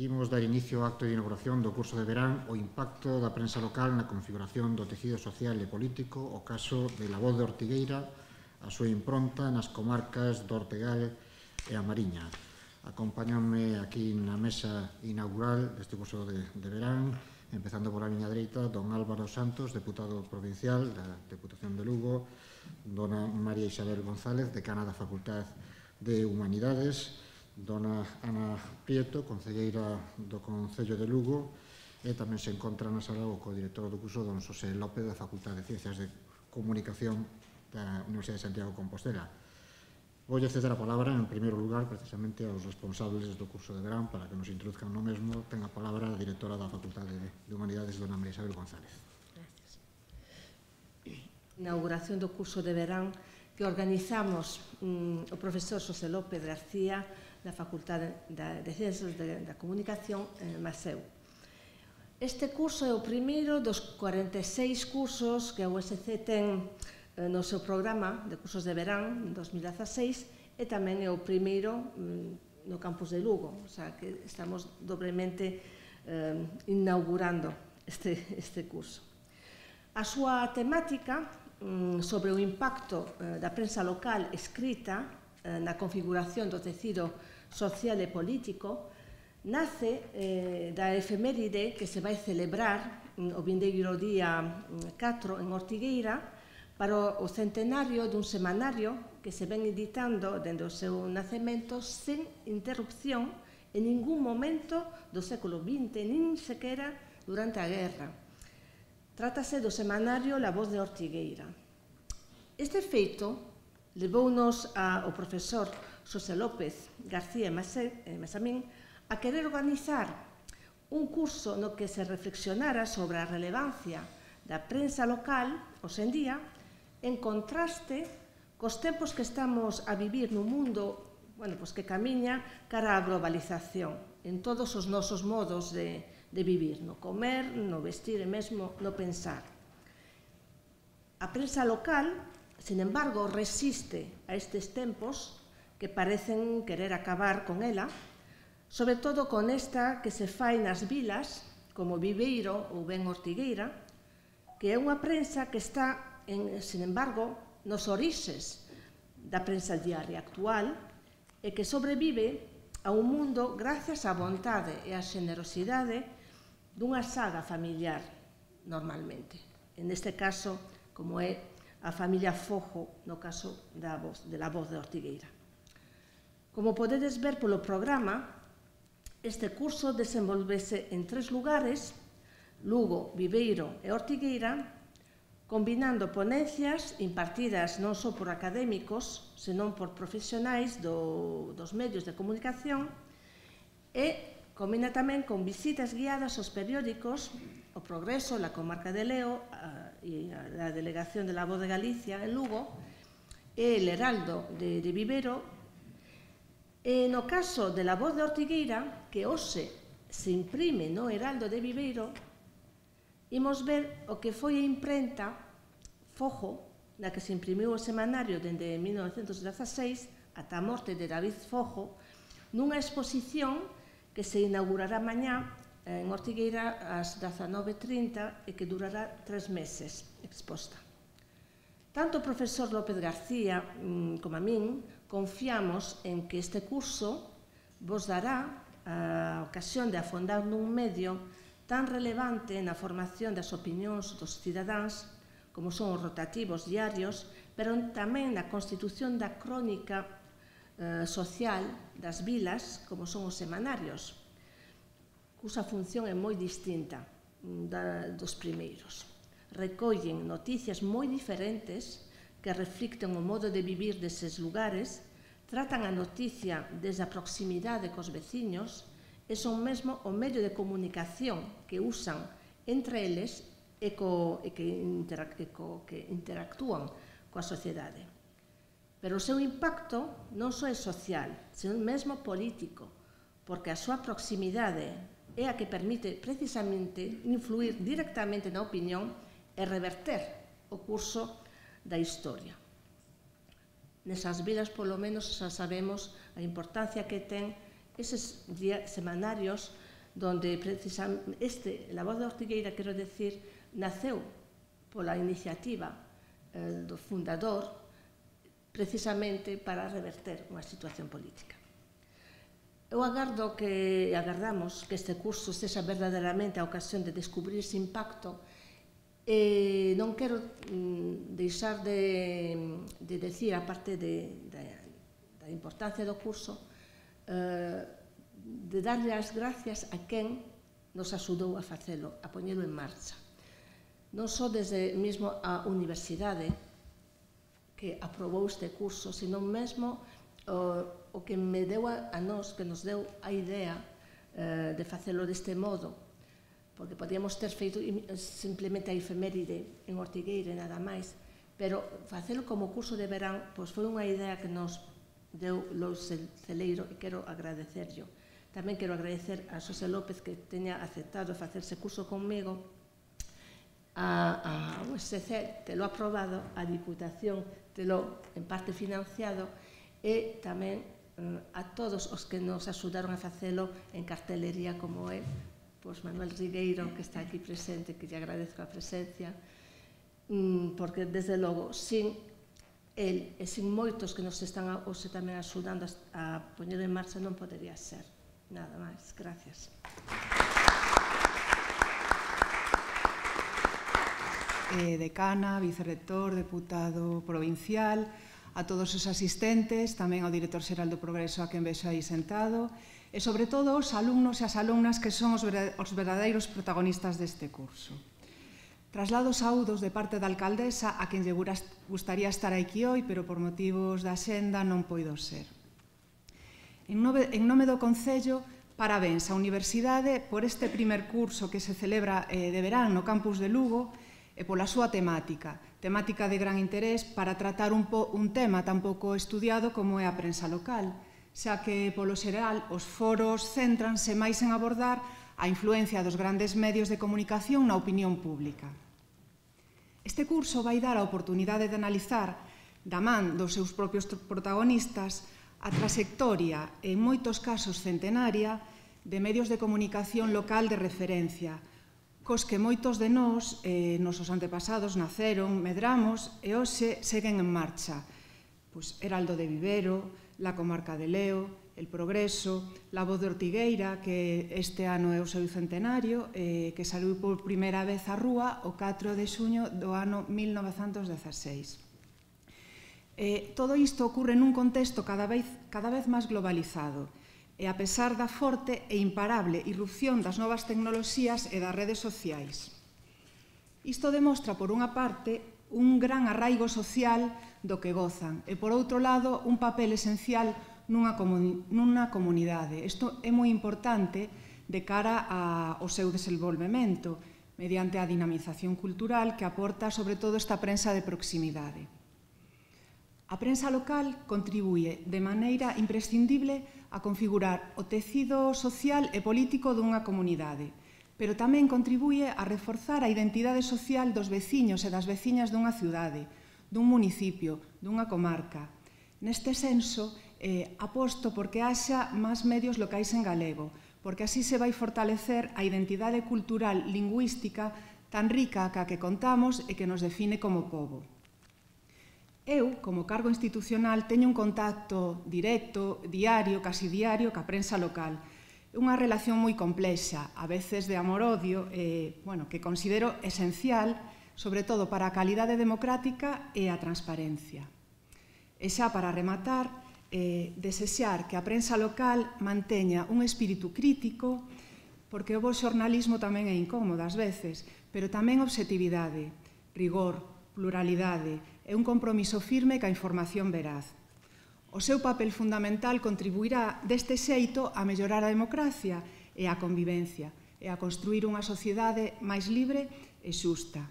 Imos dar inicio ao acto de inauguración do curso de verán o impacto da prensa local na configuración do tecido social e político, o caso de La Voz de Ortigueira, a súa impronta nas comarcas do Ortegal e a Mariña. Acompáñanme aquí na mesa inaugural deste curso de verán, empezando pola miña dereita, don Álvaro Santos, deputado provincial da Deputación de Lugo, dona María Isabel González, decana da Facultad de Humanidades, dona Ana Prieto, concelleira do Concello de Lugo, e tamén se encontra na sala o codirector do curso, don Xosé López, da Facultad de Ciencias de Comunicación da Universidade de Santiago de Compostela. Vou ceder a palabra, en primeiro lugar, precisamente aos responsables do curso de verán, para que nos introduzcan no mesmo. Ten a palabra a directora da Facultad de Humanidades, dona María Isabel González. Gracias. Inauguración do curso de verán que organizamos o profesor Xosé López García da Facultade de Ciencias da Comunicación en Maseu. Este curso é o primeiro dos 46 cursos que a USC ten no seu programa de cursos de verán en 2016 e tamén é o primeiro no campus de Lugo, o sea que estamos doblemente inaugurando este curso. A súa temática sobre o impacto da prensa local escrita na configuración do tecido social e político nace da efeméride que se vai celebrar o vindeiro día 4 en Ortigueira para o centenario dun semanario que se ven editando dende o seu nacemento sen interrupción en ningún momento do século XX, nin sequera durante a guerra. Trátase do semanario La Voz de Ortigueira. Este feito levounos ao profesor Xosé López García Masamín a querer organizar un curso no que se reflexionara sobre a relevancia da prensa local hoxe en día en contraste cos tempos que estamos a vivir no mundo que camiña cara á globalización en todos os nosos modos de vivir, no comer, no vestir e mesmo no pensar. A prensa local, sin embargo, resiste a estes tempos que parecen querer acabar con ela, sobre todo con esta que se fai nas vilas, como Viveiro ou ben Ortigueira, que é unha prensa que está, sin embargo, nos orixes da prensa diaria actual e que sobrevive a un mundo gracias á vontade e á xenerosidade dunha saga familiar, normalmente. En este caso, como é a familia Fojo, no caso de La Voz de Ortigueira. Como podedes ver polo programa, este curso desenvolvese en 3 lugares, Lugo, Viveiro e Ortigueira, combinando ponencias impartidas non só por académicos, senón por profesionais dos medios de comunicación e combina tamén con visitas guiadas aos periódicos O Progreso, la comarca de Leo e a delegación de La Voz de Galicia en Lugo e el Heraldo de Viveiro. E no caso de La Voz de Ortigueira, que hoxe se imprime no Heraldo de Viveiro, imos ver o que foi a imprenta Fojo, na que se imprimiu o semanario dende 1916 ata a morte de David Fojo, nunha exposición que se inaugurará mañá en Ortigueira ás 19:30 e que durará 3 meses exposta. Tanto o profesor López García como a min confiamos en que este curso vos dará a ocasión de afondar nun medio tan relevante na formación das opinións dos cidadáns como son os rotativos diarios, pero tamén na constitución da crónica social das vilas como son os semanarios, cusa función é moi distinta dos primeiros. Recollen noticias moi diferentes que reflicten o modo de vivir deses lugares, tratan a noticia desde a proximidade cos veciños e son mesmo o medio de comunicación que usan entre eles e que interactúan coa sociedade. Pero o seu impacto non só é social, senón mesmo político, porque a súa proximidade é a que permite precisamente influir directamente na opinión e reverter o curso da historia. Nesas vilas, polo menos, xa sabemos a importancia que ten eses semanarios donde precisamente La Voz da Ortigueira, quero decir, naceu pola iniciativa do fundador precisamente para reverter unha situación política. Eu agardamos que este curso sexa verdadeiramente a ocasión de descubrir ese impacto e non quero deixar de decir, a parte da importancia do curso, de darlle as gracias a quen nos axudou a facelo, a poñelo en marcha. Non só desde mesmo a universidade que aprobou este curso, sino mesmo o que me deu a nós, que nos deu a idea de facelo deste modo, porque podíamos ter feito simplemente a efeméride en Ortigueira e nada máis, pero facelo como curso de verán foi unha idea que nos deu Lois Celeiro e quero agradecerlo. Tamén quero agradecer a Xosé López que teña aceptado facerse curso conmigo, a USC te lo ha aprobado, a Diputación te lo en parte financiado e tamén a todos os que nos axudaron a facelo en cartelería como é Manuel Rigueiro, que está aquí presente, que lle agradezco a presencia, porque desde logo sin el e sin moitos que nos están hoxe tamén axudando a poñer en marcha non podería ser. Nada máis, gracias. Decana, vicerrector, deputado provincial, a todos os asistentes, tamén ao director xeral do Progreso a quen vexo aí sentado, e sobre todo os alumnos e as alumnas que son os verdadeiros protagonistas deste curso. Traslado saúdos de parte da alcaldesa a quen lle gustaría estar aquí hoy, pero por motivos da xenda non poido ser. En nome do Concello, parabéns á Universidade por este primer curso que se celebra de verán no campus de Lugo e pola súa temática de gran interés para tratar un tema tan pouco estudiado como é a prensa local, xa que, polo xeral, os foros céntranse máis en abordar a influencia dos grandes medios de comunicación na opinión pública. Este curso vai dar a oportunidade de analizar, da man dos seus propios protagonistas, a trayectoria, en moitos casos centenaria, de medios de comunicación local de referencia, cos que moitos de nós, nosos antepasados, naceron, medramos e hoxe seguen en marcha. Heraldo de Vivero, La Comarca de Leo, El Progreso, La Voz de Ortigueira, que este ano é o seu centenario, que saliu por primeira vez á rúa o 4 de xuño do ano 1916. Todo isto ocorre nun contexto cada vez máis globalizado, e a pesar da forte e imparable irrupción das novas tecnoloxías e das redes sociais. Isto demostra, por unha parte, un gran arraigo social do que gozan e, por outro lado, un papel esencial nunha comunidade. Isto é moi importante de cara ao seu desenvolvemento mediante a dinamización cultural que aporta, sobre todo, esta prensa de proximidade. A prensa local contribúe de maneira imprescindible a configurar o tecido social e político dunha comunidade, pero tamén contribúe a reforzar a identidade social dos veciños e das veciñas dunha cidade, dun municipio, dunha comarca. Neste senso, aposto porque haxa máis medios locais en galego, porque así se vai fortalecer a identidade cultural lingüística tan rica ca que contamos e que nos define como pobo. Eu, como cargo institucional, teño un contacto directo, diario, casi diario, ca prensa local. É unha relación moi complexa, a veces de amor-odio, que considero esencial, sobre todo para a calidade democrática e a transparencia. E xa para rematar, desexar que a prensa local manteña un espírito crítico, porque o bo xornalismo tamén é incómodo ás veces, pero tamén obxectividade, rigor, pluralidade e un compromiso firme ca información veraz. O seu papel fundamental contribuirá deste xeito a mellorar a democracia e a convivencia e a construir unha sociedade máis libre e xusta.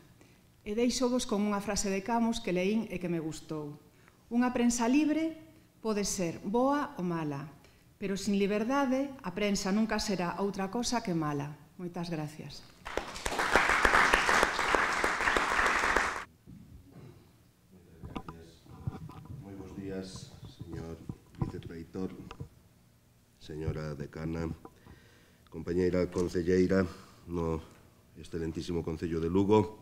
E deixovos con unha frase de Camus que leín e que me gustou. Unha prensa libre pode ser boa ou mala, pero sin liberdade a prensa nunca será outra cosa que mala. Moitas gracias. Señor vicerreitor, señora decana, compañeros compañeira concelleira no excelentísimo Concello de Lugo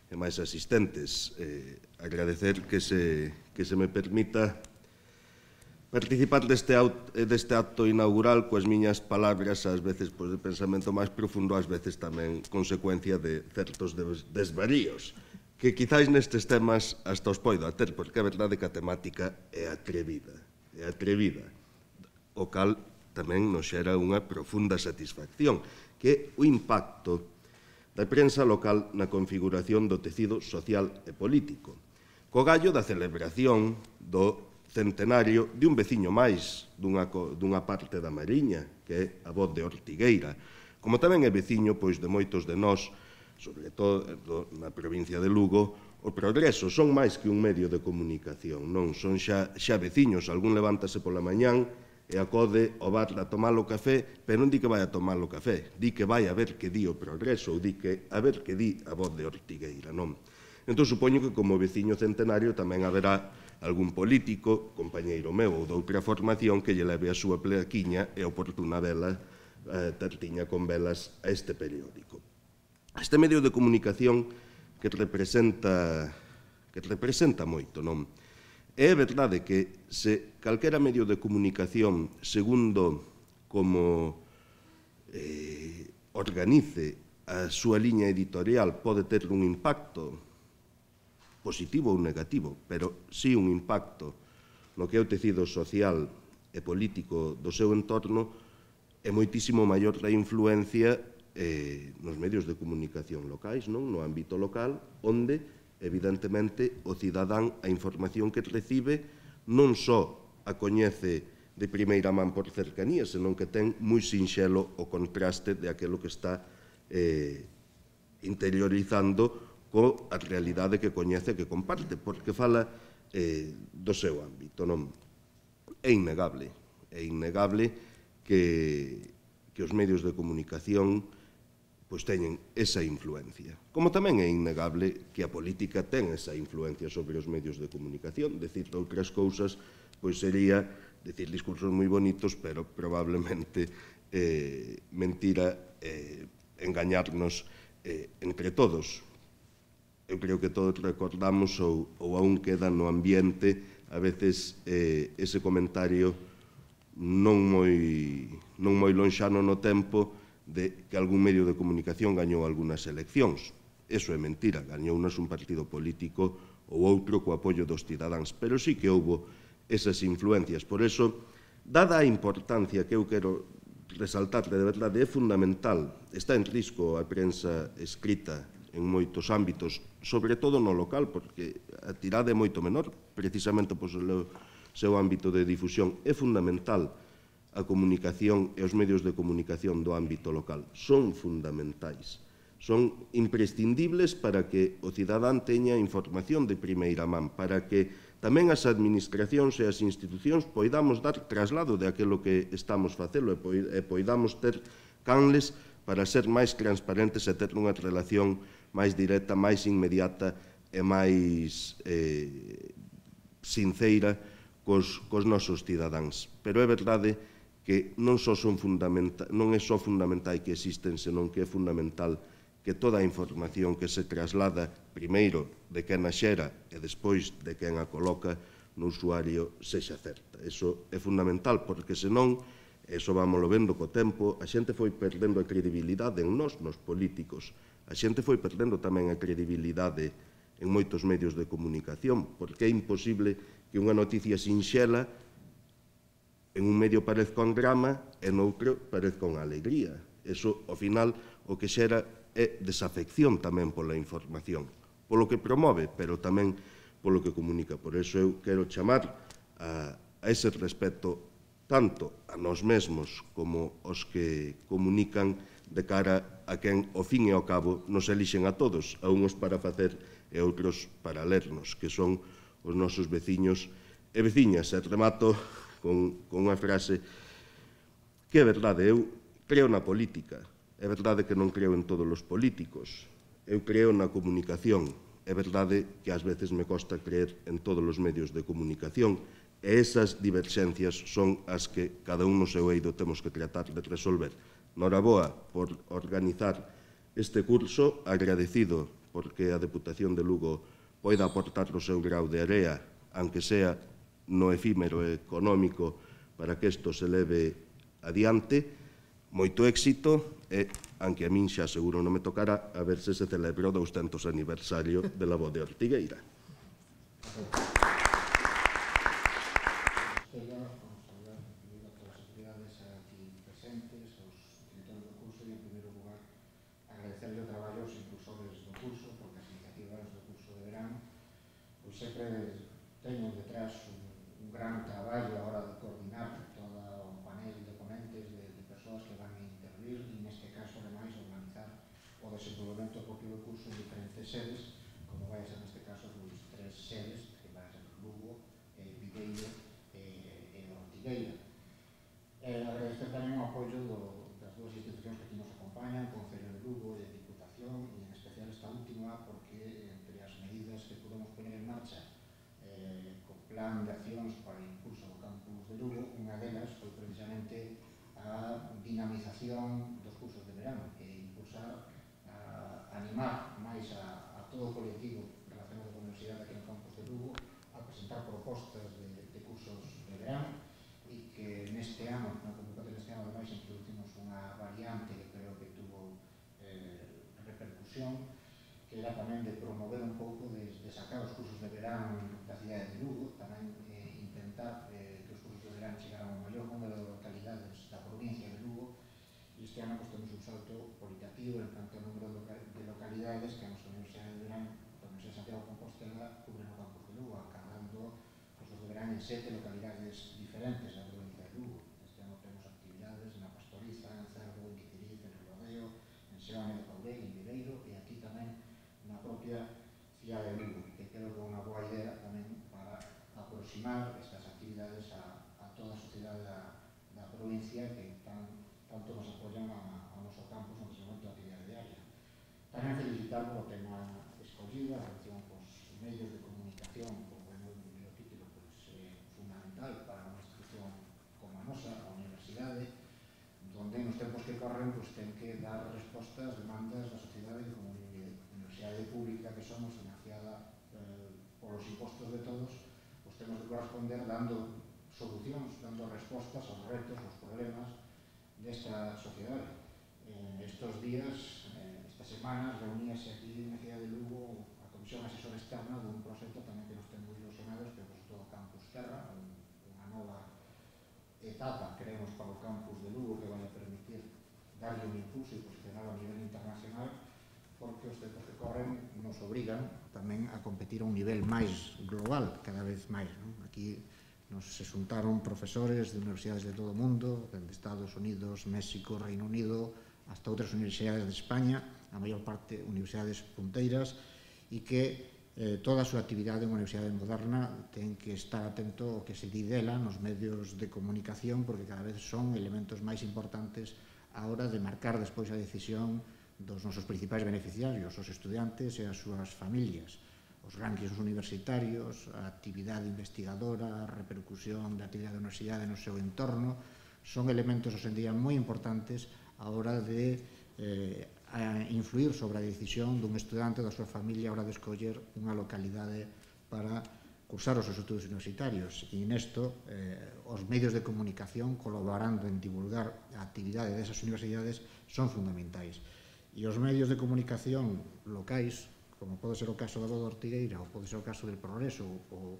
e máis asistentes. Agradecer que se me permita participar deste acto inaugural coas miñas palabras, ás veces de pensamento máis profundo, ás veces tamén consecuencia de certos desvaríos, que quizáis nestes temas hasta os poido ter, porque é verdade que a temática é atrevida, o cal tamén nos xera unha profunda satisfacción, que é o impacto da prensa local na configuración do tecido social e político, co gallo da celebración do centenario de un veciño máis dunha parte da Mariña, que é a Voz de Ortigueira, como tamén é veciño de moitos de nós, sobre todo na provincia de Lugo. O Progreso son máis que un medio de comunicación, non son xa veciños. Algún levántase pola mañán e acode ao bar a tomar o café, pero non di que vai a tomar o café, di que vai a ver que di o Progreso, ou di que a ver que di a Voz de Ortigueira, non? Entón, supoño que como veciño centenario tamén haberá algún político, compañeiro meu ou doutra formación, que lle leve a súa plaquiña e oportuna vela, tartiña con velas a este periódico. Este medio de comunicación que representa moito, non? É verdade que se calquera medio de comunicación, segundo como organice a súa liña editorial, pode ter un impacto positivo ou negativo, pero sí un impacto no que é o tecido social e político do seu entorno, é moitísimo maior a influencia nos medios de comunicación locais, non? No ámbito local, onde, evidentemente, o cidadán a información que recibe non só a coñece de primeira man por cercanía, senón que ten moi sinxelo o contraste de aquilo que está interiorizando coa realidade que coñece e que comparte, porque fala do seu ámbito, non? É innegable que os medios de comunicación teñen esa influencia. Como tamén é innegable que a política ten esa influencia sobre os medios de comunicación. Decir outras cousas sería decir discursos moi bonitos, pero probablemente mentira, engañarnos entre todos. Eu creo que todos recordamos ou aún queda no ambiente a veces ese comentario non moi lonxano no tempo de que algún medio de comunicación gañou algunhas eleccións. Eso é mentira, gañounas un partido político ou outro co apoio dos cidadáns, pero sí que houbo esas influencias. Por eso, dada a importancia que eu quero resaltar, de verdade, é fundamental, está en risco a prensa escrita en moitos ámbitos, sobre todo no local, porque a tirada é moito menor, precisamente por o seu ámbito de difusión. É fundamental a comunicación e os medios de comunicación do ámbito local. Son fundamentais, son imprescindibles para que o cidadán teña información de primeira man, para que tamén as administracións e as institucións poidamos dar traslado de aquilo que estamos facendo e poidamos ter canles para ser máis transparentes e ter unha relación máis directa, máis inmediata e máis sinceira cos nosos cidadáns. Pero é verdade que non é só fundamental que existen, senón que é fundamental que toda a información que se traslada primeiro de quen a xera e despois de quen a coloca no usuario sexa certa. Iso é fundamental, porque senón, iso vámoslo vendo co tempo, a xente foi perdendo a credibilidade en nós, nos políticos. A xente foi perdendo tamén a credibilidade en moitos medios de comunicación, porque é imposible que unha noticia sinxela en un medio parezca un drama e noutro parezca unha alegría. Eso, ao final, o que xera é desafección tamén pola información, polo que promove, pero tamén polo que comunica. Por iso eu quero chamar a ese respeto tanto a nós mesmos como os que comunican de cara a quen, ao fin e ao cabo, nos elixen a todos, a uns para facer e outros para lernos, que son os nosos veciños e veciñas. E remato con unha frase que é verdade. Eu creo na política, é verdade que non creo en todos os políticos, eu creo na comunicación, é verdade que ás veces me costa creer en todos os medios de comunicación, e esas diverxencias son as que cada un no seu eido temos que tratar de resolver. Noraboa por organizar este curso, agradecido porque a Deputación de Lugo poida aportar o seu grau de area, aunque sea no efímero económico, para que isto se leve adiante. Moito éxito e, aunque a min xa seguro non me tocará, a ver se celebra o 200 aniversario de la voz de Ortigueira. Agradecerle o traballo aos impulsores do curso, porque as iniciativas do curso de verán sempre teñen detrás un gran traballo a hora de coordinar todo o panel de ponentes de persoas que van a intervir e neste caso, ademais, organizar o desenvolvemento propio do curso en diferentes sedes, como vai a ser neste caso as 3 sedes, que vai a ser Lugo, Vigueiro e Ortigueira. Agradecer tamén o apoio das dúas institucións que aquí nos acompañan, o Concello de Lugo e a Diputación, e en especial esta última, porque entre as medidas que podemos poner en marcha co plan de accións para o impulso do campus de Lugo, unha delas foi precisamente a dinamización dos cursos de verán e impulsar, animar máis a todo o colectivo relacionado con a universidade aquí no campus de Lugo a presentar propostas de cursos de verán e que neste ano, na convocatoria deste ano, ademais, introducimos unha variante que creo que tuvo repercusión, que era tamén de promover un pouco de sacar os cursos de verán da cidade de Lugo, tamén intentar que os cursos de verán chegaran ao maior número de localidades da provincia de Lugo, e este ano temos un salto cualitativo en canto ao número de localidades que a nosa Universidade de Verán, a Universidade de Santiago de Compostela, cubre no campus de Lugo, acabando cursos de verán en 7 localidades diferentes da provincia de Lugo. Este ano temos actividades na Pastoriza, en Cerro, en Guitiriz, en Ribadeo, en Seoane de Caurel, en Viveiro e aquí tamén na propia cidade de Lugo, que creo que é unha boa idea tamén para aproximar estas actividades a toda a sociedade da provincia que tanto nos apoyan ao noso campus no desenvolvemento da actividade diaria. Tamén felicitar o tema escollido, a relación cos medios de comunicación, como é o título, fundamental para unha institución como a nosa, a universidade, donde nos tempos que corren ten que dar respostas, demandas da sociedade como universidade pública que somos, financiada polos impostos de todos, temos que corresponder dando solucións, dando respostas aos retos, aos problemas desta sociedade. Estos días, estas semanas, reuníase aquí na cidade de Lugo a Comisión Asesora Externa dun proxecto tamén que nos ten moi ilusionados, que é o proxecto do Campus Terra, unha nova etapa, creemos, para o campus de Lugo que vai a permitir darlle un impulso e posicionar a nivel internacional, porque os tempos que corren nos obrigan tamén a competir a un nivel máis global, cada vez máis. Aquí nos se xuntaron profesores de universidades de todo o mundo, de Estados Unidos, México, Reino Unido, hasta outras universidades de España, a maior parte universidades punteiras, e que toda a súa actividade en unha universidade moderna ten que estar atento ao que se di dela nos medios de comunicación, porque cada vez son elementos máis importantes a hora de marcar despois a decisión dos nosos principais beneficiarios, os estudiantes e as súas familias. Os rankings universitarios, a actividade investigadora, a repercusión da actividade da universidade no seu entorno, son elementos hoxe en día moi importantes a hora de influir sobre a decisión dun estudante da súa familia a hora de escoller unha localidade para cursar os seus estudos universitarios. E nesto, os medios de comunicación, colaborando en divulgar a actividade desas universidades, son fundamentais. E os medios de comunicación locais, como pode ser o caso da Voz de Ortigueira, ou pode ser o caso del Progreso, ou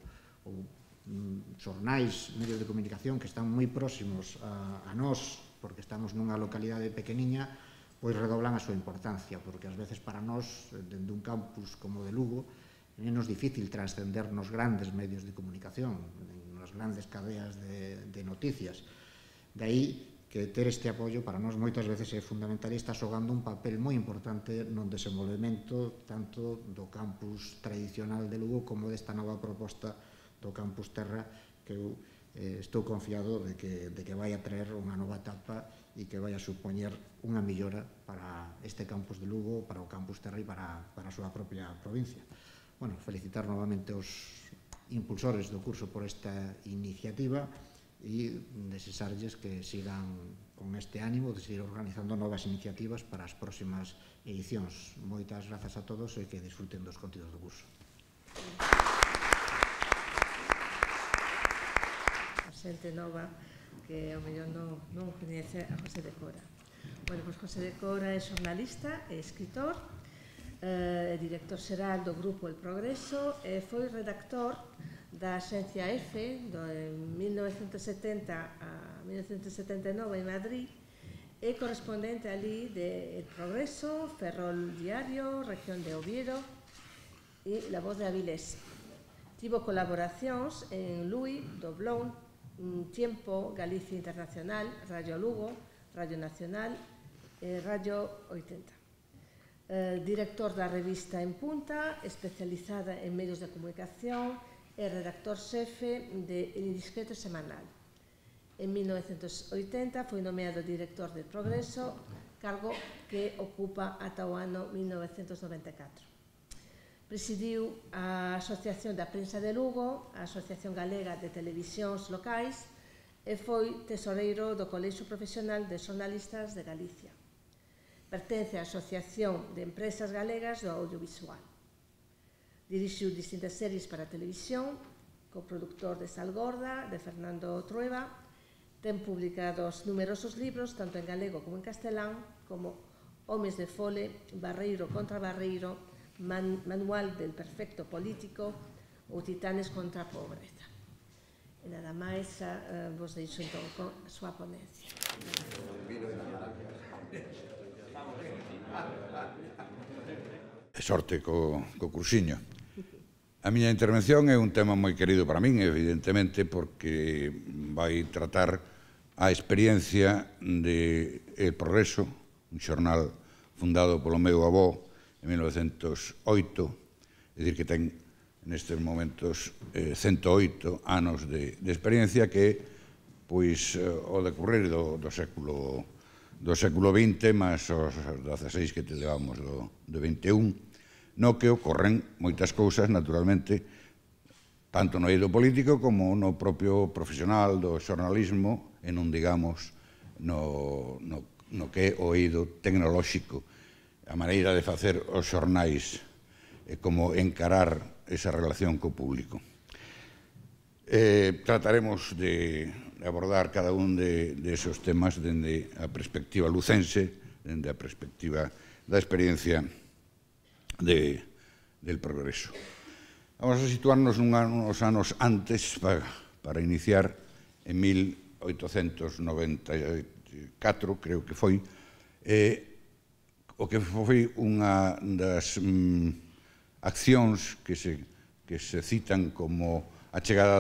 xornais, medios de comunicación que están moi próximos a nós, porque estamos nunha localidade pequeniña, pois redoblan a súa importancia, porque ás veces para nós, dende un campus como de Lugo, é nos difícil trascender nos grandes medios de comunicación, nas grandes cadeas de noticias. De aí que ter este apoio para nós moitas veces é fundamental e está xogando un papel moi importante no desenvolvemento tanto do campus tradicional de Lugo como desta nova proposta do Campus Terra, que eu estou confiado de que vai a traer unha nova etapa e que vai a supoñer unha millora para este campus de Lugo, para o Campus Terra e para a súa propia provincia. Bueno, felicitar novamente os impulsores do curso por esta iniciativa e desexarlles que sigan con este ánimo de seguir organizando novas iniciativas para as próximas edicións. Moitas grazas a todos e que disfruten dos contidos do curso. A xente nova que ao mellor non coñece a José de Cora. Bueno, pois José de Cora é xornalista e escritor, director xeral do Grupo El Progreso e foi redactor da Axencia EFE de 1970 a 1979 en Madrid e correspondente ali de El Progreso, Ferrol Diario, Región de Oviedo e La Voz de Avilés. Tivo colaboracións en Lui, Doblón, Tiempo, Galicia Internacional, Radio Lugo, Radio Nacional e Radio 80. Director da revista En Punta, especializada en medios de comunicación e redactor xefe de El Indiscreto Semanal. En 1980 foi nomeado director de Progreso, cargo que ocupa ata o ano 1994. Presidiu a Asociación da Prensa de Lugo, a Asociación Galega de Televisións Locais e foi tesoreiro do Colexio Profesional de Xornalistas de Galicia. Pertence á Asociación de Empresas Galegas do Audiovisual. Dirixiu distintas series para a televisión, coproductor de Salgorda, de Fernando Trueba. Ten publicados numerosos libros, tanto en galego como en castelán, como Homes de Fole, Barreiro contra Barreiro, Manual del Perfecto Político ou Titanes contra a Pobreza. E nada máis, vos deixo entón con a súa ponencia. E sorte co cursiño. A miña intervención é un tema moi querido para min, evidentemente, porque vai tratar a experiencia de El Progreso, un xornal fundado polo meu avó en 1908, é dicir, que ten nestes momentos 108 anos de experiencia que, pois, ao decurrir do século XX, máis os 16 que te levamos do 21, no que ocorren moitas cousas, naturalmente, tanto no eido político como no propio profesional do xornalismo e non digamos no que é o eido tecnolóxico, a maneira de facer os xornais e como encarar esa relación co público. Trataremos de abordar cada un de esos temas dende a perspectiva lucense, dende a perspectiva da experiencia del Progreso. Vamos a situarnos uns anos antes para iniciar en 1894, creo que foi, o que foi unha das accións que se citan como a chegada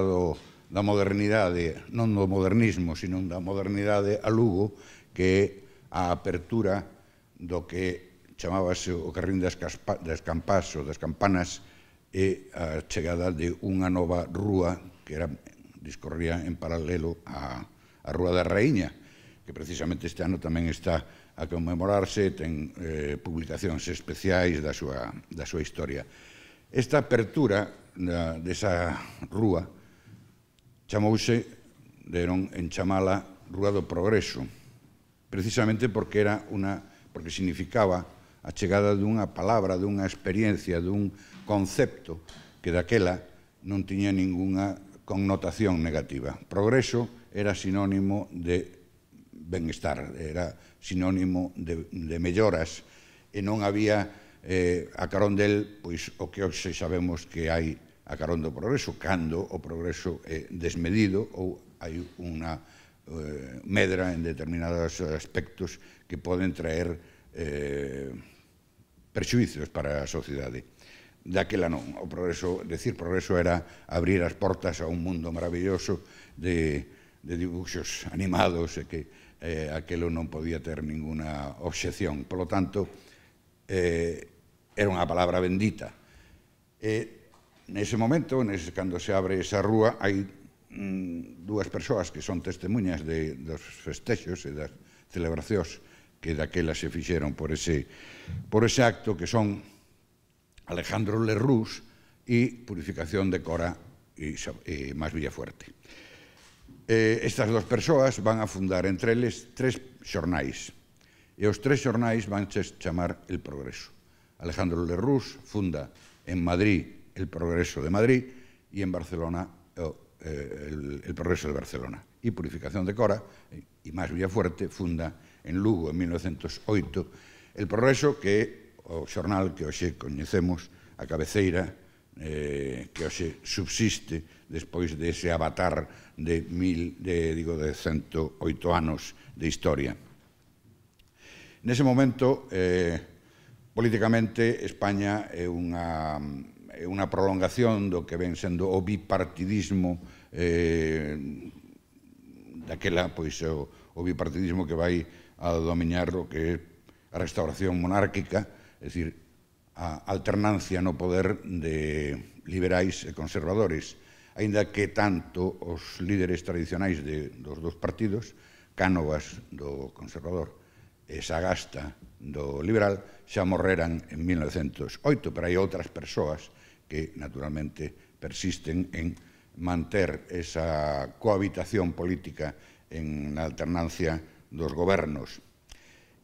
da modernidade, non do modernismo, sino da modernidade a Lugo, que é a apertura do que chamábase o Carrín das Campás ou das Campanas e a chegada de unha nova rúa que discorría en paralelo á Rúa da Raíña, que precisamente este ano tamén está a conmemorarse, ten publicacións especiais da súa historia. Esta apertura desa rúa chamouse, deron en chamala Rúa do Progreso, precisamente porque significaba a chegada dunha palabra, dunha experiencia, dun concepto que daquela non tiña ningunha connotación negativa. Progreso era sinónimo de benestar, era sinónimo de melloras e non había a carón del pois o que hoxe sabemos que hai a carón do progreso, cando o progreso é desmedido ou hai unha medra en determinados aspectos que poden traer perxuízos para a sociedade. Daquela non, o progreso, decir progreso era abrir as portas a un mundo maravilloso de dibuxos animados e que aquelo non podía ter ninguna obxección. Por lo tanto, era unha palabra bendita. Nese momento, cando se abre esa rúa, hai dúas persoas que son testemunhas dos festexos e das celebracións que daquela se fixeron por ese acto, que son Alejandro Lerroux e Purificación de Cora e Mas Villafuerte. Estas dos persoas van a fundar entre eles 3 xornais. E os 3 xornais van chamar El Progreso. Alejandro Lerroux funda en Madrid El Progreso de Madrid e en Barcelona El Progreso de Barcelona. E Purificación de Cora e Más Villafuerte funda en Lugo en 1908 El Progreso, que é o xornal que hoxe coñecemos, a cabeceira que hoxe subsiste despois dese avatar de 108 anos de historia. Nese momento, políticamente, España é unha prolongación do que ven sendo o bipartidismo daquela, pois, o bipartidismo que vai a dominar o que é a restauración monárquica, é dicir, a alternancia no poder de liberais e conservadores, aínda que tanto os líderes tradicionais dos dous partidos, Cánovas do conservador e Sagasta do liberal, xa morreran en 1908, pero hai outras persoas que, naturalmente, persisten en manter esa cohabitación política en a alternancia dos gobernos.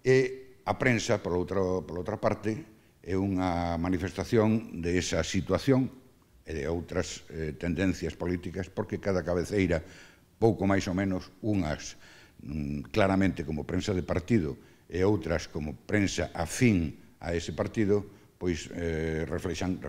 E a prensa, por outra parte, é unha manifestación de esa situación e de outras tendencias políticas, porque cada cabeceira, pouco máis ou menos, unhas claramente como prensa de partido e outras como prensa afín a ese partido, pois reflectan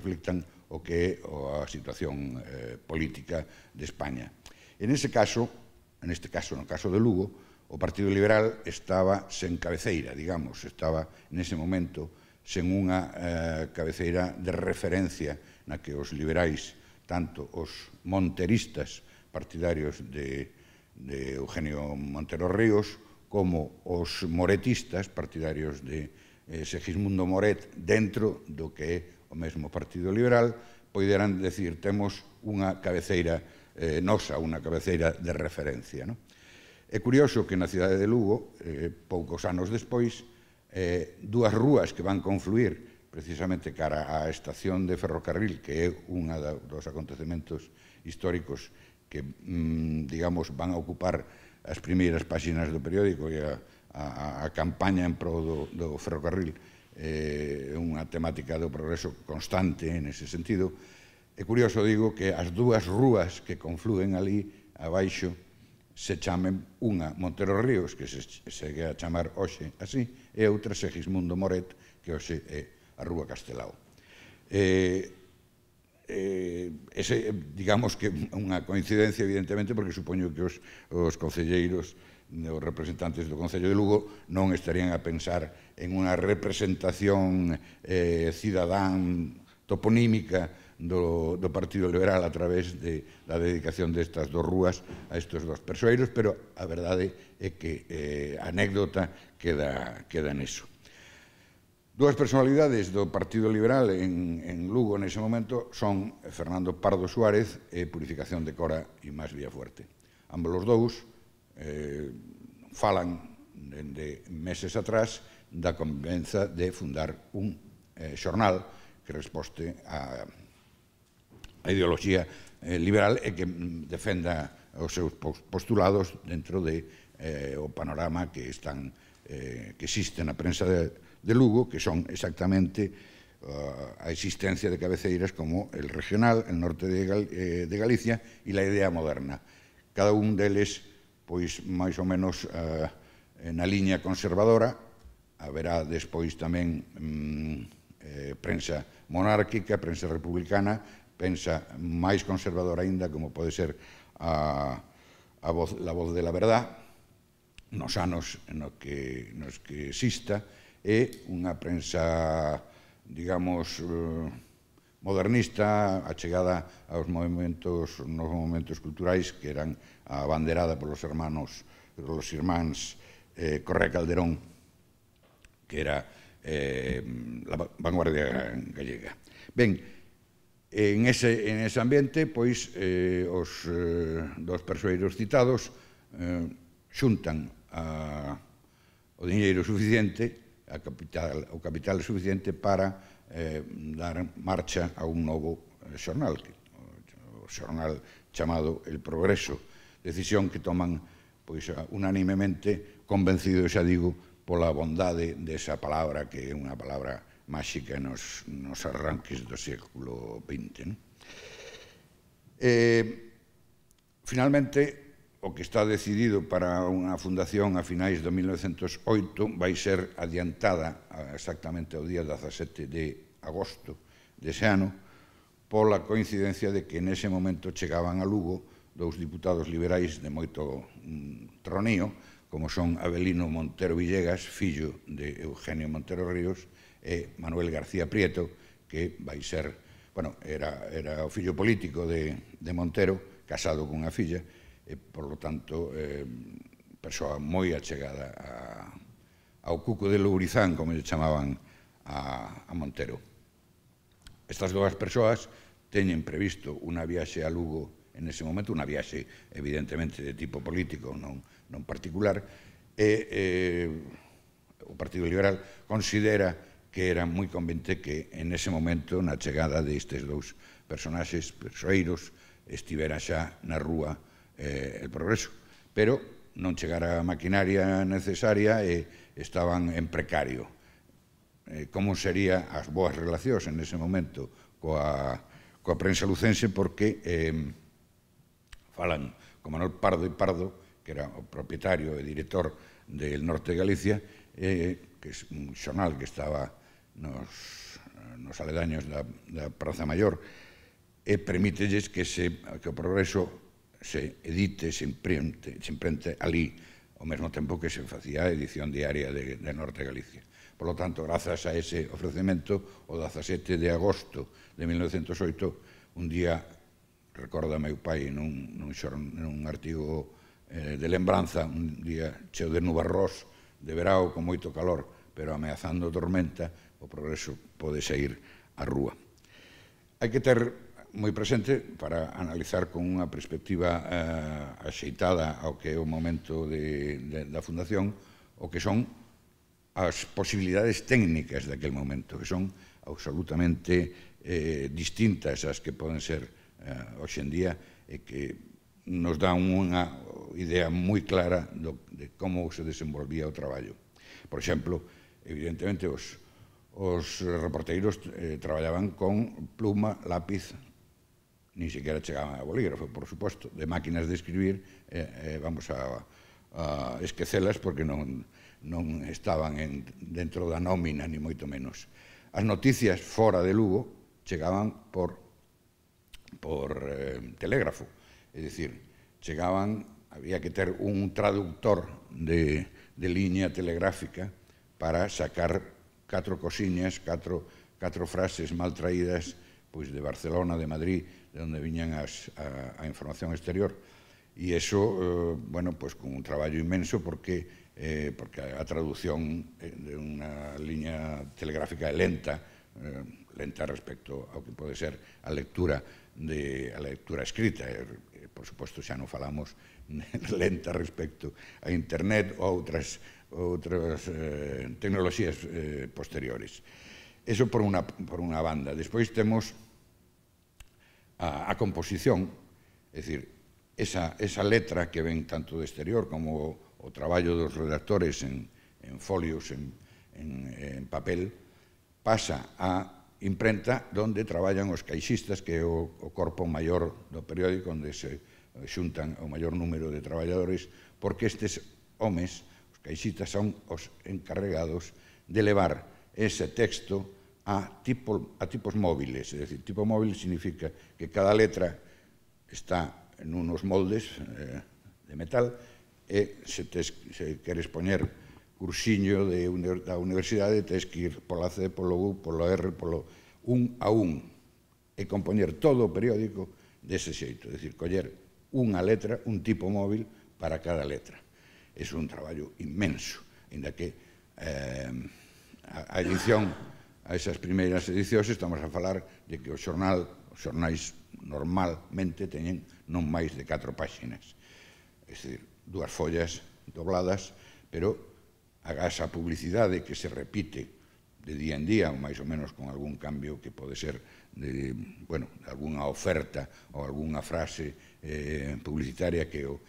o que é a situación política de España. Neste caso, no caso de Lugo, o Partido Liberal estaba sen cabeceira, digamos, estaba nese momento sen unha cabeceira de referencia na que os liberais, tanto os monteristas partidarios de Eugenio Montero Ríos, como os moretistas partidarios de Segismundo Moret, dentro do que é o mesmo Partido Liberal, poideran decir, temos unha cabeceira nosa, unha cabeceira de referencia. É curioso que na cidade de Lugo, poucos anos despois, dúas rúas que van confluir precisamente cara á estación de ferrocarril, que é unha dos acontecementos históricos que, digamos, van a ocupar as primeiras páxinas do periódico e a campaña en pro do ferrocarril, é unha temática do progreso constante nese sentido. É curioso, digo, que as dúas rúas que confluen ali abaixo se chamen unha Montero Ríos, que se segue a chamar hoxe así, e outra Segismundo Moret, que hoxe é a Rúa Castelao. Digamos que unha coincidencia, evidentemente, porque supoño que os concelleiros, os representantes do Concello de Lugo, non estarían a pensar en unha representación cidadán toponímica do Partido Liberal a través da dedicación destas dos rúas a estes dos persoeiros, pero a verdade é que a anécdota queda neso. Dúas personalidades do Partido Liberal en Lugo nese momento son Fernando Pardo Suárez e Purificación de Cora e Más Villafuerte. Ambos os dous falan de meses atrás da convenza de fundar un xornal que resposte a ideoloxía liberal e que defenda os seus postulados dentro do panorama que existe na prensa de Lugo, que son exactamente a existencia de cabeceiras como el regional, el norte de Galicia e la idea moderna. Cada un deles, pois, máis ou menos na liña conservadora. Haberá despois tamén prensa monárquica, prensa republicana, prensa máis conservadora aínda, como pode ser La Voz de la Verdad, nos anos nos que exista, e unha prensa, digamos, modernista, achegada aos movimentos culturais que eran abanderada polos irmáns Correa Calderón, que era a vanguardia gallega. Ben, en ese ambiente, pois, os dos persoeiros citados xuntan o diñeiro suficiente, o capital suficiente para dar marcha a un novo xornal, o xornal chamado El Progreso, decisión que toman unánimemente, convencidos, xa digo, pola bondade desa palabra que é unha palabra máxica nos arranques do século XX. Finalmente, o que está decidido para unha fundación a finais de 1908 vai ser adiantada exactamente ao día 17 de agosto dese ano pola coincidencia de que nese momento chegaban a Lugo dous diputados liberais de moito tronío, como son Avelino Montero Villegas, fillo de Eugenio Montero Ríos, e Manuel García Prieto, que vai ser, bueno, era o fillo político de Montero, casado cunha filla, e, por lo tanto, persoa moi achegada ao Cuco de Lourizán, como lle chamaban a Montero. Estas dúas persoas teñen previsto unha viaxe a Lugo en ese momento, unha viaxe evidentemente de tipo político, non particular, e o Partido Liberal considera que era moi conveniente que en ese momento, na chegada destes dous personaxes persoeiros, estivera xa na rúa el Progreso, pero non chegara a maquinaria necesaria e estaban en precario. Como serían as boas relacións en ese momento coa prensa lucense, porque falan con Manuel Pardo e Pardo, que era o propietario e director del Norte de Galicia, que é un xornal que estaba nos aledaños da Praza Maior, e permítelles que o Progreso se edite, se imprente ali, ao mesmo tempo que se facía a edición diaria de Norte de Galicia. Por lo tanto, grazas a ese ofrecemento, o 17 de agosto de 1908, un día, recorda meu pai nun artigo de lembranza, un día cheo de nubarrós, de verao con moito calor, pero ameazando tormenta, o Progreso pode sair á rúa. Hai que ter moi presente, para analizar con unha perspectiva axeitada ao que é o momento da fundación, o que son as posibilidades técnicas daquel momento, que son absolutamente distintas ás que poden ser hoxe en día, e que nos dan unha idea moi clara de como se desenvolvía o traballo. Por exemplo, evidentemente, os reporteiros traballaban con pluma, lápiz, ni siquiera chegaban a bolígrafo, por suposto, de máquinas de escribir, vamos a esquecelas porque non estaban dentro da nómina, ni moito menos. As noticias fora de Lugo chegaban por telégrafo, é dicir, había que ter un traductor de liña telegráfica para sacar 4 cosiñas, 4 frases mal traídas de Barcelona, de Madrid, de onde viñan a información exterior. E iso, bueno, con un traballo inmenso, porque a traducción de unha liña telegráfica é lenta respecto ao que pode ser a lectura escrita. Por suposto, xa non falamos lenta respecto a Internet ou outras tecnoloxías posteriores. Eso por unha banda. Despois temos a composición, é dicir, esa letra que ven tanto do exterior como o traballo dos redactores en folios, en papel, pasa a imprenta onde traballan os caixistas, que é o corpo maior do periódico, onde se xuntan o maior número de traballadores, porque estes homes, os caixistas, son os encarregados de levar ese texto a tipos móviles. É dicir, tipo móvil significa que cada letra está en unos moldes de metal, e se queres poñer cursiño da universidade, tens que ir pola C, polo U, polo R, polo un a un, e compoñer todo o periódico dese xeito. É dicir, coller unha letra, un tipo móvil para cada letra. É un traballo inmenso, inda que a edición, a esas primeiras edicións, estamos a falar de que os xornais normalmente teñen non máis de 4 páxinas. É dicir, 2 follas dobladas, pero haga esa publicidade que se repite de día en día, ou máis ou menos con algún cambio que pode ser de alguna oferta ou algunha frase publicitaria que o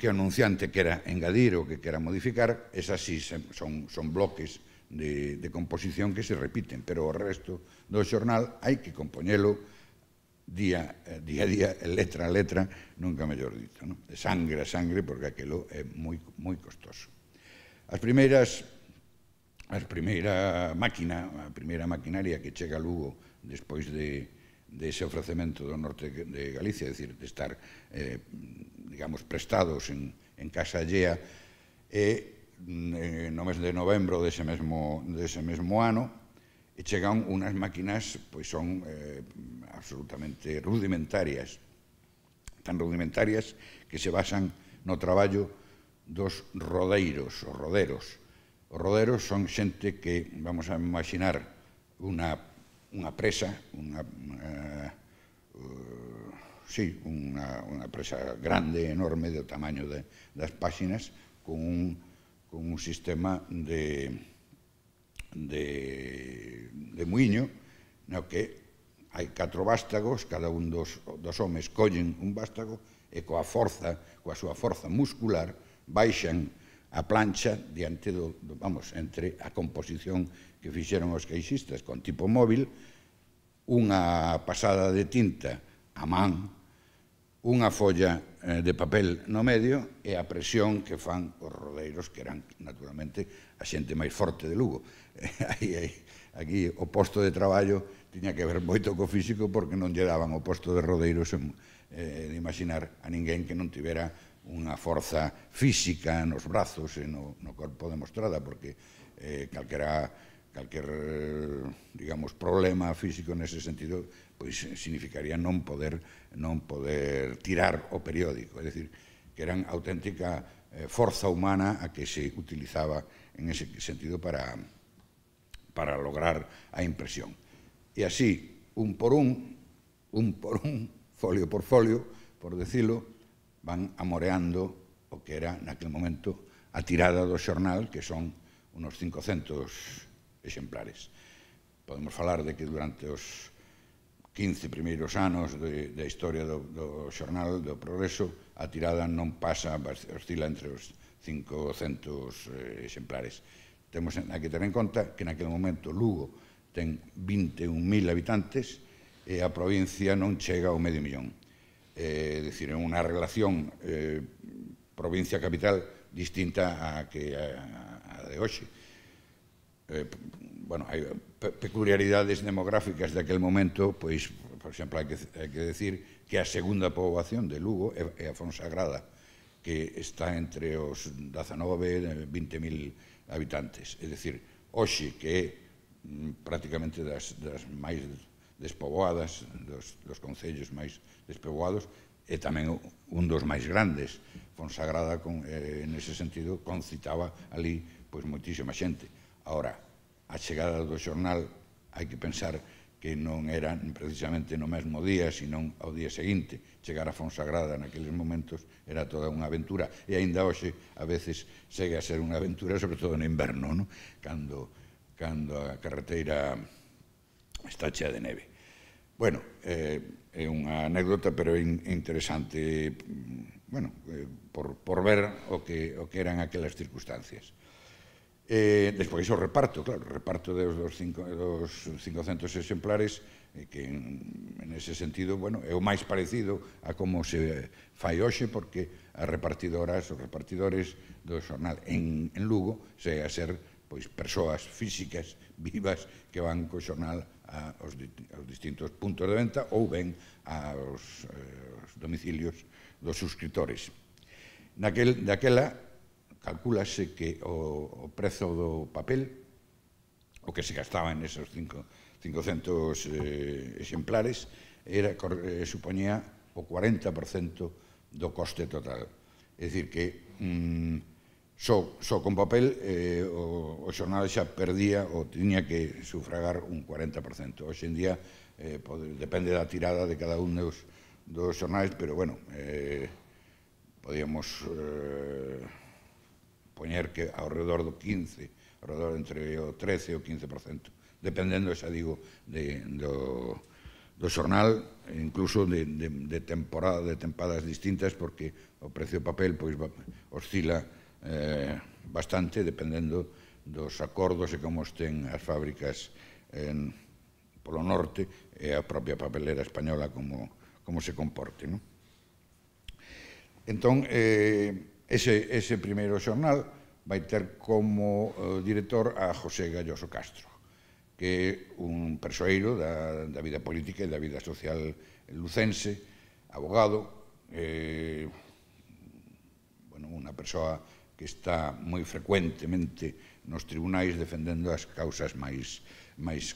anunciante quera engadir ou que quera modificar. Esas sí son bloques de composición que se repiten, pero o resto do xornal hai que compoñelo día a día, letra a letra, nunca mellor dito, de sangre a sangre, porque aquilo é moi costoso. A primeira maquinaria que chega a Lugo despois dese ofrecemento do norte de Galicia, é dicir, de estar, digamos, prestados en casa allea, no mes de novembro dese mesmo ano, e chegan unhas máquinas, pois son absolutamente rudimentarias, tan rudimentarias que se basan no traballo dos rodeiros, os roderos. Os roderos son xente que, vamos a imaginar, unha presa, unha presa grande, enorme, do tamaño das páxinas, con un sistema de muiño, no que hai 4 vástagos, cada un dos homes collen un vástago e coa súa forza muscular baixan a plancha diante entre a composición que fixeron os caixistas con tipo móvil, unha pasada de tinta a man, unha folla de papel no medio e a presión que fan os rodeiros, que eran, naturalmente, a xente máis forte de Lugo. Aquí o posto de traballo tiña que ver moito co físico, porque non lle daban o posto de rodeiros de imaginar a ninguén que non tivera unha forza física nos brazos e no corpo demostrada, porque calquer, digamos, problema físico nese sentido, pois significaría non poder tirar o periódico, é dicir, que eran auténtica forza humana a que se utilizaba en ese sentido para lograr a impresión. E así, un por un, folio por folio, por decirlo, van amoreando o que era naquele momento a tirada do xornal, que son unos 500 exemplares. Podemos falar de que durante os 15 primeiros anos da historia do xornal do Progreso, a tirada non pasa, oscila entre os 500 exemplares. Temos que ter en conta que naquele momento Lugo ten 21.000 habitantes e a provincia non chega ao medio millón. É dicir, é unha relación provincia-capital distinta a de hoxe. Hai peculiaridades demográficas daquele momento, pois, por exemplo, hai que decir que a segunda poboación de Lugo é a Fonsagrada, que está entre os 19 e 20.000 habitantes. É dicir, hoxe, que é prácticamente das máis despoboadas, dos concellos máis despoboados, e tamén un dos máis grandes. Fonsagrada, nese sentido, concitaba ali moitísima xente. Ahora, a chegada do xornal hai que pensar que non era precisamente no mesmo día, senón ao día seguinte. Chegar a Fonsagrada naqueles momentos era toda unha aventura, e aínda hoxe a veces segue a ser unha aventura, sobre todo no inverno, cando a carreteira está chea de neve. Bueno, é unha anécdota, pero é interesante, por ver o que eran aquelas circunstancias. Despois o reparto, claro, o reparto dos 500 exemplares, que en ese sentido, é o máis parecido a como se fai hoxe, porque os repartidores do xornal en Lugo se a ser persoas físicas vivas que van co xornal aos distintos puntos de venta ou ben aos domicilios dos suscriptores. Daquela, calcúlase que o prezo do papel, o que se gastaba en esos 500 exemplares, supoñía o 40% do coste total. É dicir, que só con papel o xornal xa perdía ou tiña que sufragar un 40%. Hoxe en día depende da tirada de cada un dos xornais, pero podíamos poñer que ao redor do 15 alrededor entre o 13 e o 15%, dependendo, xa digo, do xornal, incluso de tempadas distintas, porque o precio do papel oscila bastante, dependendo dos acordos e como estén as fábricas polo norte e a propia papelera española como se comporte. Entón, ese primeiro xornal vai ter como director a José Galloso Castro, que é un persoeiro da vida política e da vida social lucense, abogado, unha persoa que está moi frecuentemente nos tribunais defendendo as causas máis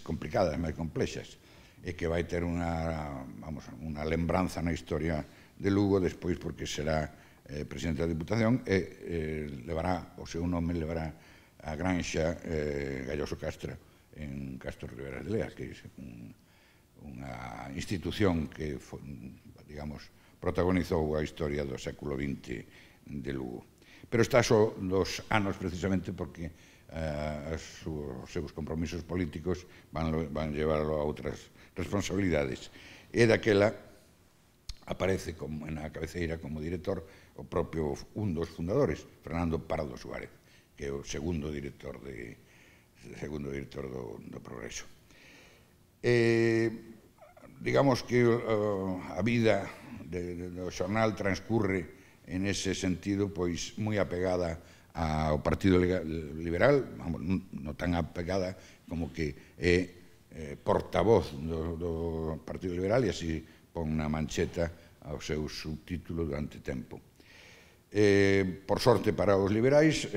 complicadas, máis complexas, e que vai ter unha lembranza na historia de Lugo despois porque será presidente da Diputación e levará, o seu nome levará a granxa Galloso Castro en Castro Ribera de Lea, que é unha institución que, digamos, protagonizou a historia do século XX de Lugo. Pero está só 2 anos precisamente porque os seus compromisos políticos van llevarlo a outras responsabilidades. E daquela aparece na cabeceira como director o propio un dos fundadores, Fernando Pardo Suárez, que é o segundo director do Progreso. Digamos que a vida do xornal transcurre en ese sentido pois moi apegada ao Partido Liberal, non tan apegada como que é portavoz do Partido Liberal e así pon na mancheta ao seu subtítulo durante tempo. Por sorte para os liberais,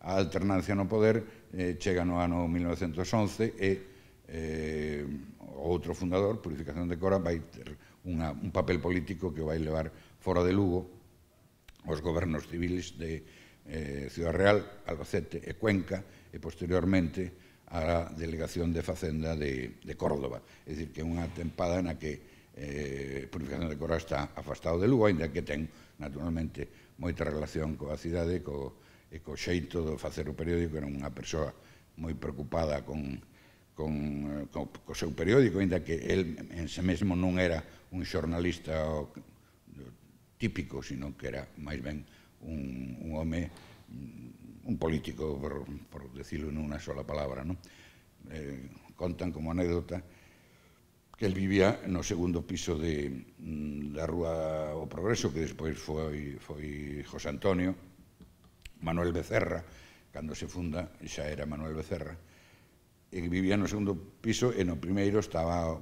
a alternancia no poder chega no ano 1911 e o outro fundador, Purificación de Cora, vai ter un papel político que vai levar fora de Lugo os gobernos civiles de Ciudad Real, Albacete e Cuenca e posteriormente a delegación de Facenda de Córdoba. É dicir, que é unha tempada na que Purificación de Cora está afastado de Lugo, ainda que ten, naturalmente, moita relación coa cidade e co xeito de facer o periódico. Era unha persoa moi preocupada co seu periódico, ainda que el en si mesmo non era un xornalista típico, sino que era máis ben un home, un político, por decirlo en unha sola palabra. Contan como anécdota que el vivía no segundo piso da Rúa O Progreso, que despois foi José Antonio, Manuel Becerra, cando se funda xa era Manuel Becerra, e vivía no segundo piso e no primeiro estaba,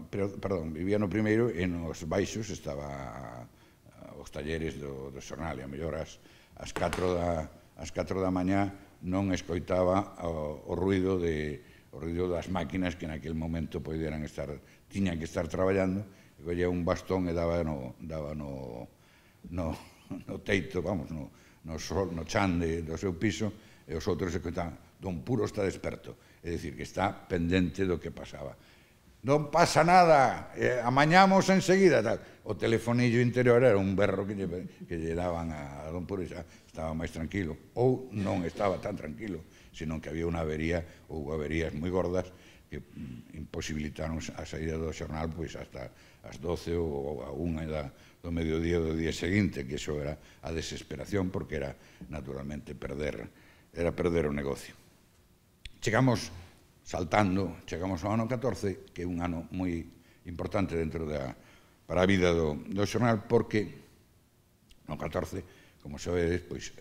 vivía no primeiro e nos baixos estaba os talleres do xornal, e a mellor ás 4 da mañá non escoitaba o ruido das máquinas que naquele momento tiñan que estar traballando, e collía un bastón e daba no teito, vamos, no chan do seu piso, e os outros escoitaban: "Don Puro está desperto", é dicir, que está pendente do que pasaba. "Non pasa nada, amañamos enseguida". O telefonillo interior era un berro que lle daban a Don Puro, e xa estaba máis tranquilo. Ou non estaba tan tranquilo, senón que había unha avería, ou averías moi gordas, que imposibilitaron a saída do xornal pois hasta as 12 ou a 1 do mediodía do día seguinte, que iso era a desesperación, porque era, naturalmente, perder o negocio. Chegamos ao ano 14, que é un ano moi importante para a vida do xornal, porque no 14, como sabedes, pois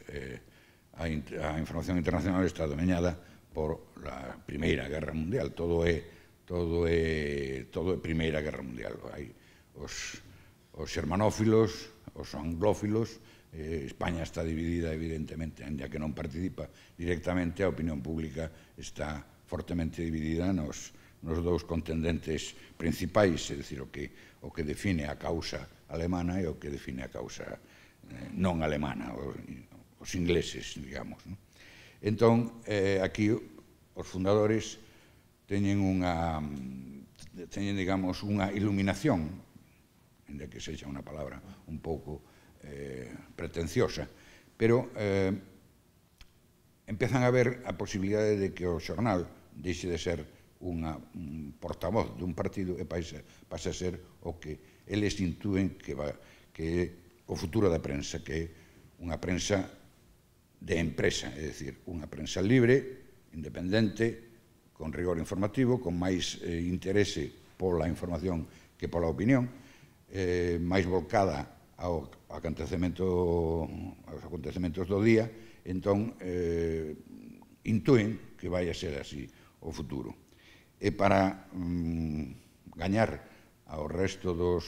a información internacional está dominada por a Primeira Guerra Mundial. Todo é Primeira Guerra Mundial. Hai os xermanófilos, os anglófilos. España está dividida, evidentemente, ya que non participa directamente. A opinión pública está fortemente dividida nos dous contendentes principais, é dicir, o que define a causa alemana e o que define a causa non alemana, os ingleses, digamos. Entón, aquí os fundadores teñen, digamos, unha iluminación, ainda que sexa unha palabra un pouco pretenciosa, pero en empezan a ver a posibilidade de que o xornal deixe de ser un portavoz dun partido e pase a ser o que eles intúen que é o futuro da prensa, que é unha prensa de empresa, é dicir, unha prensa libre, independente, con rigor informativo, con máis interese pola información que pola opinión, máis volcada aos acontecementos do día, entón intúen que vai a ser así o futuro. E para gañar ao resto dos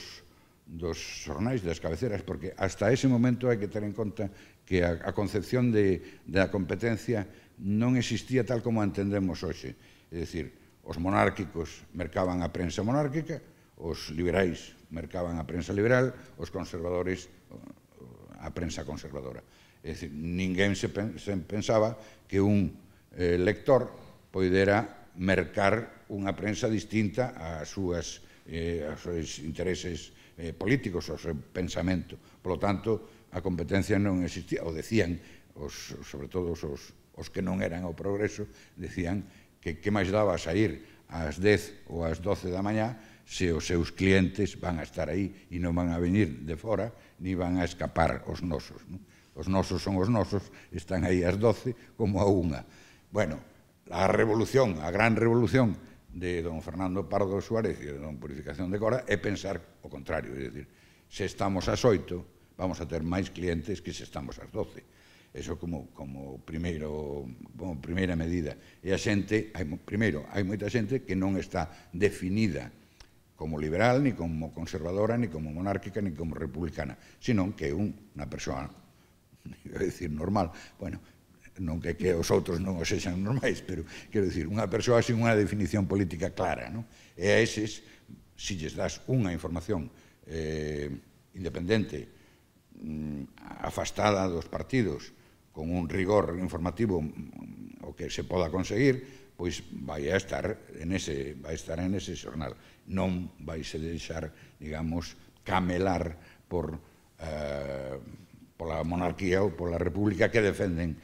xornais, das cabeceras, porque hasta ese momento hai que ter en conta que a concepción da competencia non existía tal como a entendemos hoxe. É dicir, os monárquicos mercaban a prensa monárquica, os liberais mercaban a prensa liberal, os conservadores a prensa conservadora. É dicir, ninguén se pensaba que un lector poidera mercar unha prensa distinta aos seus intereses políticos, ao seu pensamento. Por lo tanto, a competencia non existía, o decían, sobre todo os que non eran o progreso, decían que máis daba sair ás 10 ou ás 12 da mañá se os seus clientes van a estar aí e non van a venir de fora, ni van a escapar os nosos. Os nosos son os nosos, están aí ás 12 como a 1. Bueno, a revolución, a gran revolución de don Fernando Pardo Suárez e de don Purificación de Cora é pensar o contrario, é dicir, se estamos ás 8, vamos a ter máis clientes que se estamos ás 12. Eso como primeira medida. E a xente, primeiro, hai moita xente que non está definida como liberal, ni como conservadora, ni como monárquica, ni como republicana, sino que é unha persoa, iba a decir normal, bueno, non que os outros non os sexan normais, pero, quero dicir, unha persoa sin unha definición política clara, non? E a eses, se lles das unha información independente, afastada dos partidos, con un rigor informativo o que se poda conseguir, pois vai estar en ese xornal. Non vai se deixar, digamos, camelar pola monarquía ou pola república que defenden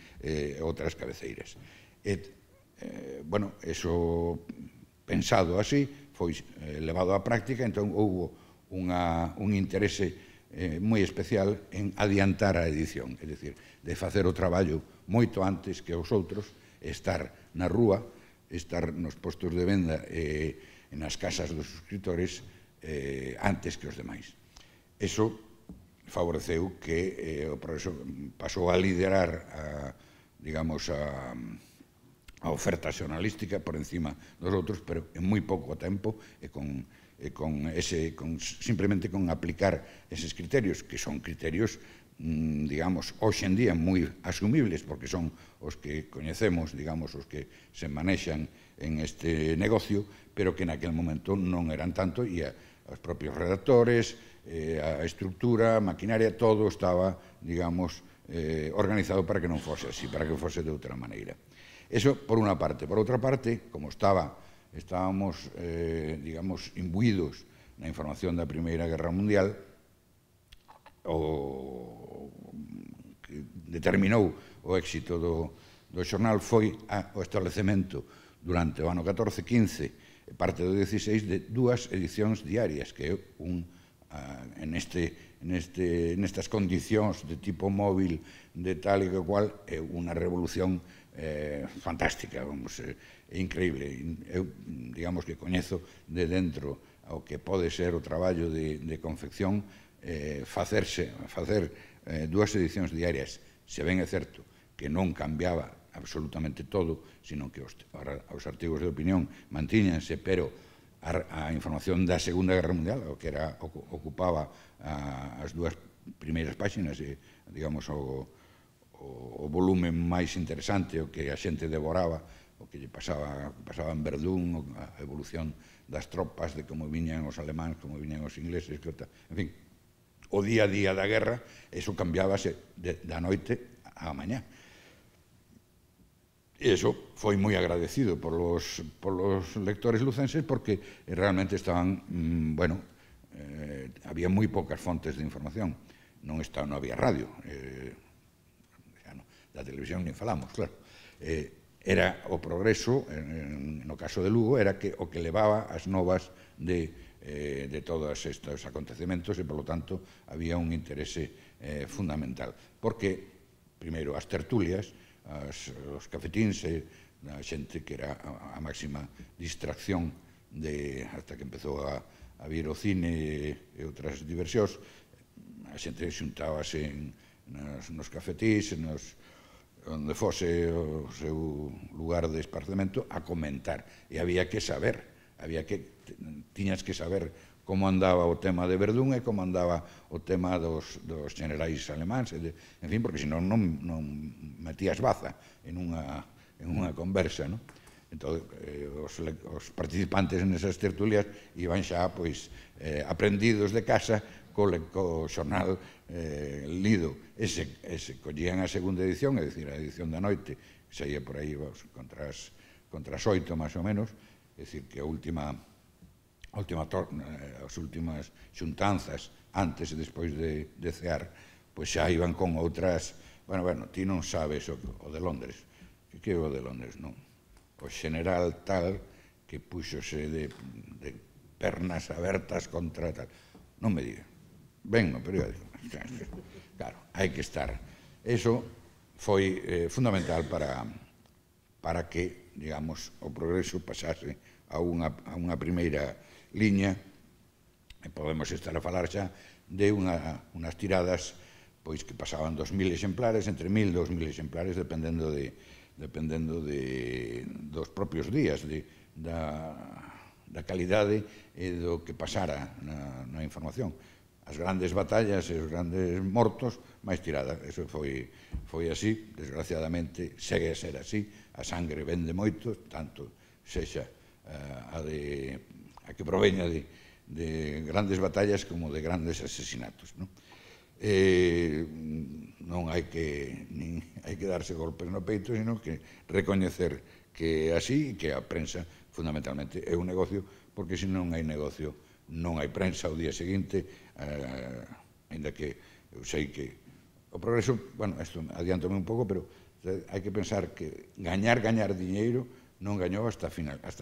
outras cabeceiras. Bueno, eso pensado así, foi levado á práctica, entón houve un interese moi especial en adiantar a edición, é dicir, de facer o traballo moito antes que os outros, estar na rúa, estar nos postos de venda e nas casas dos suscriptores antes que os demais. Eso favoreceu que o progreso pasou a liderar digamos, a oferta xornalística por encima dos outros, pero en moi pouco tempo e simplemente con aplicar eses criterios, que son criterios, digamos, hoxe en día moi asumibles, porque son os que coñecemos, digamos, os que se manexan en este negocio, pero que naquel momento non eran tanto, e os propios redactores, a estructura, a maquinaria, todo estaba, digamos, organizado para que non fose así, para que fose de outra maneira. Eso por unha parte. Por outra parte, como estábamos, digamos, imbuídos na información da Primeira Guerra Mundial, o que determinou o éxito do xornal foi o establecemento durante o ano 14-15 e parte do 16 de 2 edicións diarias, que é nestas condicións de tipo móvil, de tal e que cual, é unha revolución fantástica, é increíble. Eu, digamos que coñezo de dentro ao que pode ser o traballo de confección, facer 2 edicións diarias, se ben é certo que non cambiaba absolutamente todo, sino que os artigos de opinión mantíñanse, pero a información da Segunda Guerra Mundial, o que ocupaba as 2 primeiras páxinas, digamos, o volume máis interesante, o que a xente devoraba, o que lle pasaba en Verdún, a evolución das tropas, de como viñan os alemáns, como viñan os ingleses, en fin, o día a día da guerra, eso cambiábase da noite á mañá. E iso foi moi agradecido polos lectores lucenses, porque realmente estaban, bueno, había moi poucas fontes de información. Non había radio, da televisión nin falamos, claro. era o Progreso, no caso de Lugo, era o que levaba as novas de todos estes acontecementos e, polo tanto, había un interese fundamental. Porque, primeiro, as tertulias, os cafetíns, a xente que era a máxima distracción hasta que empezou a vir o cine e outras diversións, a xente xuntábase nos cafetís, onde fose o seu lugar de esparcemento, a comentar. E había que saber, tiñas que saber como andaba o tema de Verdún e como andaba o tema dos generais alemáns, en fin, porque senón non metías baza en unha conversa, non? Entón, os participantes nesas tertulias iban xa aprendidos de casa co xornal lido. Ese collían a segunda edición, é dicir, a edición da noite, que saía por aí contra as 8, máis ou menos, é dicir, que as últimas xuntanzas, antes e despois de cear, pois xa iban con outras... Bueno, ti non sabes o de Londres. Que é o de Londres, non? O general tal que puxose de pernas abertas contra tal. Non me diga. Ben no periódico. Claro, hai que estar. Eso foi fundamental para que, digamos, o Progreso pasase a unha primeira liña, e podemos estar a falar xa de unhas tiradas que pasaban 2.000 exemplares, entre 1.000 e 2.000 exemplares, dependendo dos propios días, da calidade e do que pasara na información. As grandes batallas e os grandes mortos, máis tirada. Eso foi así, desgraciadamente, segue a ser así. A sangre vende moito, tanto sexa a que proveña de grandes batallas como de grandes asesinatos. Non hai que darse golpes no peito, sino que recoñecer que é así e que a prensa fundamentalmente é un negocio, porque se non hai negocio non hai prensa ao día seguinte, ainda que eu sei que o Progreso, bueno, isto adiántome un pouco, pero hai que pensar que gañar diñeiro non gañou hasta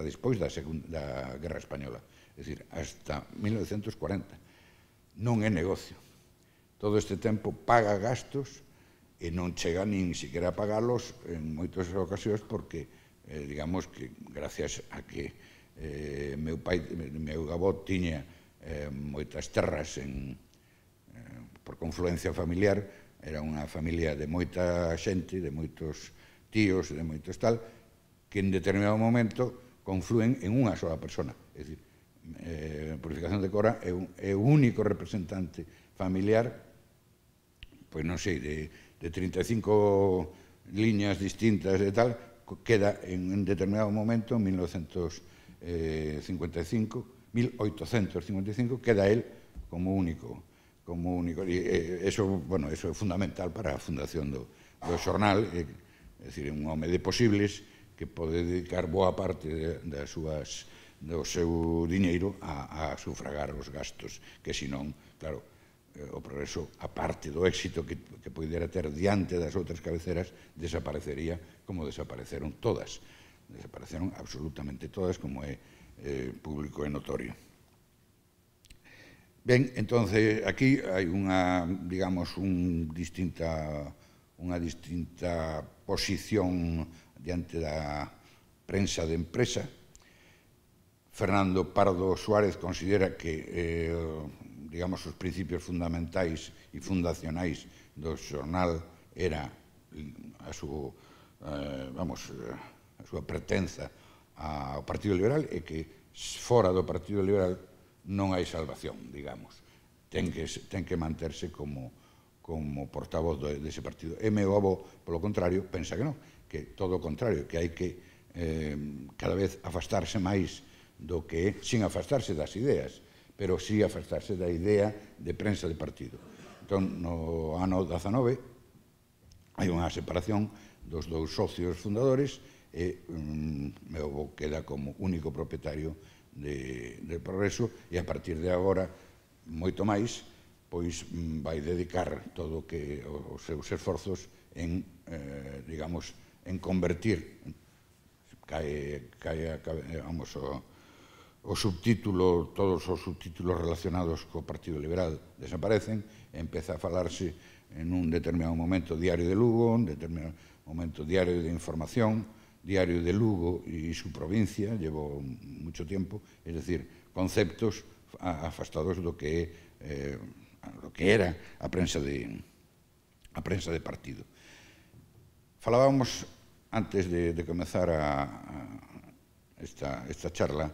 despois da Guerra Española, é dicir, hasta 1940. Non é negocio. Todo este tempo paga gastos e non chega nin siquiera a pagalos en moitas ocasións porque, digamos que, gracias a que meu avó tiña moitas terras por confluencia familiar, era unha familia de moita xente, de moitos tíos, de moitos tal, que en determinado momento confluen en unha sola persona. É dicir, Purificación de Cora é o único representante familiar, pois non sei, de 35 liñas distintas e tal, queda en determinado momento, en 1855, queda él como único. Eso é fundamental para a fundación do xornal, é dicir, un home de posibles que pode dedicar boa parte do seu diñeiro a sufragar os gastos, que senón, claro, o Progreso, a parte do éxito que poidera ter diante das outras cabeceras, desaparecería como desapareceron todas. Desapareceron absolutamente todas, como é público e notorio. Ben, entonces, aquí hai unha distinta posición diante da prensa de empresa. Fernando Pardo Suárez considera que os principios fundamentais e fundacionais do xornal era a súa pertenza ao Partido Liberal e que fora do Partido Liberal non hai salvación, digamos. Ten que manterse como portavoz dese partido. E meu avó, polo contrario, pensa que non, que todo o contrario, que hai que cada vez afastarse máis do que é, sin afastarse das ideas, pero sí afastarse da idea de prensa de partido. Entón, no ano 19 hai unha separación dos dous socios fundadores e meu avó queda como único propietario del Progreso e a partir de agora, moito máis, pois vai dedicar todo os seus esforzos en en convertir, vamos, o subtítulo, todos os subtítulos relacionados co Partido Liberal desaparecen, empeza a falarse en un determinado momento Diario de Lugo, en un determinado momento Diario de Información, Diario de Lugo y su provincia, llevó mucho tiempo, es decir, conceptos afastados do que era a prensa de partido. Falábamos antes de comezar esta charla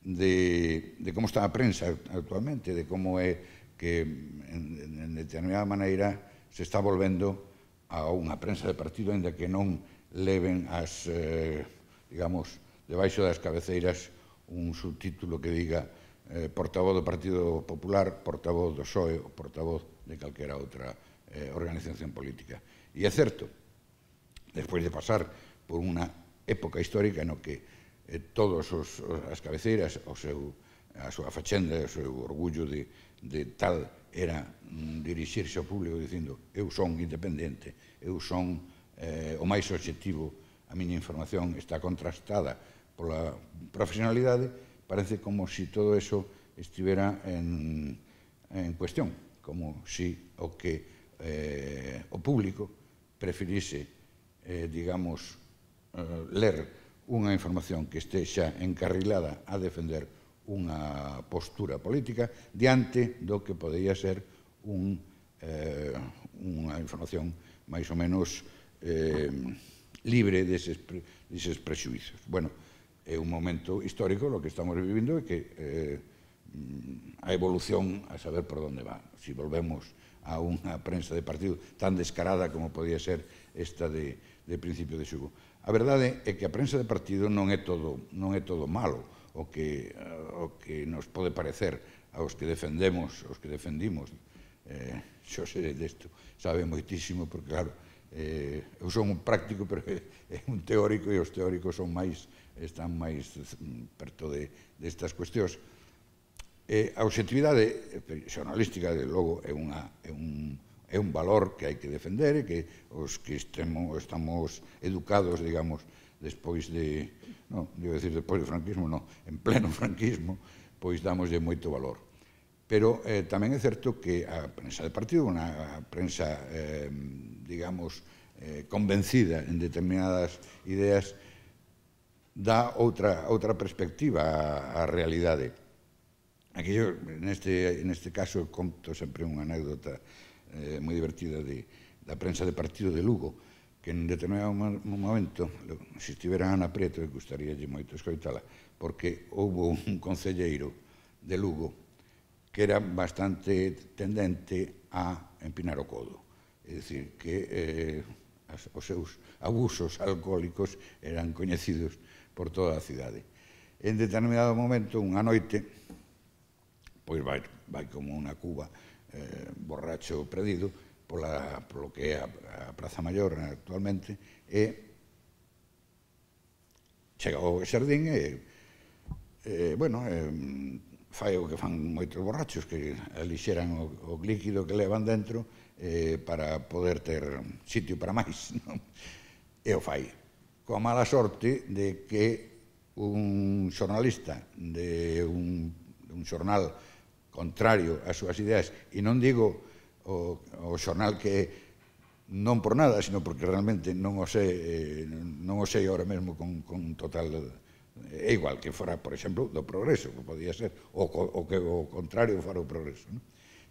de como está a prensa actualmente, de como é que en determinada maneira se está volvendo a unha prensa de partido, ainda que non leven as, digamos, debaixo das cabeceiras un subtítulo que diga portavoz do Partido Popular, portavoz do PSOE ou portavoz de calquera outra organización política. E é certo, despois de pasar por unha época histórica no que todas as cabeceiras, a súa fachenda, o seu orgullo de tal era dirixirse ao público dicindo eu son independente, eu son o máis obxectivo, a miña información está contrastada pola profesionalidade, parece como se todo eso estivera en cuestión, como se o público preferise, digamos, ler unha información que estexa encarrilada a defender unha postura política diante do que podía ser unha información máis ou menos libre deses prexuizos. Bueno, é un momento histórico lo que estamos vivindo e que a evolución a saber por onde va. Si volvemos a unha prensa de partido tan descarada como podía ser esta de principio de xugo. A verdade é que a prensa de partido non é todo malo o que nos pode parecer aos que defendemos, aos que defendimos. Xosé desto sabe moitísimo, porque claro, eu son un práctico, pero é un teórico e os teóricos están máis perto destas cuestións. A obxectividade xornalística, de logo, é un valor que hai que defender e que os que estamos educados, digamos, despois de, non, digo decir despois do franquismo, non, en pleno franquismo, pois damoslle moito valor. Pero tamén é certo que a prensa de partido, unha prensa, digamos, convencida en determinadas ideas, dá outra perspectiva á realidade. Aquí, neste caso, conto sempre unha anécdota moi divertida da prensa de partido de Lugo, que en determinado momento, se estivera Ana Prieto, que gustaríalle moito escoitala, porque houve un concelleiro de Lugo que era bastante tendente a empinar o codo. É dicir, que os seus abusos alcohólicos eran coñecidos por toda a cidade. En determinado momento, unha noite, pois vai como unha cuba, borracho perdido, polo que é a Praza Maior actualmente, e chega ao xardín e, bueno, fai o que fan moitos borrachos, que alixeran o líquido que levan dentro para poder ter sitio para máis, non? E o fai. Coa mala sorte de que un xornalista de un xornal contrario ás súas ideas, e non digo o xornal que non por nada, sino porque realmente non o sei ahora mesmo con total... É igual que fora, por exemplo, do Progreso, que podía ser, o que o contrario fora o Progreso.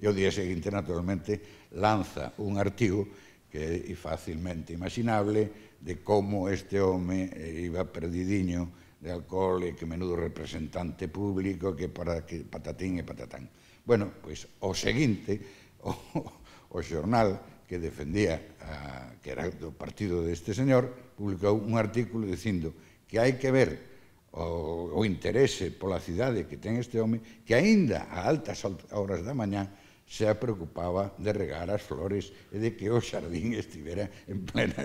E o día seguinte, naturalmente, lanza un artigo que é facilmente imaginable de como este home iba perdidiño de alcohol e que menudo representante público, que patatín e patatán. Bueno, pois o seguinte, o xornal que defendía, que era do partido deste señor, publicou un artículo dicindo que hai que ver o interese pola cidade que ten este home, que aínda a altas horas da mañá se preocupaba de regar as flores e de que o xardín estivera en plena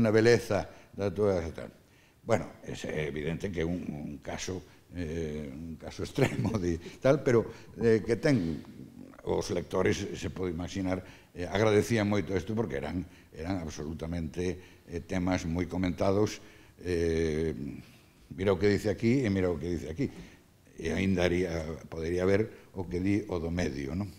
beleza da toda a cidade. Bueno, é evidente que é un caso extremo de tal, pero que ten os lectores, se pode imaginar, agradecían moito isto porque eran absolutamente temas moi comentados. Mira o que dice aquí e mira o que dice aquí. E ainda podería ver o que di o do medio, non?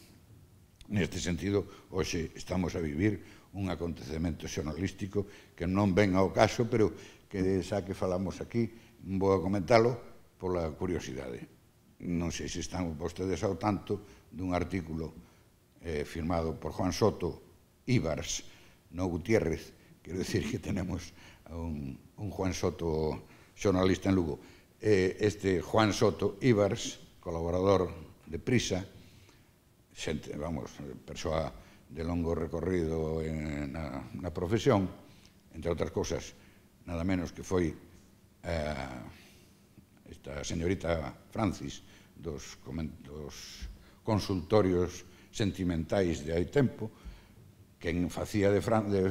Neste sentido, hoxe estamos a vivir un acontecemento xornalístico que non ven ao caso, pero que xa que falamos aquí, vou a comentalo pola curiosidade. Non sei se están vostedes ao tanto dun artículo firmado por Juan Soto Ibars, no Gutiérrez. Quero dicir que tenemos un Juan Soto xornalista en Lugo. Este Juan Soto Ibars, colaborador de Prisa, xente, vamos, persoa de longo recorrido na profesión, entre outras cousas, nada menos que foi esta señorita Francis dos consultorios sentimentais de hai tempo. Quen facía de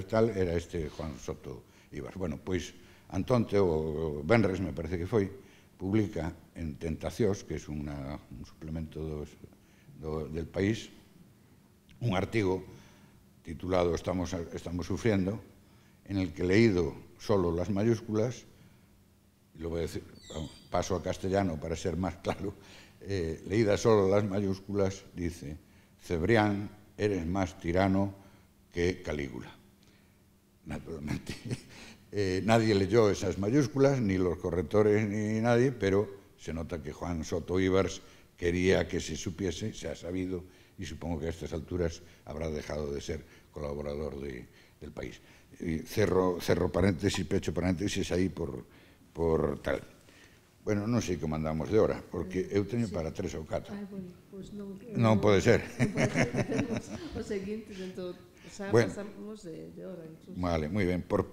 tal era este Juan Soto Ibars. Bueno, pois Antonte, o Benres, me parece que foi, publica en Tentacións, que é un suplemento del País, un artigo titulado Estamos sufriendo, en el que, leído solo las mayúsculas, lo voy a decir, paso a castellano para ser más claro, leídas solo las mayúsculas, dice: Cebrián, eres más tirano que Calígula. Naturalmente, nadie leyó esas mayúsculas, ni los correctores ni nadie, pero se nota que Juan Soto Ibars quería que se supiese, se ha sabido, y supongo que a estas alturas habrá dejado de ser colaborador del País. Y cerro paréntesis, pecho paréntesis aí por tal. Bueno, non sei como andamos de hora, porque eu teño para 3 ou 4. Non pode ser. O seguinte, entón, xa pasamos de hora. Vale, moi ben. Por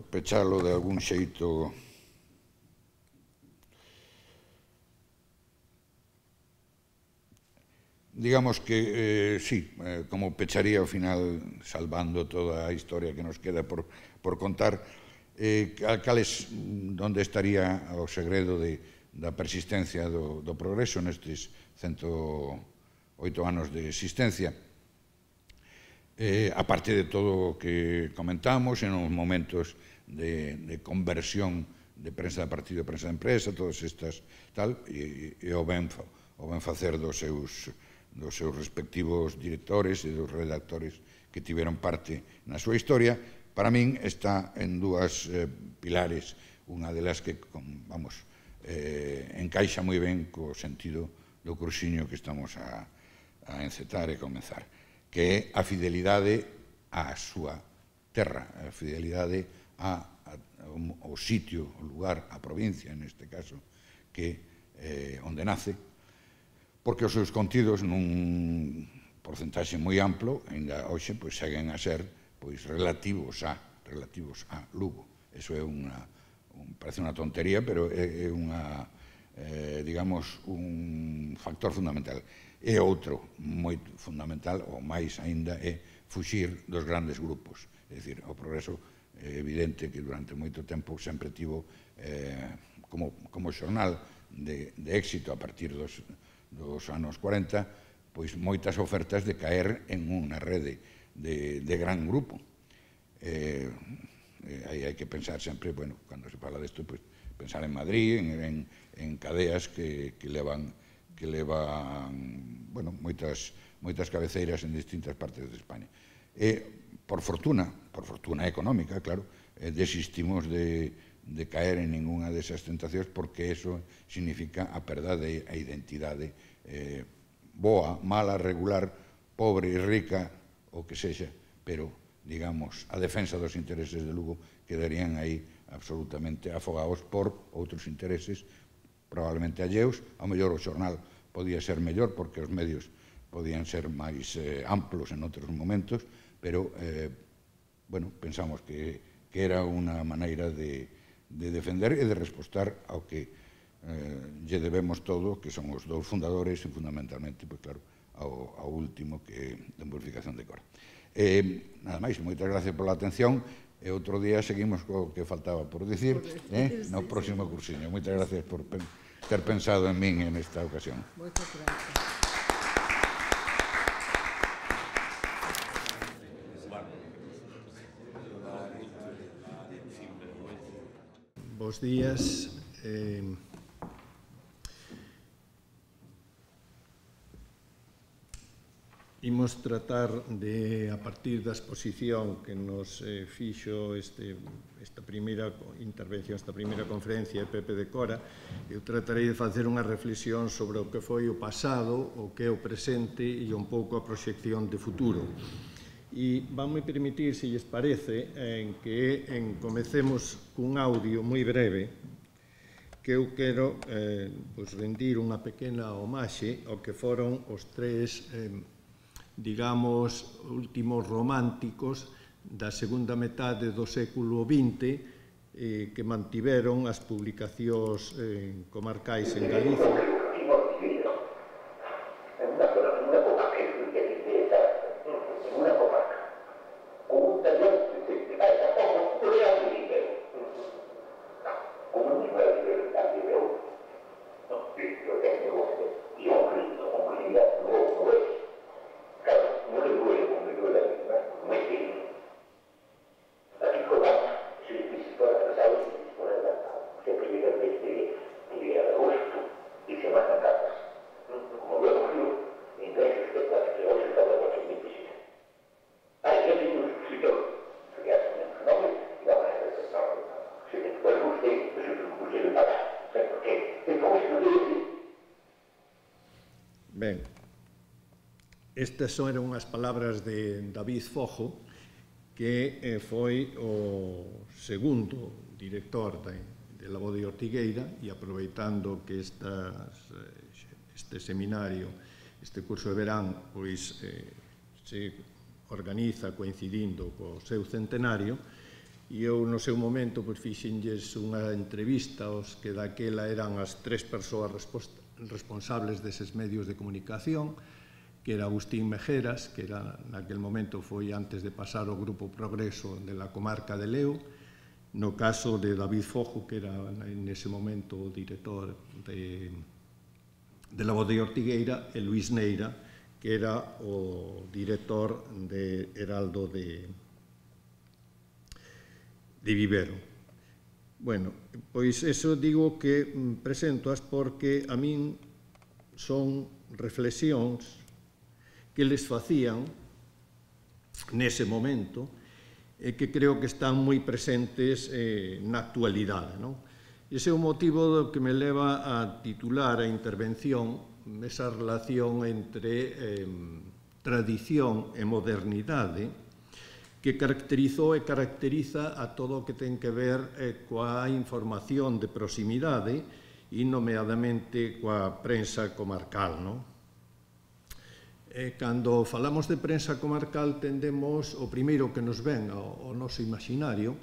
pechalo de algún xeito... Digamos que, sí, como pecharía ao final, salvando toda a historia que nos queda por contar, onde estaría o segredo da persistencia do progreso nestes 108 anos de existencia. A parte de todo o que comentamos, en os momentos de conversión de prensa de partido a prensa de empresa, todas estas tal, e o ben facer dos seus respectivos directores e dos redactores que tiveron parte na súa historia, para min está en dúas pilares, unha delas que, vamos, encaixa moi ben co sentido do cursiño que estamos a encetar e comenzar, que é a fidelidade á súa terra, a fidelidade ao sitio, ao lugar, á provincia, neste caso, que onde nace, porque os seus contidos nun porcentaxe moi amplo, ainda hoxe, seguen a ser relativos a Lugo. Eso é parece unha tontería, pero é digamos, un factor fundamental. E outro moi fundamental, ou máis aínda, é fuxir dos grandes grupos. É dicir, o progreso é evidente que durante moito tempo sempre tivo como xornal de éxito a partir dos anos 40, pois moitas ofertas de caer en unha rede de gran grupo. Aí hai que pensar sempre, bueno, cando se fala desto, pensar en Madrid, en cadeas que levan moitas cabeceiras en distintas partes de España. E, por fortuna económica, claro, desistimos de caer en ninguna desas tentacións, porque eso significa a perda de a identidade boa, mala, regular, pobre e rica, o que sexa, pero, digamos, a defensa dos intereses de Lugo quedarían aí absolutamente afogados por outros intereses, probablemente alleos. Ao mellor o xornal podía ser mellor, porque os medios podían ser máis amplos en outros momentos, pero, bueno, pensamos que era unha maneira de defender e de respostar ao que lle debemos todo, que son os dous fundadores e fundamentalmente, pois claro, ao último, que é de Purificación de Cora. Nada máis, moitas gracias pola atención. e outro día seguimos co que faltaba por dicir no próximo cursiño. Moitas gracias por ter pensado en min en esta ocasión. Moitas gracias. Bos días. Imos tratar de, a partir da exposición que nos fixo esta primeira intervención, esta primeira conferencia de Pepe de Cora, eu tratarei de facer unha reflexión sobre o que foi o pasado, o que é o presente e un pouco a proxección de futuro. E vanme permitir, se lles parece, que comecemos cun audio moi breve que eu quero rendir unha pequena homaxe ao que foron os tres digamos, últimos románticos da segunda metade do século XX que mantiveron as publicacións comarcais en Galicia. Ben, estas eran as palabras de David Fojo, que foi o segundo director de La Voz de Ortigueira, e aproveitando que este seminario, este curso de verán, pois se organiza coincidindo co seu centenario, e eu no seu momento fixenlles unha entrevista aos que daquela eran as tres persoas responsables deses medios de comunicación, que era Agustín Mejeras, que era naquel momento foi antes de pasar ao Grupo Progreso de la comarca de Leo, no caso de David Fojo, que era nese momento o director de La Voz de Ortigueira, e Luís Neira, que era o director de Heraldo de Vivero. Bueno, pois eso digo que presentoas porque a min son reflexións que les facían nese momento e que creo que están moi presentes na actualidade. Ese é o motivo que me leva a titular a intervención esa relación entre tradición e modernidade que caracterizou e caracteriza a todo o que ten que ver coa información de proximidade e nomeadamente coa prensa comarcal. Cando falamos de prensa comarcal tendemos, o primeiro que nos ven ao noso imaginario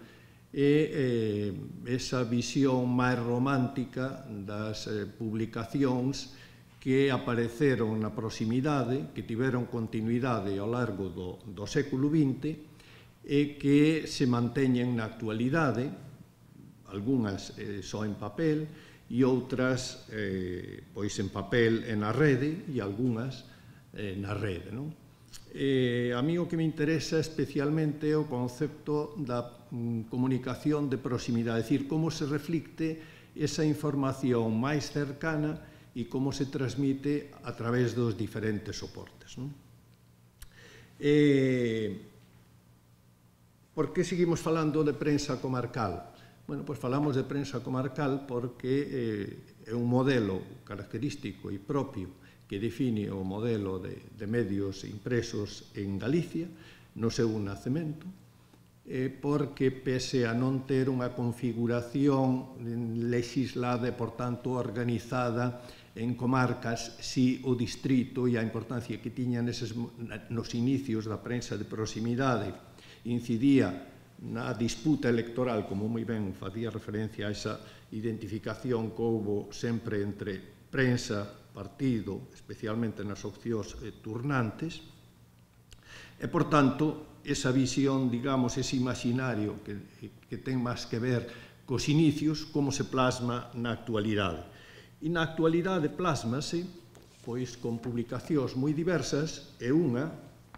é esa visión máis romántica das publicacións que apareceron na proximidade, que tiveron continuidade ao largo do século XX e que se manteñen na actualidade, algunhas só en papel e outras pois en papel e na rede e algunhas na rede. A mí o que me interesa especialmente é o concepto da comunicación de proximidade, é dicir, como se reflicte esa información máis cercana e como se transmite a través dos diferentes soportes. Por que seguimos falando de prensa comarcal? Bueno, pois falamos de prensa comarcal porque é un modelo característico e propio que define o modelo de medios impresos en Galicia no seu nacemento, porque pese a non ter unha configuración legislada e, por tanto, organizada en comarcas, si o distrito e a importancia que tiña nos inicios da prensa de proximidade incidía na disputa electoral, como moi ben facía referencia a esa identificación que houbo sempre entre prensa, partido, especialmente nas opcións turnantes, e, por tanto, esa visión, digamos, ese imaginario que ten máis que ver cos inicios, como se plasma na actualidade. E na actualidade plasmase, pois, con publicacións moi diversas, e unha,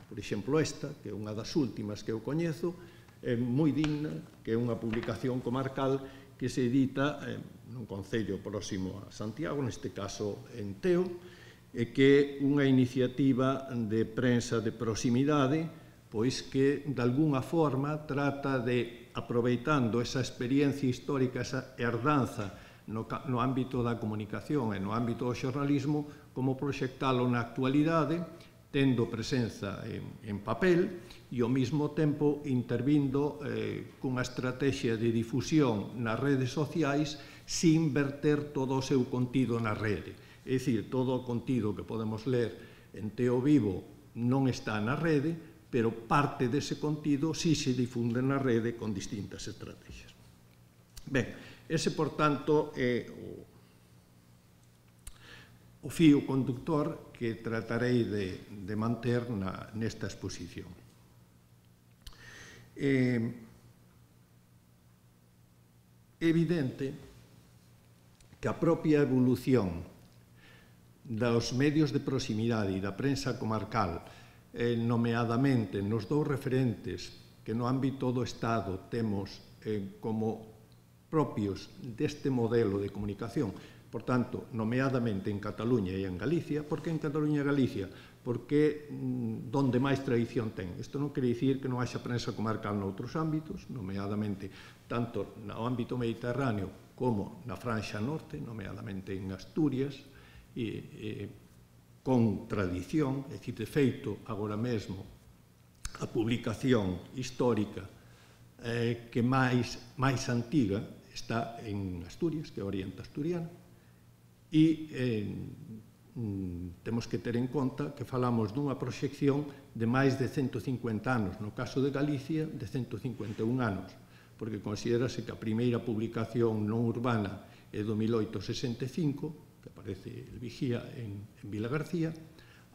por exemplo esta, que é unha das últimas que eu coñezo, é moi digna, que é unha publicación comarcal que se edita nun concello próximo a Santiago, neste caso en Teo, e que é unha iniciativa de prensa de proximidade, pois que, de alguna forma, trata de, aproveitando esa experiencia histórica, esa herdanza no ámbito da comunicación e no ámbito do xornalismo, como proxectalo na actualidade, tendo presenza en papel e, ao mesmo tempo, intervindo cunha estrategia de difusión nas redes sociais sin verter todo o seu contido na rede. É dicir, todo o contido que podemos ler en Teo Vivo non está na rede, pero parte dese contido sí se difunde na rede con distintas estrategias. Ben, ese, por tanto, é o fío conductor que tratarei de manter nesta exposición. É evidente que a propia evolución dos medios de proximidade e da prensa comarcal, nomeadamente nos dous referentes que no ámbito do Estado temos como propios deste modelo de comunicación, por tanto, nomeadamente en Cataluña e en Galicia. Por que en Cataluña e Galicia? Porque donde máis tradición ten. Isto non quere dicir que non haxa prensa comarcal noutros ámbitos, nomeadamente tanto no ámbito mediterráneo como na Franxa Norte, nomeadamente en Asturias, con tradición, é dicir, de feito, agora mesmo, a publicación histórica que máis antiga está en Asturias, que é a Oriente Asturiana, e temos que ter en conta que falamos dunha proxección de máis de 150 anos, no caso de Galicia, de 151 anos, porque considerase que a primeira publicación non urbana é do 1865, que aparece el Vigía en Vilagarcía,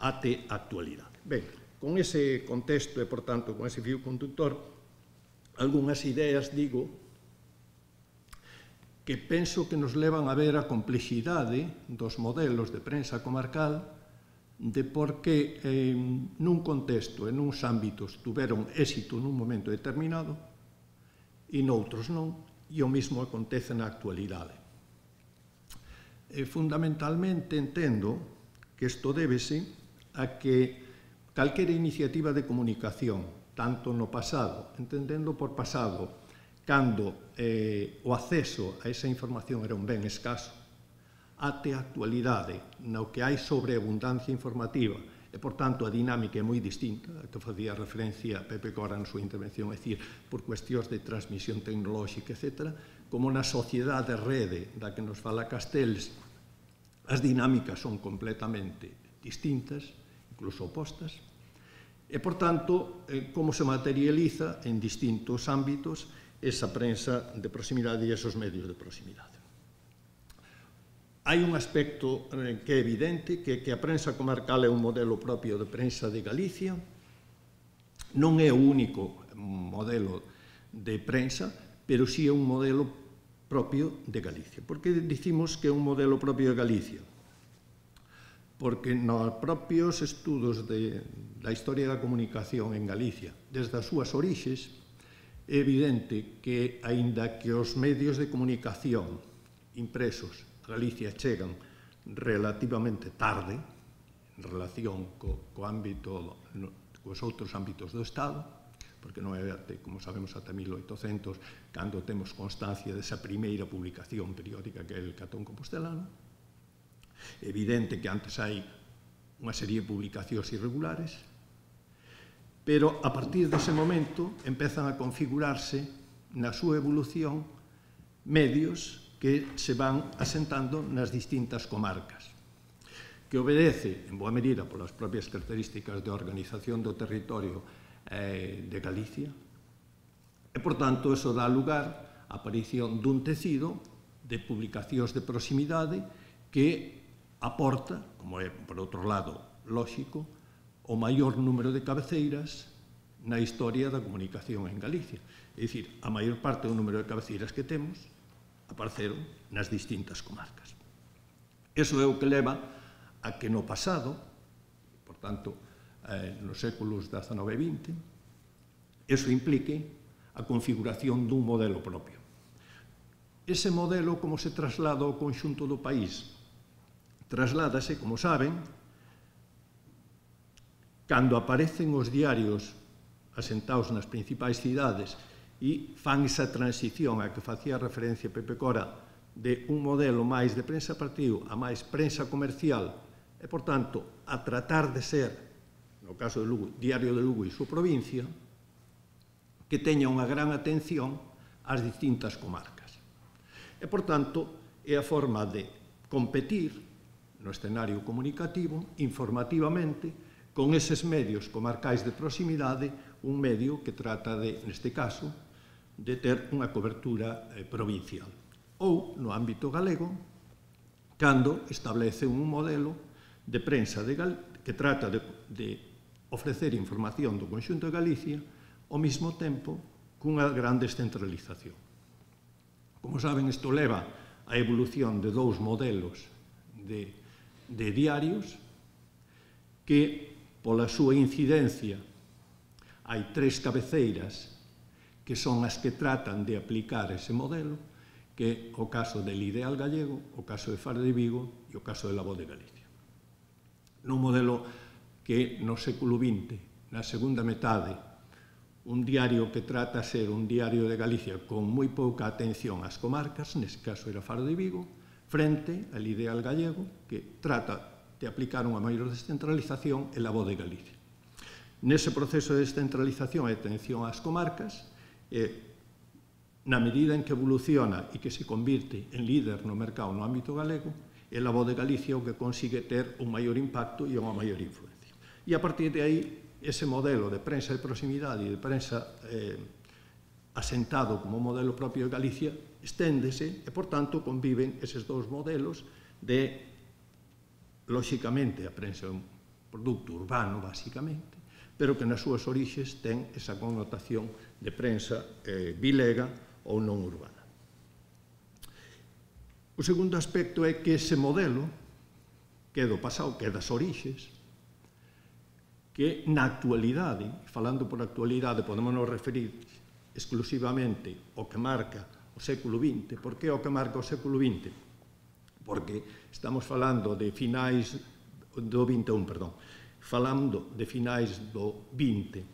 até a actualidade. Ben, con ese contexto e, por tanto, con ese fío conductor, algunhas ideas, digo, que penso que nos levan a ver a complexidade dos modelos de prensa comarcal, de por que nun contexto e nuns ámbitos tuveron éxito nun momento determinado e noutros non, e o mesmo acontece na actualidade. Fundamentalmente entendo que isto débese a que calquera iniciativa de comunicación, tanto no pasado, entendendo por pasado, cando o acceso a esa información era un ben escaso, até a actualidade, no que hai sobreabundancia informativa, e, por tanto, a dinámica é moi distinta, a que facía referencia Pepe Cora na súa intervención, é dicir, por cuestións de transmisión tecnolóxica, etc., como na sociedade rede da que nos fala Castells, as dinámicas son completamente distintas, incluso opostas, e, por tanto, como se materializa en distintos ámbitos esa prensa de proximidade e esos medios de proximidade. Hai un aspecto que é evidente, que a prensa comarcal é un modelo propio de prensa de Galicia, non é o único modelo de prensa, pero sí é un modelo propio de Galicia. Por que dicimos que é un modelo propio de Galicia? Porque nos propios estudos da historia da comunicación en Galicia, desde as súas orixes, é evidente que, aínda que os medios de comunicación impresos a Galicia chegan relativamente tarde, en relación co ámbito, cos outros ámbitos do Estado, porque non é, como sabemos, ata 1800, cando temos constancia desa primeira publicación periódica que é el Catón Compostelano. É evidente que antes hai unha serie de publicacións irregulares, pero a partir dese momento empezan a configurarse na súa evolución medios que se van asentando nas distintas comarcas, que obedece, en boa medida, polas propias características de organización do territorio de Galicia, e, por tanto, eso dá lugar á aparición dun tecido de publicacións de proximidade que aporta, como é, por outro lado, lóxico, o maior número de cabeceiras na historia da comunicación en Galicia. É dicir, a maior parte do número de cabeceiras que temos apareceron nas distintas comarcas. Iso é o que leva a que no pasado, por tanto, nos séculos XIX e XX, iso implique a configuración dun modelo propio. Ese modelo, como se traslada ao conxunto do país? Trasládase, como saben, cando aparecen os diarios asentados nas principais cidades e fan esa transición a que facía referencia Pepe Cora de un modelo máis de prensa partido a máis prensa comercial e, por tanto, a tratar de ser, no caso de Lugo, Diario de Lugo e súa provincia, que teña unha gran atención ás distintas comarcas. E, por tanto, é a forma de competir no escenario comunicativo, informativamente, con eses medios comarcais de proximidade, un medio que trata de, neste caso, de ter unha cobertura provincial. Ou, no ámbito galego, cando establece un modelo de prensa que trata de ofrecer información do conxunto de Galicia ao mesmo tempo cunha gran descentralización. Como saben, isto leva a evolución de dous modelos de diarios que, pola súa incidencia, hai tres cabeceiras que son as que tratan de aplicar ese modelo, que é o caso del Ideal Gallego, o caso de Faro de Vigo e o caso de La Voz de Galicia. Nun modelo que no século XX, na segunda metade, un diario que trata de ser un diario de Galicia con moi pouca atención ás comarcas, nese caso era Faro de Vigo, frente al Ideal Gallego, que trata de aplicar unha maior descentralización e La Voz de Galicia. Nese proceso de descentralización e atención ás comarcas, na medida en que evoluciona e que se convirte en líder no mercado no ámbito galego, é La Voz de Galicia o que consigue ter un maior impacto e unha maior influencia. E a partir de aí, ese modelo de prensa de proximidade e de prensa asentado como modelo propio de Galicia esténdese e, por tanto, conviven eses dous modelos de, lóxicamente, a prensa é un produto urbano, basicamente, pero que nas súas orixes ten esa connotación de prensa vilega ou non urbana. O segundo aspecto é que ese modelo, que é do pasado, que é das orixes, que na actualidade, falando por actualidade, podemos nos referir exclusivamente ao que marca o século XX. Por que o que marca o século XX? Porque estamos falando de finais do XXI, falando de finais do XX,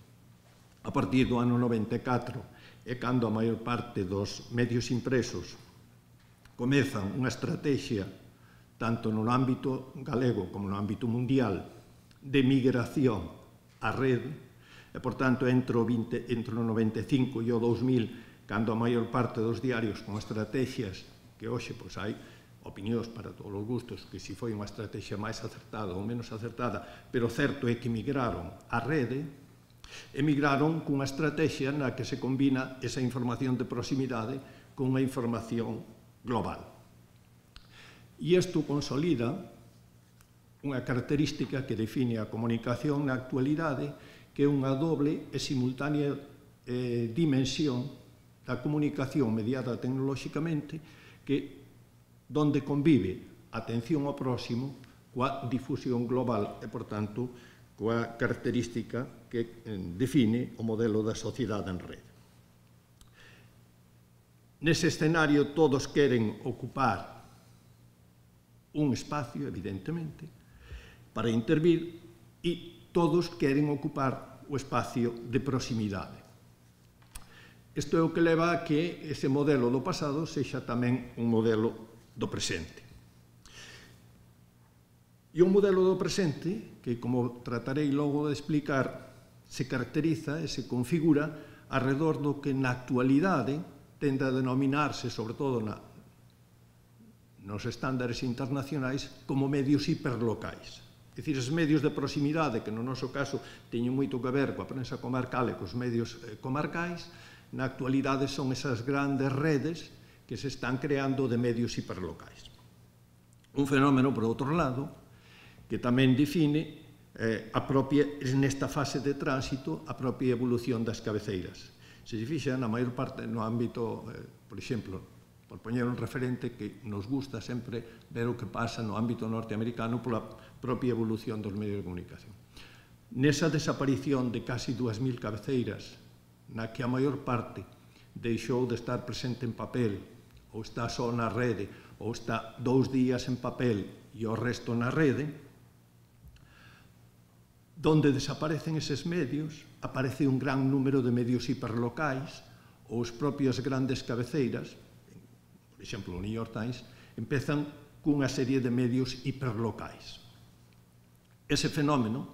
a partir do ano 94, é cando a maior parte dos medios impresos comezan unha estrategia, tanto no ámbito galego como no ámbito mundial, de migración á rede, e, por tanto, entre o 95 e o 2000, cando a maior parte dos diarios con estrategias que hoxe hai opinións para todos os gustos, que se foi unha estrategia máis acertada ou menos acertada, pero certo é que migraron á rede, emigraron cunha estrategia na que se combina esa información de proximidade con unha información global. E isto consolida unha característica que define a comunicación na actualidade, que é unha doble e simultánea dimensión da comunicación mediada tecnolóxicamente, que donde convive a atención ao próximo coa difusión global e, por tanto, coa característica que define o modelo da sociedade en rede. Nese escenario, todos queren ocupar un espacio, evidentemente, para intervir, e todos queren ocupar o espacio de proximidade. Isto é o que leva a que ese modelo do pasado sexa tamén un modelo do presente. E o modelo do presente, que, como tratarei logo de explicar, se caracteriza e se configura arredor do que na actualidade tende a denominarse, sobre todo nos estándares internacionais, como medios hiperlocais. É dicir, os medios de proximidade, que no noso caso teñen moito que ver coa prensa comarcal e cos medios comarcais, na actualidade son esas grandes redes que se están creando de medios hiperlocais. Un fenómeno, por outro lado, que tamén define nesta fase de tránsito, a propia evolución das cabeceiras. Se se fixa, na maior parte no ámbito, por exemplo, por poñer un referente que nos gusta sempre ver o que pasa no ámbito norteamericano pola propia evolución dos medios de comunicación. Nesa desaparición de casi 2.000 cabeceiras, na que a maior parte deixou de estar presente en papel, ou está só na rede, ou está 2 días en papel e o resto na rede, donde desaparecen eses medios, aparece un gran número de medios hiperlocais, ou as propias grandes cabeceiras, por exemplo, o New York Times, empezan cunha serie de medios hiperlocais. Ese fenómeno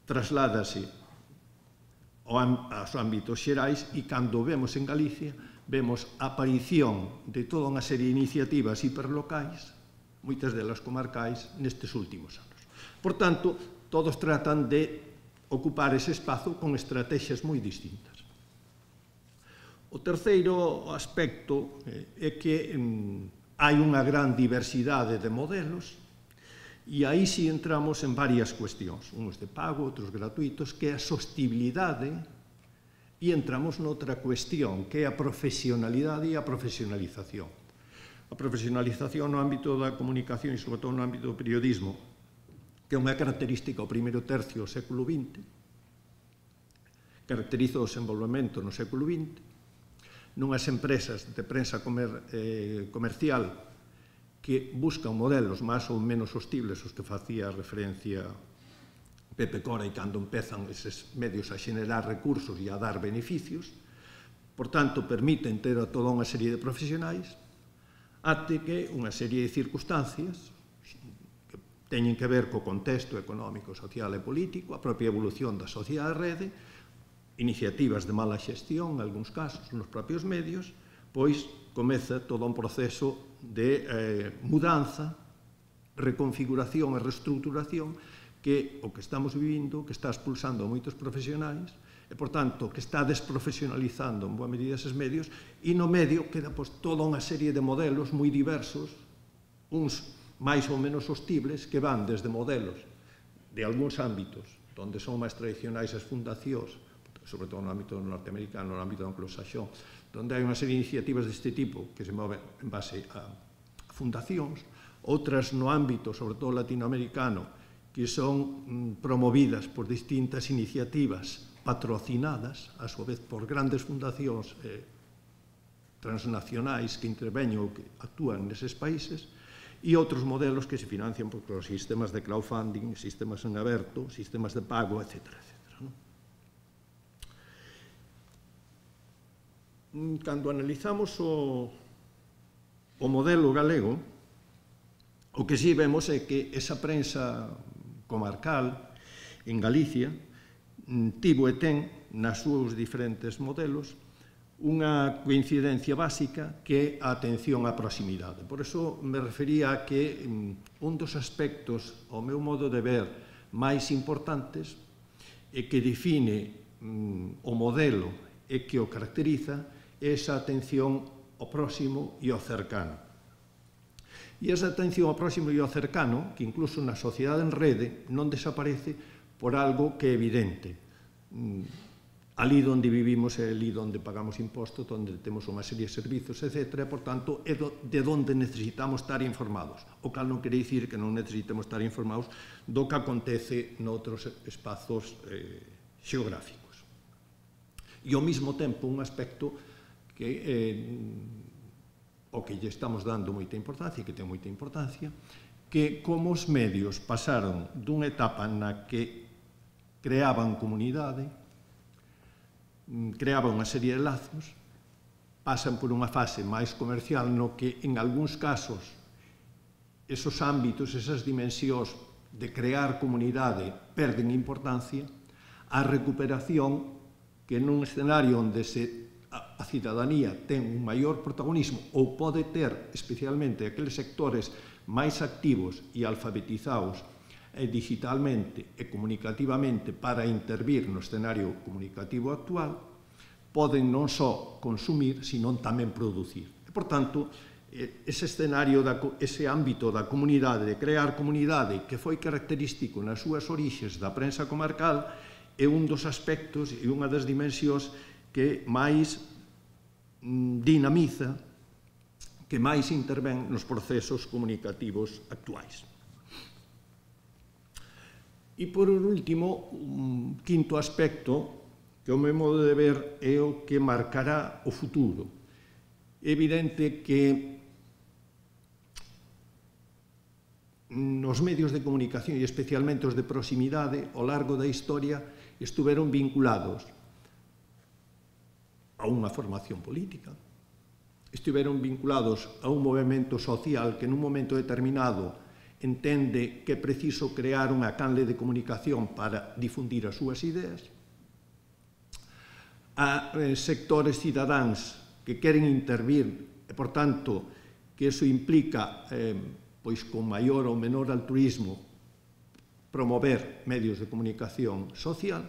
trasládase aos ámbitos xerais e cando vemos en Galicia, vemos a aparición de toda unha serie de iniciativas hiperlocais, moitas delas comarcais, nestes últimos anos. Por tanto, todos tratan de ocupar ese espazo con estrategias moi distintas. O terceiro aspecto é que hai unha gran diversidade de modelos e aí si entramos en varias cuestións, uns de pago, outros gratuitos, que é a sostibilidade e entramos noutra cuestión, que é a profesionalidade e a profesionalización. A profesionalización no ámbito da comunicación e, sobre todo, no ámbito do periodismo, que é unha característica ao primeiro tercio do século XX, caracteriza o desenvolvemento no século XX, nunhas empresas de prensa comercial que buscan modelos máis ou menos hostibles os que facía referencia Pepe Cora e cando empezan eses medios a xenerar recursos e a dar beneficios, por tanto, permiten ter a toda unha serie de profesionais até que unha serie de circunstancias teñen que ver co contexto económico, social e político, a propia evolución da sociedade rede, iniciativas de mala xestión, en algúns casos, nos propios medios, pois comeza todo un proceso de mudanza, reconfiguración e reestruturación que o que estamos vivindo, que está expulsando a moitos profesionais e, por tanto, que está desprofesionalizando en boa medida eses medios e no medio queda toda unha serie de modelos moi diversos, uns máis ou menos hostibles, que van desde modelos de algúns ámbitos, onde son máis tradicionais as fundacións, sobre todo no ámbito norteamericano, no ámbito anglosaxón, onde hai unha serie de iniciativas deste tipo que se moven en base a fundacións, outras no ámbito, sobre todo latinoamericano, que son promovidas por distintas iniciativas patrocinadas, a súa vez por grandes fundacións transnacionais que interveñen ou que actúan neses países, e outros modelos que se financian por os sistemas de crowdfunding, sistemas en aberto, sistemas de pago, etc. Cando analizamos o modelo galego, o que si vemos é que esa prensa comarcal en Galicia tivo e ten nas súas diferentes modelos unha coincidencia básica que é a atención á proximidade. Por iso me refería a que un dos aspectos, ao meu modo de ver, máis importantes e que define o modelo e que o caracteriza é esa atención ao próximo e ao cercano. E esa atención ao próximo e ao cercano, que incluso na sociedade en rede non desaparece por algo que é evidente. Ali onde vivimos é ali onde pagamos impostos, onde temos unha serie de servizos, etc. Por tanto, é de onde necesitamos estar informados. O cal non quere dicir que non necesitemos estar informados do que acontece noutros espazos xeográficos. E ao mesmo tempo, un aspecto que o que lle estamos dando moita importancia e que ten moita importancia, que como os medios pasaron dunha etapa na que creaban comunidade, creaban unha serie de lazos, pasan por unha fase máis comercial no que, en algúns casos, esos ámbitos, esas dimensións de crear comunidade perden importancia, a recuperación que nun escenario onde a cidadanía ten un maior protagonismo ou pode ter, especialmente aqueles sectores máis activos e alfabetizados digitalmente e comunicativamente para intervir no escenario comunicativo actual, poden non só consumir, sino tamén producir. E, por tanto, ese escenario, ese ámbito da comunidade, de crear comunidade, que foi característico nas súas orixes da prensa comarcal, é un dos aspectos e unha das dimensións que máis dinamiza, que máis intervén nos procesos comunicativos actuais. E, por último, un quinto aspecto que, ao meu modo de ver, é o que marcará o futuro. É evidente que nos medios de comunicación, e especialmente os de proximidade, ao largo da historia, estuveron vinculados a unha formación política, estiveron vinculados a un movimento social que nun momento determinado entende que é preciso crear unha canle de comunicación para difundir as súas ideas, a sectores cidadáns que queren intervir e, por tanto, que iso implica, pois con maior ou menor altruismo, promover medios de comunicación social,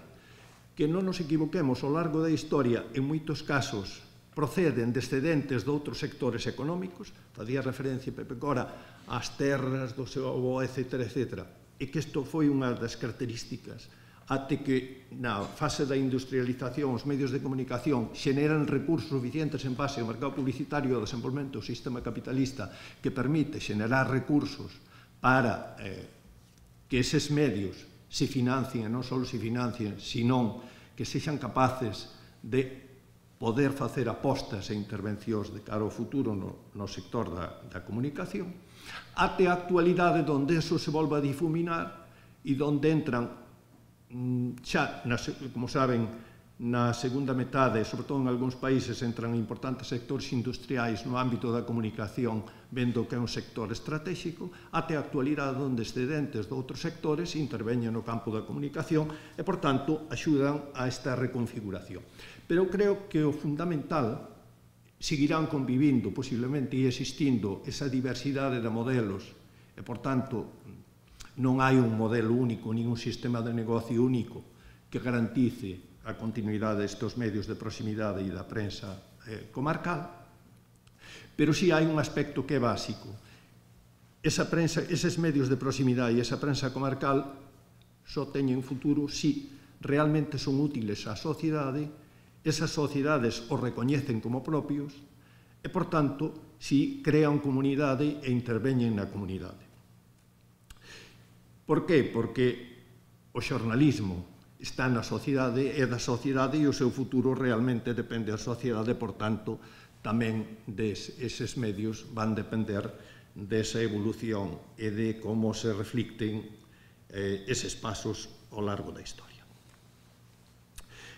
que non nos equivoquemos, ao largo da historia, en moitos casos, proceden descendentes de outros sectores económicos, facía referencia Pepe Cora ás terras do seu avó, etc., etc., e que isto foi unha das características até que na fase da industrialización os medios de comunicación xeneran recursos suficientes en base ao mercado publicitario e ao desenvolvemento do sistema capitalista que permite xenerar recursos para que eses medios se financien, e non só se financien, sino que sexan capaces de poder facer apostas e intervencións de cara ao futuro no sector da comunicación, até a actualidade onde eso se volva a difuminar e onde entran xa, como saben, na segunda metade, sobre todo en algúns países, entran importantes sectores industriais no ámbito da comunicación, vendo que é un sector estratégico, até a actualidade onde excedentes de outros sectores interveñen no campo da comunicación e, por tanto, axudan a esta reconfiguración. Pero creo que o fundamental seguirán convivindo, posiblemente, e existindo esa diversidade de modelos e, por tanto, non hai un modelo único, nin un sistema de negocio único que garantice a continuidade destes medios de proximidade e da prensa comarcal, pero si hai un aspecto que é básico. Eses medios de proximidade e esa prensa comarcal só teñen futuro si realmente son útiles á sociedade, esas sociedades os recoñecen como propios e, por tanto, si crean comunidade e interveñen na comunidade. Por que? Porque o xornalismo está na sociedade e da sociedade e o seu futuro realmente depende da sociedade, por tanto, tamén eses medios van depender desa evolución e de como se reflicten eses pasos ao largo da historia.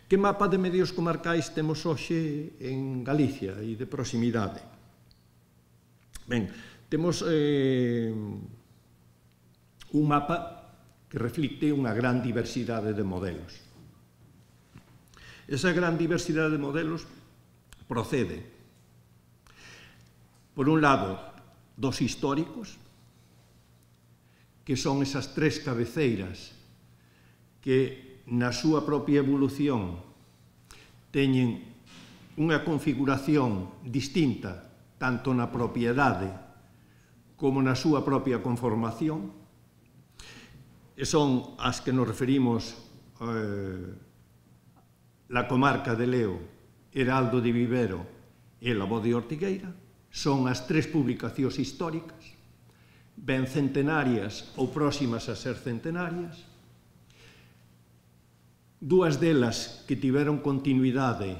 Que mapa de medios comarcais temos hoxe en Galicia e de proximidade? Ben, temos un mapa que reflicte unha gran diversidade de modelos. Esa gran diversidade de modelos procede, por un lado, dos históricos, que son esas tres cabeceiras que na súa propia evolución teñen unha configuración distinta tanto na propiedade como na súa propia conformación, e son as que nos referimos la comarca de Leo, Heraldo de Vivero e La Voz de Ortigueira. Son as tres publicacións históricas, ben centenarias ou próximas a ser centenarias. Dúas delas que tiveron continuidade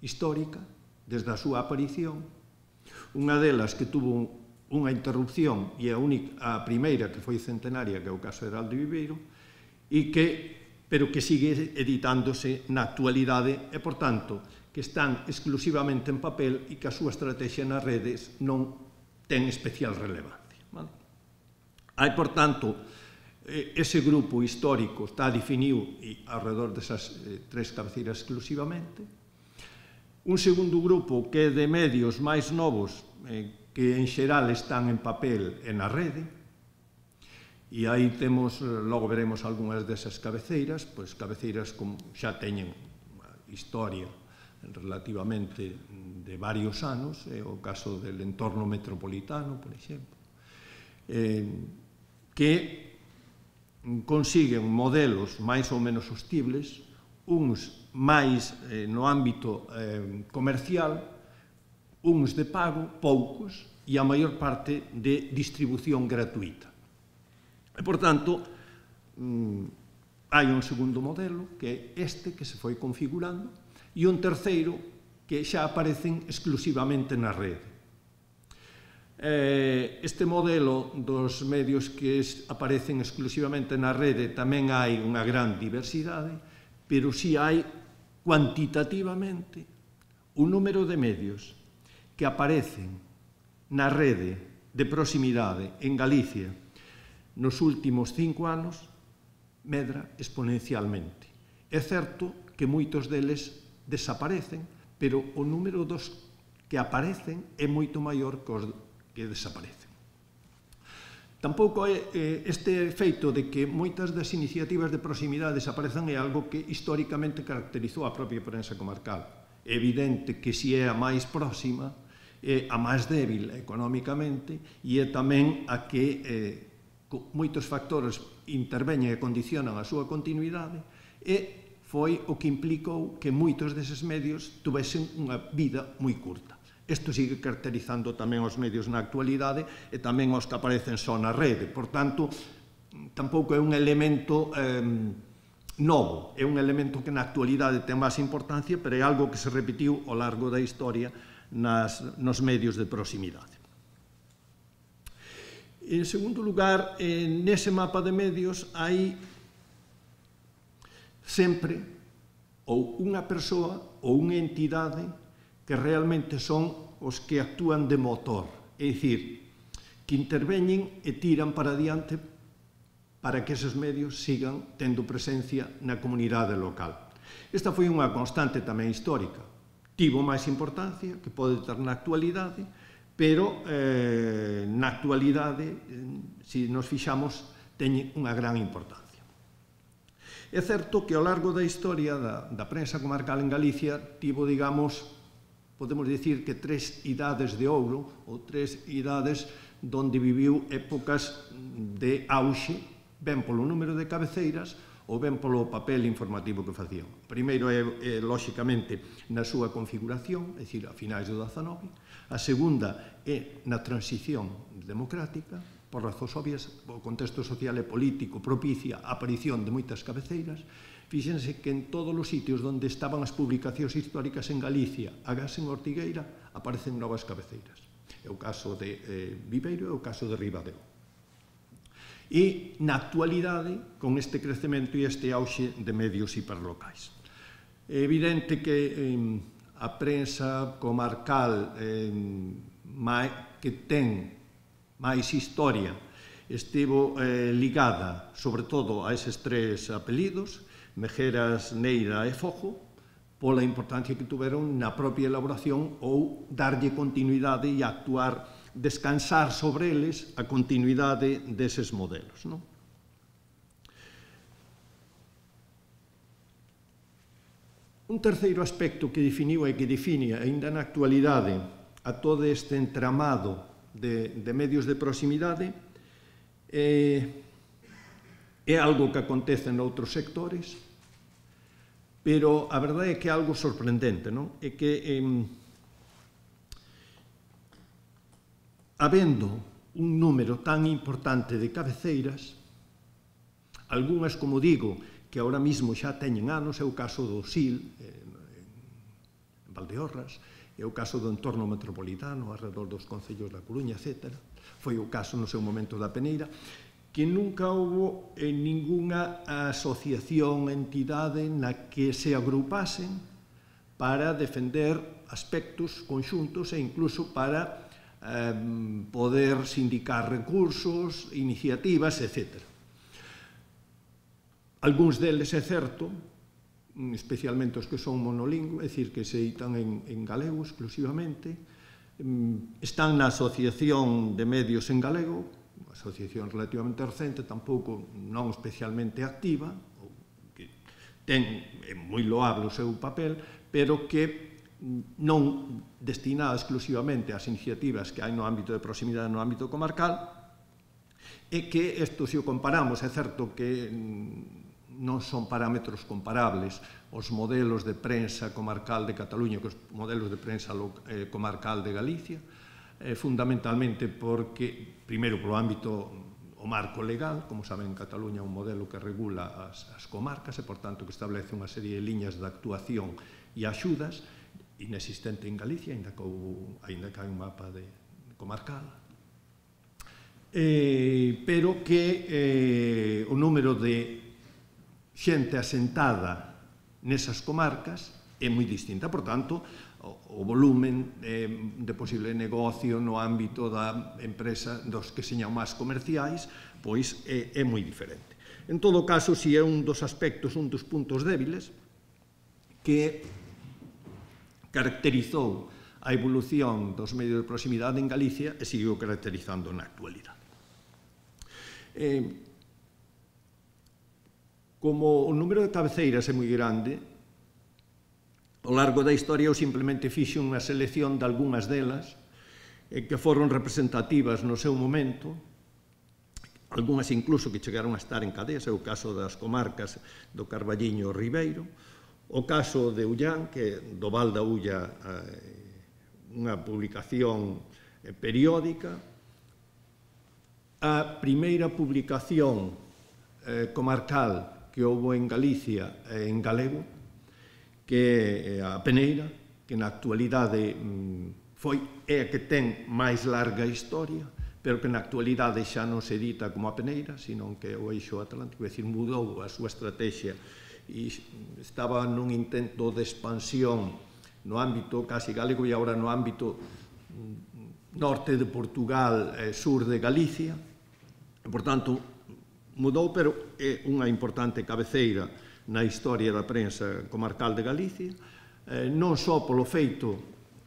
histórica desde a súa aparición. Unha delas que tuvo unha interrupción e a primeira que foi centenaria, que é o caso de Heraldo de Viveiro, pero que sigue editándose na actualidade e, por tanto, que están exclusivamente en papel e que a súa estrategia nas redes non ten especial relevancia. Hai, por tanto, ese grupo histórico está definido alrededor desas tres cabeceiras exclusivamente. Un segundo grupo que é de medios máis novos, que en xeral están en papel e na rede, e aí temos, logo veremos algunhas desas cabeceiras, pois cabeceiras como xa teñen unha historia relativamente de varios anos, é o caso del entorno metropolitano, por exemplo, que consiguen modelos máis ou menos sostibles, uns máis no ámbito comercial, uns de pago, poucos, e a maior parte de distribución gratuita. E, por tanto, hai un segundo modelo, que é este que se foi configurando, e un terceiro que xa aparecen exclusivamente na rede. Este modelo dos medios que aparecen exclusivamente na rede tamén hai unha gran diversidade, pero si hai cuantitativamente un número de medios que aparecen na rede de proximidade en Galicia nos últimos 5 anos medra exponencialmente. É certo que moitos deles desaparecen, pero o número dos que aparecen é moito maior que os que desaparecen. Tampouco este feito de que moitas das iniciativas de proximidade desaparezan é algo que históricamente caracterizou a propia prensa comarcal. É evidente que se é a máis próxima, é a máis débil económicamente e é tamén a que moitos factores interveñen e condicionan a súa continuidade e foi o que implicou que moitos deses medios tuvesen unha vida moi curta. Isto sigue caracterizando tamén os medios na actualidade e tamén os que aparecen só na rede. Por tanto, tampouco é un elemento novo, é un elemento que na actualidade ten máis importancia, pero é algo que se repetiu ao largo da historia nos medios de proximidade. En segundo lugar, nese mapa de medios hai sempre ou unha persoa ou unha entidade que realmente son os que actúan de motor, é dicir, que interveñen e tiran para diante para que eses medios sigan tendo presencia na comunidade local. Esta foi unha constante tamén histórica. Tivo máis importancia, que pode ter na actualidade, pero na actualidade, se nos fixamos, teñen unha gran importancia. É certo que ao largo da historia da prensa comarcal en Galicia tivo, digamos, podemos dicir que 3 idades de ouro ou 3 idades donde viviu épocas de auxe, ben polo número de cabeceiras ou ben polo papel informativo que facían. Primeiro é, lóxicamente, na súa configuración, é dicir, a finais do XIX. A segunda é na transición democrática, por razóns obvias, o contexto social e político propicia a aparición de moitas cabeceiras. Fíxense que en todos os sitios onde estaban as publicacións históricas en Galicia, agás en Ortigueira, aparecen novas cabeceiras. É o caso de Viveiro e o caso de Ribadeo. E, na actualidade, con este crecemento e este auxe de medios hiperlocais. É evidente que a prensa comarcal que ten máis historia estivo ligada, sobre todo, a eses 3 apelidos, Mejeras, Neira e Fojo, pola importancia que tuveron na propia elaboración ou darlle continuidade e actuar, descansar sobre eles a continuidade deses modelos. Un terceiro aspecto que definiu e que define aínda na actualidade a todo este entramado de medios de proximidade é algo que acontece noutros sectores, pero a verdade é que é algo sorprendente, non? É que, habendo un número tan importante de cabeceiras, algunhas, como digo, que ahora mismo xa teñen anos, é o caso do SIL, en Valdeorras, é o caso do entorno metropolitano, alrededor dos concellos da Coruña, etc. Foi o caso no seu momento da Peneira, que nunca houbo ningunha asociación, entidade na que se agrupasen para defender aspectos conxuntos e incluso para poder sindicar recursos, iniciativas, etc. Algúns deles, é certo, especialmente os que son monolingües, é dicir, que se editan en galego exclusivamente, están na Asociación de Medios en Galego, unha asociación relativamente recente, tampouco non especialmente activa, que ten moi loable o seu papel, pero que non destinada exclusivamente ás iniciativas que hai no ámbito de proximidade no ámbito comarcal, e que isto, se o comparamos, é certo que non son parámetros comparables os modelos de prensa comarcal de Cataluña que os modelos de prensa comarcal de Galicia, fundamentalmente porque, primeiro, polo ámbito o marco legal, como saben, en Cataluña é un modelo que regula as comarcas e, por tanto, que establece unha serie de liñas de actuación e axudas, inexistente en Galicia, aínda que hai un mapa comarcal, pero que o número de xente asentada nesas comarcas é moi distinta. Por tanto, o volumen de posible negocio no ámbito da empresa dos que se llaman máis comerciais, pois é moi diferente. En todo caso, si é un dos aspectos, un dos puntos débiles que caracterizou a evolución dos medios de proximidade en Galicia e sigue caracterizando na actualidade. Como o número de cabeceiras é moi grande, ao largo da historia eu simplemente fixe unha selección de algunhas delas que foron representativas no seu momento, algunhas incluso que chegaron a estar en cadeas, é o caso das comarcas do Carballiño e Ribeiro, o caso de Ullán, que do Val da Ulla, unha publicación periódica, a primeira publicación comarcal que houve en Galicia en galego, que é a Peneira, que na actualidade é a que ten máis larga historia, pero que na actualidade xa non se edita como a Peneira, senón que o Eixo Atlántico, é dicir, mudou a súa estrategia e estaba nun intento de expansión no ámbito casi galego e agora no ámbito norte de Portugal, sur de Galicia. Por tanto, mudou, pero é unha importante cabeceira na historia da prensa comarcal de Galicia, non só polo feito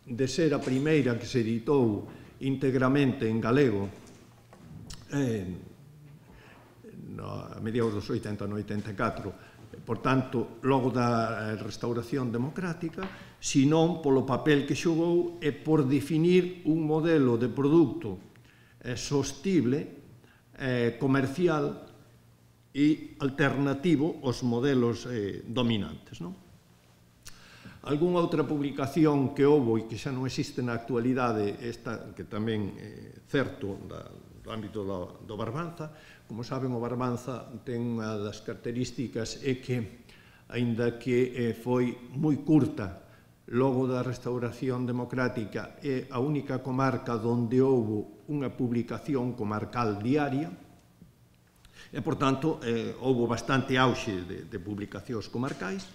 de ser a primeira que se editou íntegramente en galego a mediados dos 80, no 84, por tanto, logo da restauración democrática, senón polo papel que xogou e por definir un modelo de produto sostible, comercial e alternativo aos modelos dominantes. Algúnha outra publicación que houve e que xa non existe na actualidade, esta que tamén é certo do ámbito do Barbanza. Como saben, o Barbanza ten unha das características é que, aínda que foi moi curta logo da restauración democrática, é a única comarca onde houve unha publicación comarcal diaria, e, por tanto, houve bastante auxe de publicacións comarcais,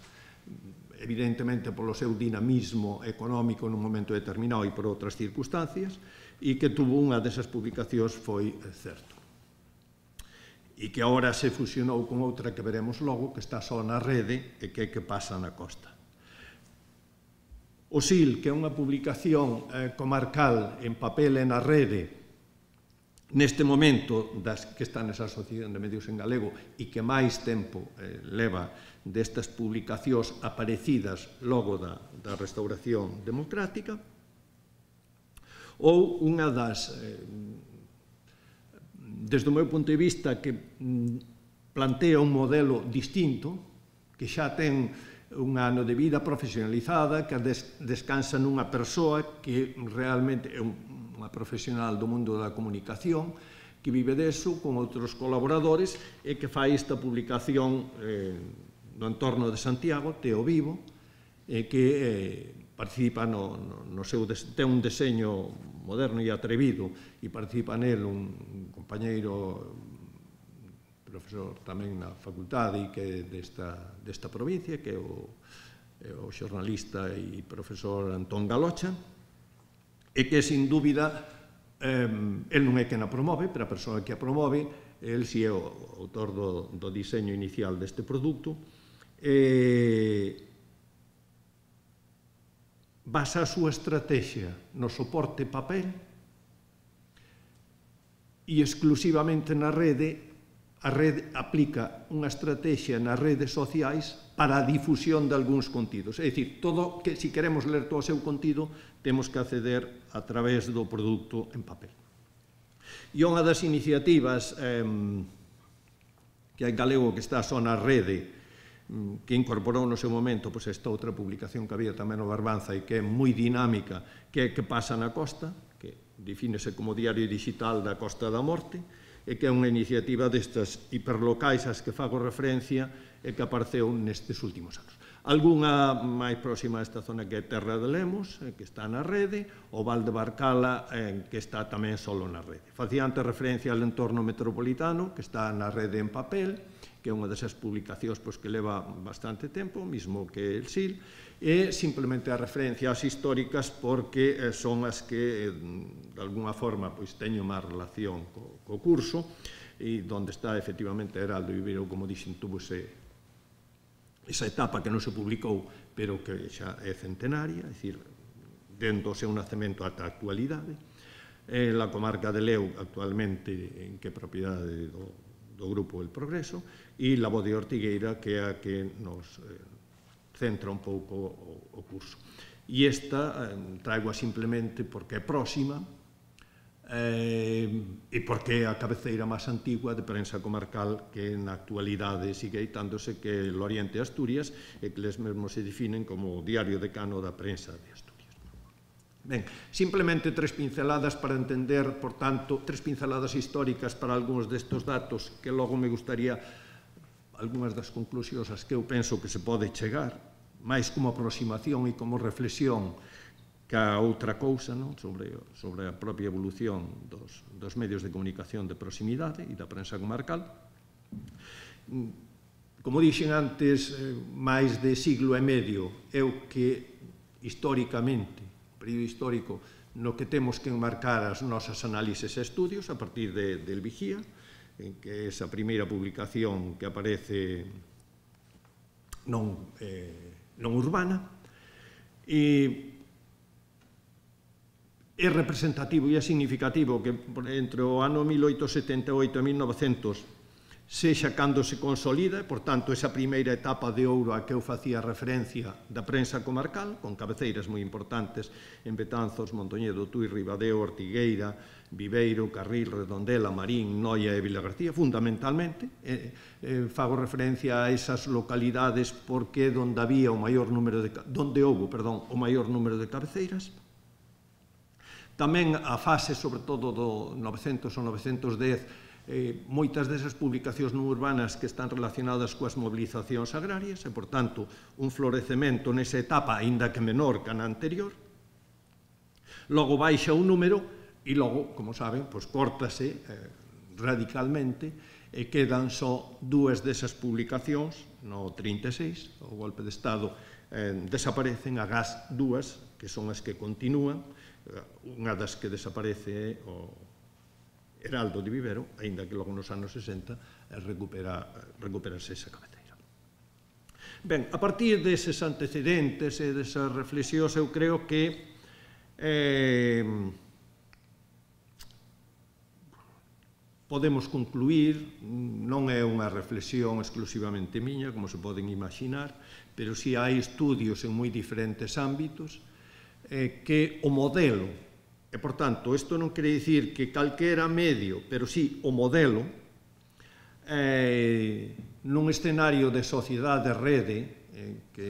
evidentemente polo seu dinamismo económico nun momento determinado e por outras circunstancias, e que tuvo unha desas publicacións foi certo. E que agora se fusionou con outra que veremos logo, que está só na rede e que pasa na costa. O SIL, que é unha publicación comarcal en papel e na rede, neste momento que está nesa Asociación de Medios en Galego e que máis tempo leva destas publicacións aparecidas logo da restauración democrática, ou unha das, desde o meu punto de vista, que plantea un modelo distinto, que xa ten un ano de vida profesionalizada, que descansa nunha persoa que realmente é unha profesional do mundo da comunicación, que vive deso con outros colaboradores e que fai esta publicación no entorno de Santiago, Teo Vivo, que participa ten un deseño moderno e atrevido e participa nel un compañeiro profesor tamén na facultade e que é desta provincia, que é o xornalista e profesor Antón Galocha, e que, sin dúbida, el non é quen a promove, pero a persoa que a promove, el si é o autor do diseño inicial deste produto, basa a súa estrategia no soporte papel e exclusivamente na rede a rede aplica unha estrategia nas redes sociais para a difusión de algúns contidos. É dicir, todo que se queremos ler todo o seu contido, temos que acceder a través do produto en papel. E unha das iniciativas que hai galego que está só na rede, que incorporou no seu momento esta outra publicación que había tamén no Barbanza e que é moi dinámica, que é Que pasa na costa, que defínese como diario digital da Costa da Morte, e que é unha iniciativa destas hiperlocais ás que fago referencia e que apareceu nestes últimos anos. Algúnha máis próxima a esta zona que é Terra de Lemos, que está na rede, o Val de Barcala, que está tamén solo na rede. Facía antes referencia ao entorno metropolitano, que está na rede en papel, que é unha desas publicacións que leva bastante tempo, mismo que el SIL, e simplemente a referencia ás históricas porque son as que, de alguna forma, teño máis relación co curso, e onde está, efectivamente, Heraldo Viveiro, como dixen, tuvo esa etapa que non se publicou, pero que xa é centenaria, é dicir, dentro do seu nacemento ata a actualidade. La comarca de Leu, actualmente, en que é propiedade do Grupo El Progreso, e la Voz de Ortigueira, que é a que nos centra un pouco o curso. E esta traigo simplemente porque é próxima e porque é a cabeceira máis antigua de prensa comarcal que na actualidade sigue editándose, que é el Oriente de Asturias, e que eles mesmos se definen como diario decano da prensa de Asturias. Ben, simplemente tres pinceladas para entender, por tanto, tres pinceladas históricas para algúns destes datos que logo me gustaría, algunhas das conclusións as que eu penso que se pode chegar, máis como aproximación e como reflexión que a outra cousa, sobre a propia evolución dos medios de comunicación de proximidade e da prensa comarcal. Como dixen antes, máis de siglo e medio é o que históricamente, período histórico, no que temos que enmarcar as nosas análises e estudios a partir del Vigía, que é esa primeira publicación que aparece non urbana, e é representativo e é significativo que entre o ano 1878 e 1900 sexa cando se consolida, por tanto, esa primeira etapa de ouro a que eu facía referencia da prensa comarcal, con cabeceiras moi importantes en Betanzos, Mondoñedo, Tui, Ribadeo, Ortigueira, Viveiro, Carril, Redondela, Marín, Noia e Vilagarcía, fundamentalmente. Fago referencia a esas localidades porque é onde había o maior número o maior número de cabeceiras. Tamén a fase, sobre todo, do 900 ou 910, moitas desas publicacións non urbanas que están relacionadas coas mobilizacións agrarias e, por tanto, un florecemento nesa etapa, aínda que menor que na anterior. Logo baixa un número e logo, como saben, córtase radicalmente e quedan só dúas desas publicacións, no 36, o golpe de Estado, desaparecen, agás dúas, que son as que continúan. Unha das que desaparece é o Heraldo de Viveiro, aínda que logo nos anos 60 recuperase esa cabeceira. Ben, a partir deses antecedentes e desas reflexións, eu creo que podemos concluir, non é unha reflexión exclusivamente miña, como se poden imaginar, pero si hai estudios en moi diferentes ámbitos, que o modelo, e, por tanto, isto non quere dicir que calquera medio, pero sí o modelo, nun escenario de sociedade rede, que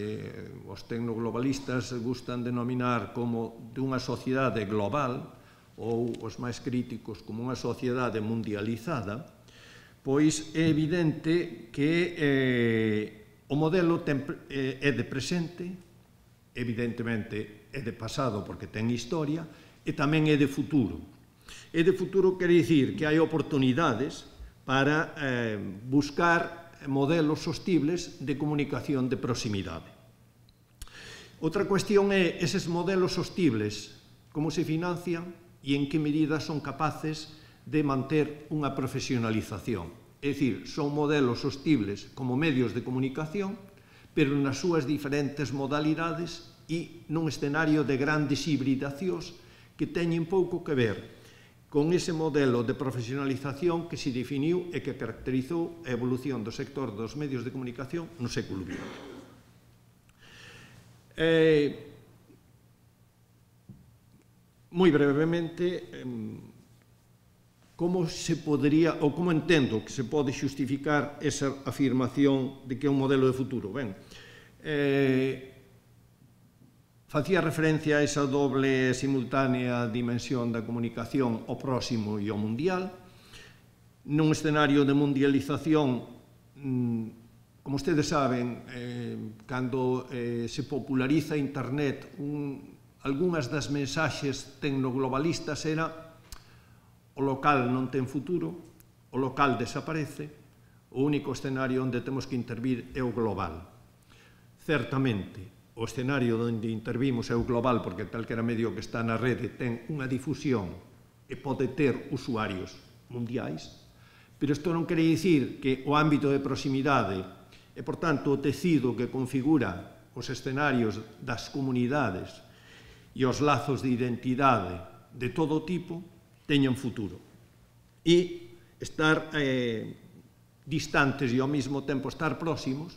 os tecnoglobalistas gustan denominar como de unha sociedade global, ou os máis críticos como unha sociedade mundializada, pois é evidente que o modelo é de presente, evidentemente é de pasado porque ten historia, e tamén é de futuro. E de futuro quere dicir que hai oportunidades para buscar modelos sostibles de comunicación de proximidade. Outra cuestión é eses modelos sostibles, como se financian e en que medida son capaces de manter unha profesionalización. É dicir, son modelos sostibles como medios de comunicación, pero nas súas diferentes modalidades e nun escenario de grandes hibridacións que teñen pouco que ver con ese modelo de profesionalización que se definiu e que caracterizou a evolución do sector dos medios de comunicación no século XX. Moi brevemente, como se podría, ou como entendo que se pode xustificar esa afirmación de que é un modelo de futuro? Ben, facía referencia a esa doble simultánea dimensión da comunicación ao próximo e ao mundial. Nun escenario de mundialización, como ustedes saben, cando se populariza Internet, algunhas das mensaxes tecnoglobalistas era o local non ten futuro, o local desaparece, o único escenario onde temos que intervir é o global. Certamente, o escenario onde intervimos é o global porque calquera medio que está na rede ten unha difusión e pode ter usuarios mundiais, pero isto non quere dicir que o ámbito de proximidade e, por tanto, o tecido que configura os escenarios das comunidades e os lazos de identidade de todo tipo teñan futuro. E estar distantes e ao mesmo tempo estar próximos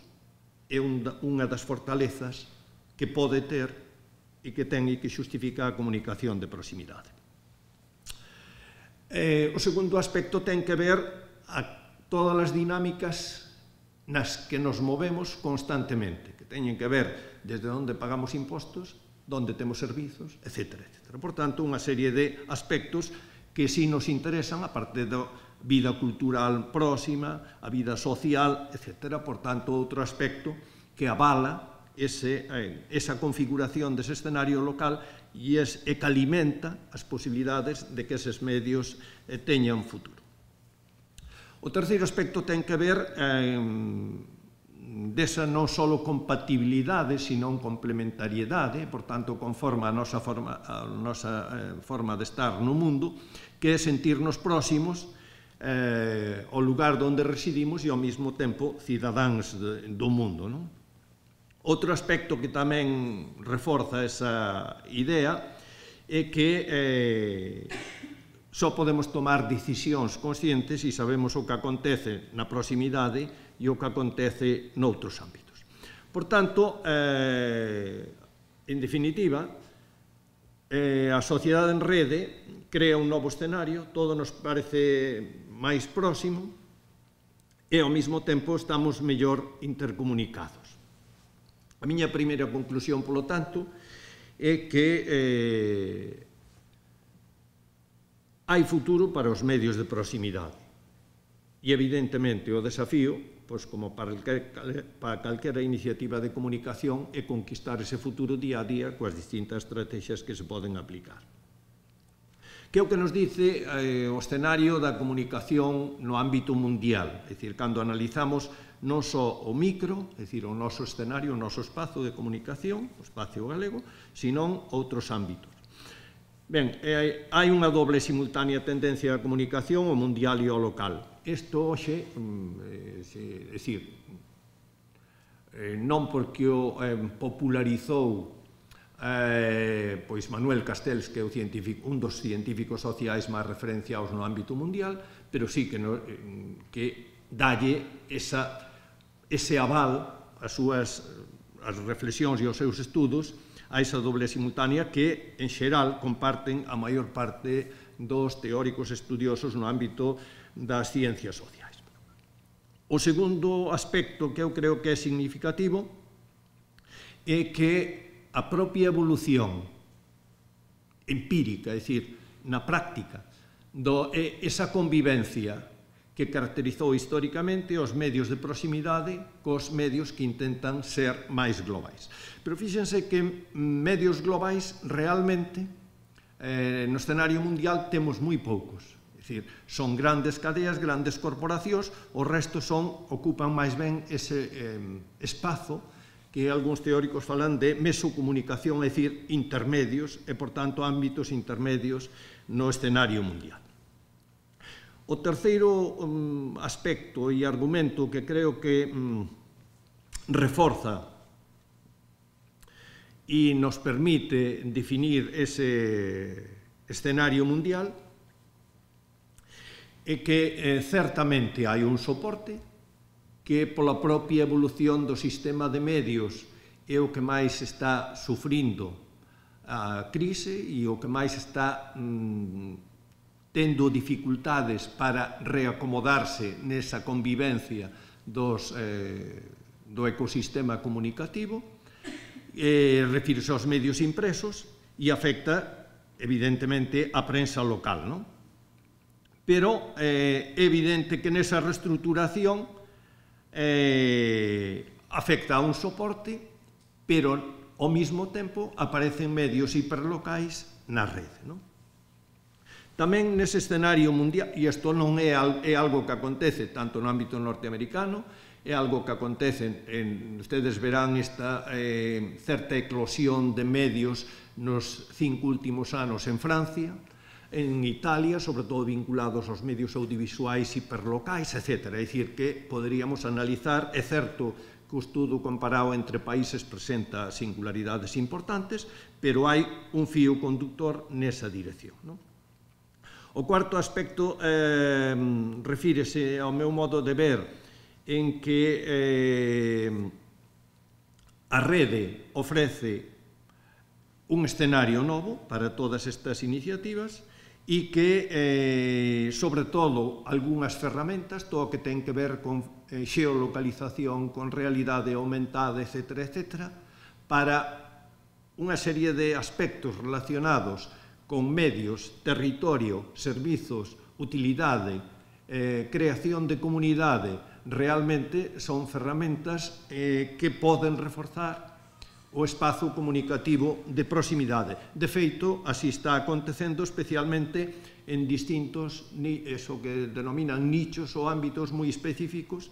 é unha das fortalezas que pode ter e que ten e que xustifica a comunicación de proximidade. O segundo aspecto ten que ver a todas as dinámicas nas que nos movemos constantemente, que teñen que ver desde onde pagamos impostos, onde temos servizos, etc. Por tanto, unha serie de aspectos que si nos interesan, a parte da vida cultural próxima, a vida social, etc. Por tanto, outro aspecto que avala esa configuración dese escenario local e que alimenta as posibilidades de que eses medios teñan futuro. O terceiro aspecto ten que ver desa non só compatibilidade, sino complementariedade, por tanto, conforma a nosa forma de estar no mundo, que é sentirnos próximos ao lugar onde residimos e, ao mesmo tempo, cidadáns do mundo. Outro aspecto que tamén reforza esa idea é que só podemos tomar decisións conscientes e sabemos o que acontece na proximidade e o que acontece noutros ámbitos. Por tanto, en definitiva, a sociedade en rede crea un novo escenario, todo nos parece máis próximo e, ao mesmo tempo, estamos mellor intercomunicados. A miña primeira conclusión, polo tanto, é que hai futuro para os medios de proximidade. E, evidentemente, o desafío, pois, como para calquera iniciativa de comunicación, é conquistar ese futuro día a día coas distintas estrategias que se poden aplicar. Que é o que nos dice o escenario da comunicación no ámbito mundial? É dicir, cando analizamos non só o micro, é dicir, o noso escenario, o noso espazo de comunicación, o espacio galego, senón outros ámbitos. Ben, hai unha doble simultánea tendencia á comunicación, o mundial e o local. Isto hoxe, é dicir, non porque o popularizou pois Manuel Castells, que é un dos científicos sociais máis referenciados no ámbito mundial, pero sí que dalle ese aval as reflexións e os seus estudos a esa doble simultánea que, en xeral, comparten a maior parte dos teóricos estudiosos no ámbito das ciencias sociais. O segundo aspecto que eu creo que é significativo é que a propia evolución empírica, é dicir, na práctica, esa convivencia que caracterizou históricamente os medios de proximidade cos medios que intentan ser máis globais. Pero fíxense que medios globais realmente no escenario mundial temos moi poucos. É dicir, son grandes cadeas, grandes corporacións, o resto ocupan máis ben ese espazo que algúns teóricos falan de mesocomunicación, é dicir, intermedios e, por tanto, ámbitos intermedios no escenario mundial. O terceiro aspecto e argumento que creo que reforza e nos permite definir ese escenario mundial é que certamente hai un soporte que pola propia evolución do sistema de medios é o que máis está sufrindo a crise e o que máis está tendo dificultades para reacomodarse nesa convivencia do ecosistema comunicativo, refírese aos medios impresos e afecta, evidentemente, a prensa local, non? Pero é evidente que nesa reestruturación afecta a un soporte, pero ao mesmo tempo aparecen medios hiperlocais na rede, non? Tamén nese escenario mundial, e isto non é algo que acontece tanto no ámbito norteamericano, é algo que acontece, ustedes verán esta certa eclosión de medios nos 5 últimos anos en Francia, en Italia, sobre todo vinculados aos medios audiovisuais hiperlocais, etc. É dicir, que poderíamos analizar, é certo que o estudo comparado entre países presenta singularidades importantes, pero hai un fío conductor nesa dirección, non? O cuarto aspecto refírese ao meu modo de ver en que a rede ofrece un escenario novo para todas estas iniciativas e que, sobre todo, algunhas ferramentas, todo o que ten que ver con xeolocalización, con realidade aumentada, etc., para unha serie de aspectos relacionados con medios, territorio, servizos, utilidade, creación de comunidade, realmente son ferramentas que poden reforzar o espazo comunicativo de proximidade. De feito, así está acontecendo especialmente en distintos, eso que denominan nichos ou ámbitos moi específicos.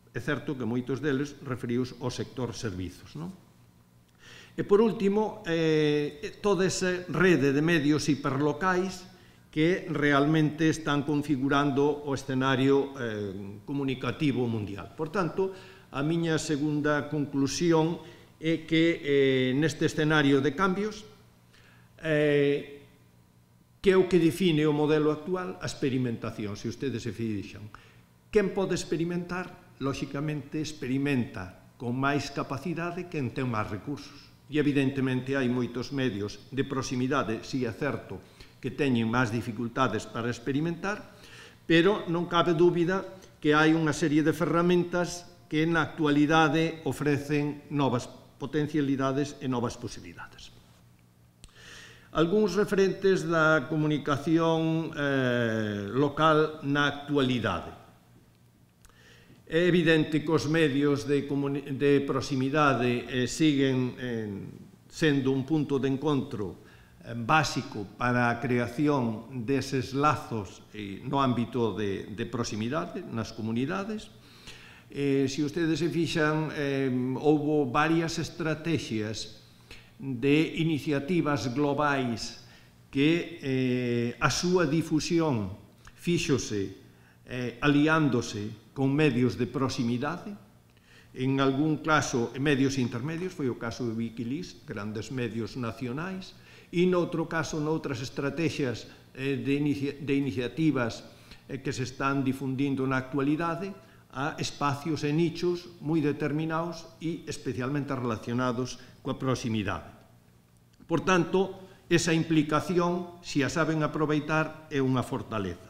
É certo que moitos deles referidos ao sector servizos, non? E, por último, toda esa rede de medios hiperlocais que realmente están configurando o escenario comunicativo mundial. Por tanto, a miña segunda conclusión é que neste escenario de cambios, que é o que define o modelo actual, a experimentación, se ustedes se fixan. Quen pode experimentar? Lóxicamente, experimenta con máis capacidade quen ten máis recursos. E, evidentemente, hai moitos medios de proximidade, si é certo, que teñen máis dificultades para experimentar, pero non cabe dúbida que hai unha serie de ferramentas que na actualidade ofrecen novas potencialidades e novas posibilidades. Algúns referentes da comunicación local na actualidade. É evidente que os medios de proximidade siguen sendo un punto de encontro básico para a creación deses lazos no ámbito de proximidade, nas comunidades. Se ustedes se fixan, houve varias estrategias de iniciativas globais que a súa difusión fíxose aliándose con medios de proximidade, en algún caso medios intermedios, foi o caso de Wikileaks, grandes medios nacionais, e noutro caso, noutras estrategias de iniciativas que se están difundindo na actualidade, a espacios e nichos moi determinados e especialmente relacionados coa proximidade. Por tanto, esa implicación, se a saben aproveitar, é unha fortaleza.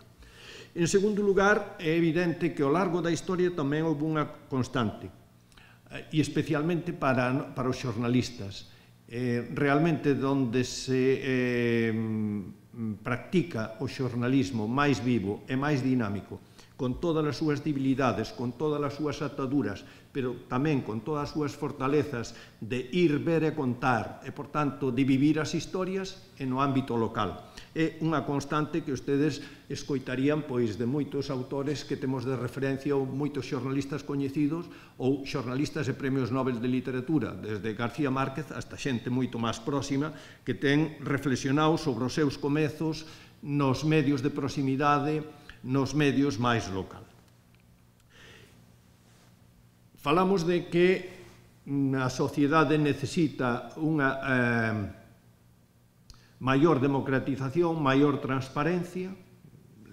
En segundo lugar, é evidente que ao largo da historia tamén houve unha constante, e especialmente para os xornalistas. Realmente, onde se practica o xornalismo máis vivo e máis dinámico, con todas as súas debilidades, con todas as súas ataduras, pero tamén con todas as súas fortalezas de ir, ver e contar, e, por tanto, de vivir as historias no ámbito local. É unha constante que ustedes escoitarían pois de moitos autores que temos de referencia ou moitos xornalistas coñecidos ou xornalistas de premios Nobel de literatura, desde García Márquez hasta xente moito máis próxima que ten reflexionado sobre os seus comezos nos medios de proximidade, nos medios máis local. Falamos de que a sociedade necesita unha maior democratización, maior transparencia,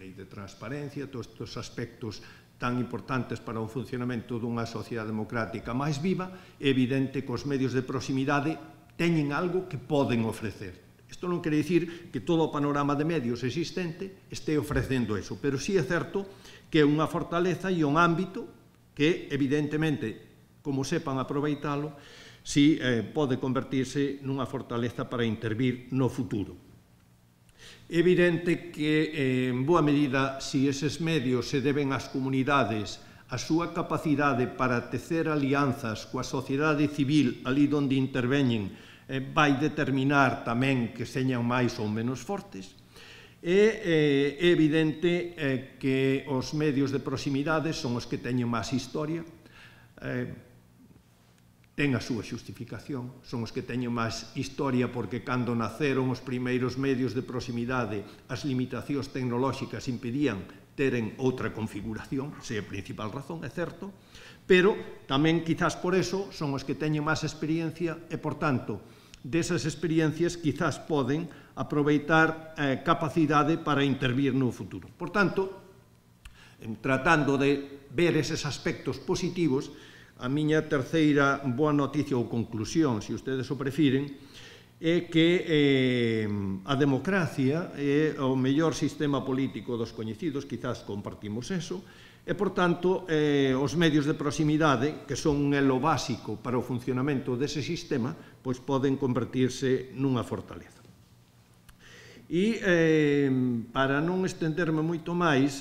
lei de transparencia, todos estes aspectos tan importantes para o funcionamento dunha sociedade democrática máis viva, é evidente que os medios de proximidade teñen algo que poden ofrecer. Isto non quere dicir que todo o panorama de medios existente este ofrecendo eso, pero sí é certo que é unha fortaleza e un ámbito que, evidentemente, como sepan aproveitalo, sí pode convertirse nunha fortaleza para intervir no futuro. É evidente que, en boa medida, se eses medios se deben ás comunidades, a súa capacidade para tecer alianzas coa sociedade civil ali onde interveñen vai determinar tamén que señan máis ou menos fortes. É evidente que os medios de proximidade son os que teñen máis historia, ten a súa xustificación, son os que teñen máis historia porque cando naceron os primeiros medios de proximidade as limitacións tecnolóxicas impedían teren outra configuración, se é a principal razón, é certo, pero tamén quizás por eso son os que teñen máis experiencia e, por tanto, desas experiencias quizás poden aproveitar capacidade para intervir no futuro. Por tanto, tratando de ver eses aspectos positivos, a miña terceira boa noticia ou conclusión, se ustedes o prefiren, é que a democracia é o mellor sistema político dos coñecidos, quizás compartimos eso, e, por tanto, os medios de proximidade, que son un elo básico para o funcionamento dese sistema, pois poden convertirse nunha fortaleza. E, para non estenderme moito máis,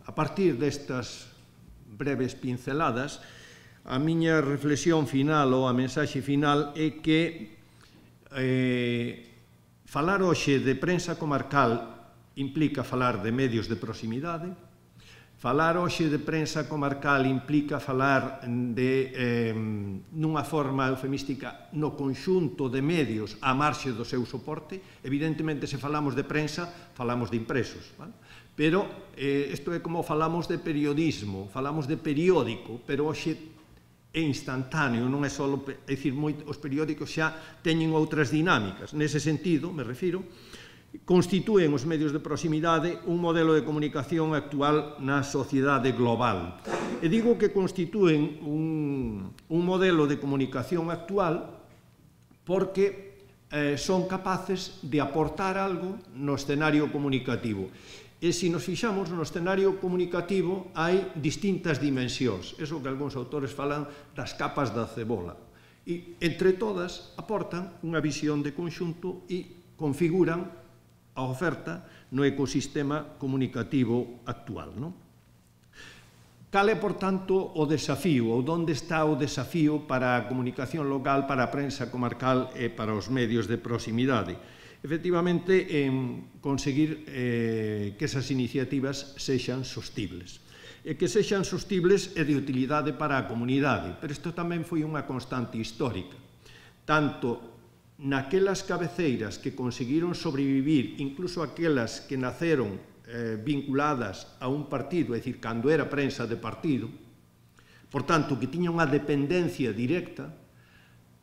a partir destas breves pinceladas, a miña reflexión final ou a mensaxe final é que falar hoxe de prensa comarcal implica falar de medios de proximidade, falar hoxe de prensa comarcal implica falar de, nunha forma eufemística, no conxunto de medios á marxe do seu soporte. Evidentemente, se falamos de prensa, falamos de impresos, vale? Pero isto é como falamos de periodismo, falamos de periódico, pero hoxe é instantáneo, non é só, é dicir, os periódicos xa teñen outras dinámicas. Nese sentido, me refiro, constitúen os medios de proximidade un modelo de comunicación actual na sociedade global. E digo que constitúen un modelo de comunicación actual porque son capaces de aportar algo no escenario comunicativo. E se nos fixamos no escenario comunicativo hai distintas dimensións, eso que algúns autores falan das capas da cebola, e entre todas aportan unha visión de conxunto e configuran a oferta no ecosistema comunicativo actual. Cal é, por tanto, o desafío, ou onde está o desafío para a comunicación local, para a prensa comarcal e para os medios de proximidade? Efectivamente, en conseguir que esas iniciativas sexan sostibles. E que sexan sostibles é de utilidade para a comunidade, pero isto tamén foi unha constante histórica. Tanto naquelas cabeceiras que conseguiron sobrevivir, incluso aquelas que naceron vinculadas a un partido, é dicir, cando era prensa de partido, por tanto, que tiña unha dependencia directa.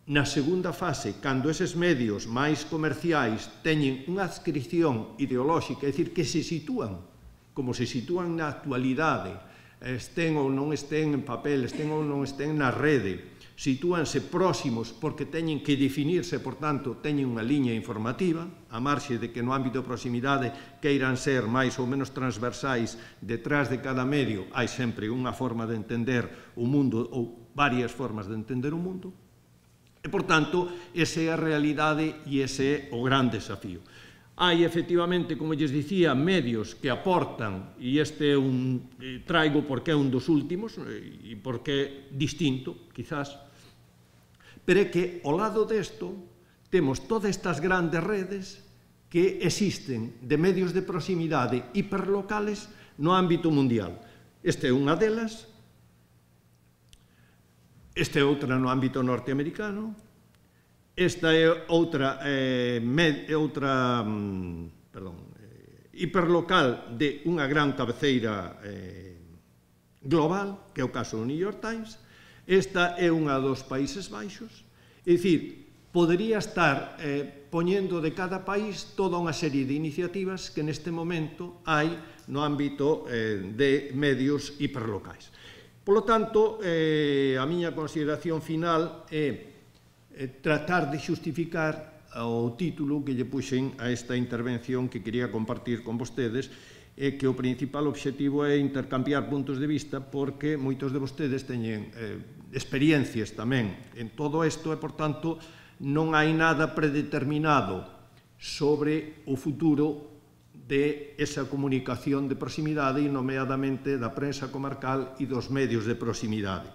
Na segunda fase, cando eses medios máis comerciais teñen unha adscripción ideolóxica, é dicir, que se sitúan, como se sitúan na actualidade, estén ou non estén en papel, estén ou non estén na rede, sitúanse próximos porque teñen que definirse, por tanto, teñen unha liña informativa, a marxe de que no ámbito de proximidade queiran ser máis ou menos transversais, detrás de cada medio hai sempre unha forma de entender o mundo ou varias formas de entender o mundo. E, por tanto, esa é a realidade e ese é o gran desafío. Hai, efectivamente, como lles dicía, medios que aportan, e este é traigo porque é un dos últimos, e porque é distinto, quizás, pero é que, ao lado desto, temos todas estas grandes redes que existen de medios de proximidade hiperlocales no ámbito mundial. Esta é unha delas. Esta é outra no ámbito norteamericano, esta é outra hiperlocal de unha gran cabeceira global, que é o caso do New York Times, esta é unha dos Países Baixos, é dicir, podería estar poñendo de cada país toda unha serie de iniciativas que neste momento hai no ámbito de medios hiperlocais. Polo tanto, a miña consideración final é tratar de xustificar o título que lle puxen a esta intervención que quería compartir con vostedes, é que o principal obxectivo é intercambiar puntos de vista, porque moitos de vostedes teñen experiencias tamén en todo isto e, por tanto, non hai nada predeterminado sobre o futuro de esa comunicación de proximidade e, nomeadamente, da prensa comarcal e dos medios de proximidade.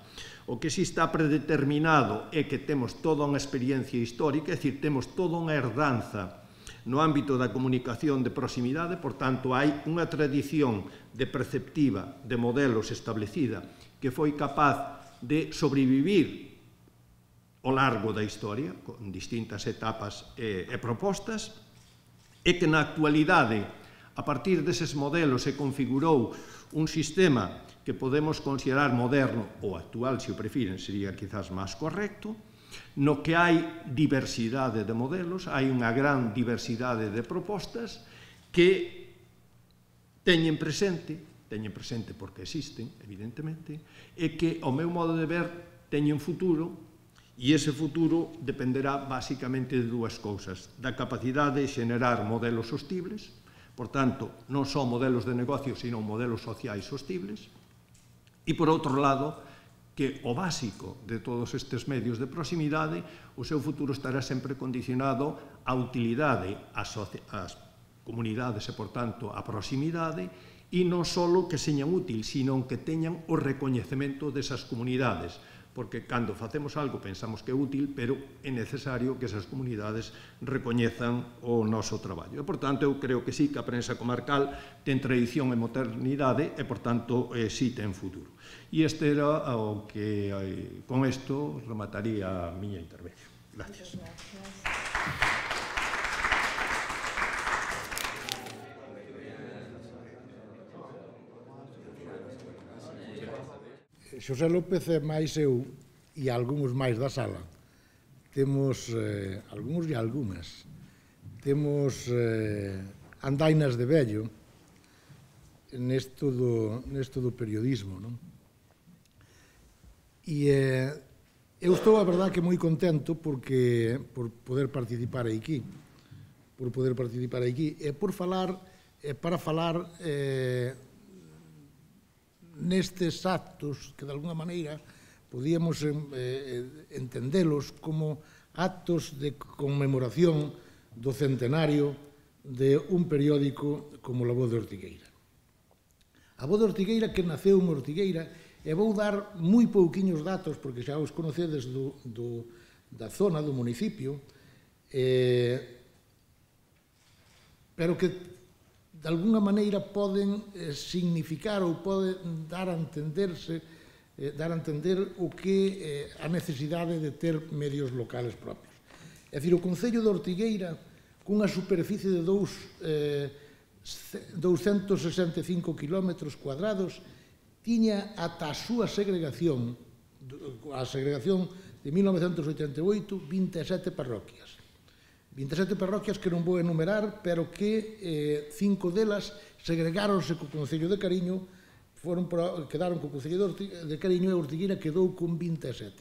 O que si está predeterminado é que temos toda unha experiencia histórica, é dicir, temos toda unha herdanza no ámbito da comunicación de proximidade, por tanto, hai unha tradición de perceptiva de modelos establecida que foi capaz de sobrevivir ao largo da historia, con distintas etapas e propostas, e que na actualidade, a partir deses modelos, se configurou un sistema que podemos considerar moderno, ou actual, se o prefiren, sería quizás máis correcto, no que hai diversidade de modelos, hai unha gran diversidade de propostas que teñen presente porque existen, evidentemente, e que, ao meu modo de ver, teñen futuro, e ese futuro dependerá basicamente de dúas cousas: da capacidade de xenerar modelos sostibles, por tanto, non só modelos de negocio, sino modelos sociais sostibles, e, por outro lado, que o básico de todos estes medios de proximidade, o seu futuro estará sempre condicionado á utilidade ás comunidades e, por tanto, á proximidade, e non só que señan útil, sino que teñan o recoñecemento desas comunidades, porque cando facemos algo pensamos que é útil, pero é necesario que esas comunidades recoñezan o noso traballo. E, por tanto, eu creo que sí, que a prensa comarcal ten tradición e modernidade e, por tanto, sí ten futuro. E este era o que, con isto, remataría a miña intervención. Gracias. Xosé López e máis eu e algúns máis da sala temos, algúns e algunhas, temos andainas de vello nesto do periodismo, non? E eu estou, a verdade, que moi contento por poder participar aquí, e para falar nestes actos que, de alguna maneira, podíamos entendelos como actos de conmemoración do centenario de un periódico como La Voz de Ortigueira. A Voz de Ortigueira, que naceu en Ortigueira, e vou dar moi pouquiños datos, porque xa os conocedes da zona, do municipio, pero que de alguna maneira poden significar ou poden dar a entender o que a necesidade de ter medios locales propios. É dicir, o Concello de Ortigueira, cunha superficie de 265 km cuadrados, tiña ata a súa segregación, a segregación de 1988, 27 parroquias. 27 parroquias que non vou enumerar, pero que 5 delas segregáronse co Concello de Cariño, quedaron co Concello de Cariño, e Ortigueira quedou con 27.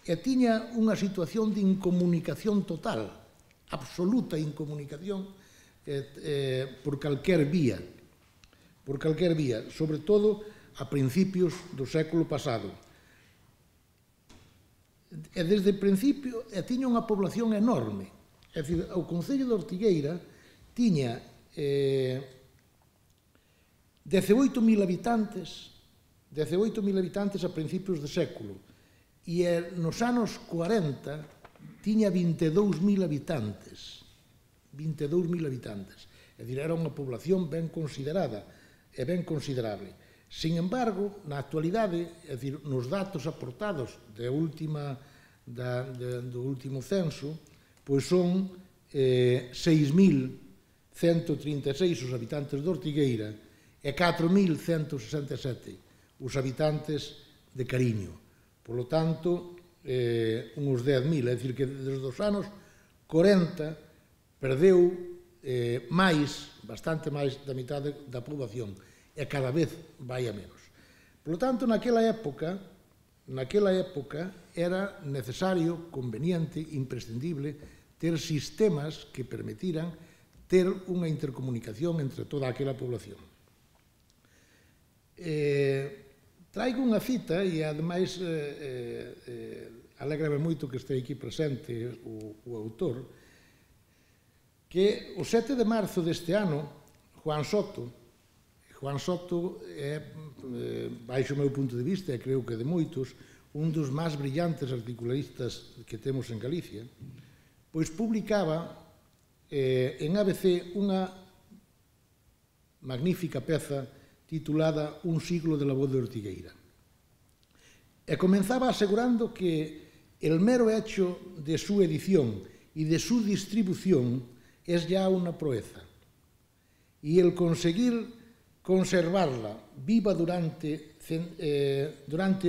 E tiña unha situación de incomunicación total, absoluta incomunicación, por calquer vía, sobre todo a principios do século pasado. E desde o principio tiña unha población enorme. É dicir, o Concello de Ortigueira tiña 18.000 habitantes a principios de século, e nos anos 40 tiña 22.000 habitantes. É dicir, era unha población ben considerada e ben considerable. Sin embargo, na actualidade, é dicir, nos datos aportados do último censo, pois son 6.136 os habitantes de Ortigueira e 4.167 os habitantes de Cariño. Por lo tanto, uns 10.000, é dicir, que desde os anos 40 perdeu bastante máis da mitad da poboación, e cada vez vai a menos. Por lo tanto, naquela época era necesario, conveniente, imprescindible, ter sistemas que permitiran ter unha intercomunicación entre toda aquela población. Traigo unha cita, e ademais alégrame moito que este aquí presente o autor, que o 7 de marzo deste ano, Juan Soto é, baixo o meu punto de vista, e creo que de moitos, un dos máis brillantes articularistas que temos en Galicia, pois publicaba en ABC unha magnífica peza titulada Un siglo de la voz de Ortigueira. E comenzaba asegurando que el mero hecho de su edición y de su distribución es ya una proeza, y el conseguir conservarla viva durante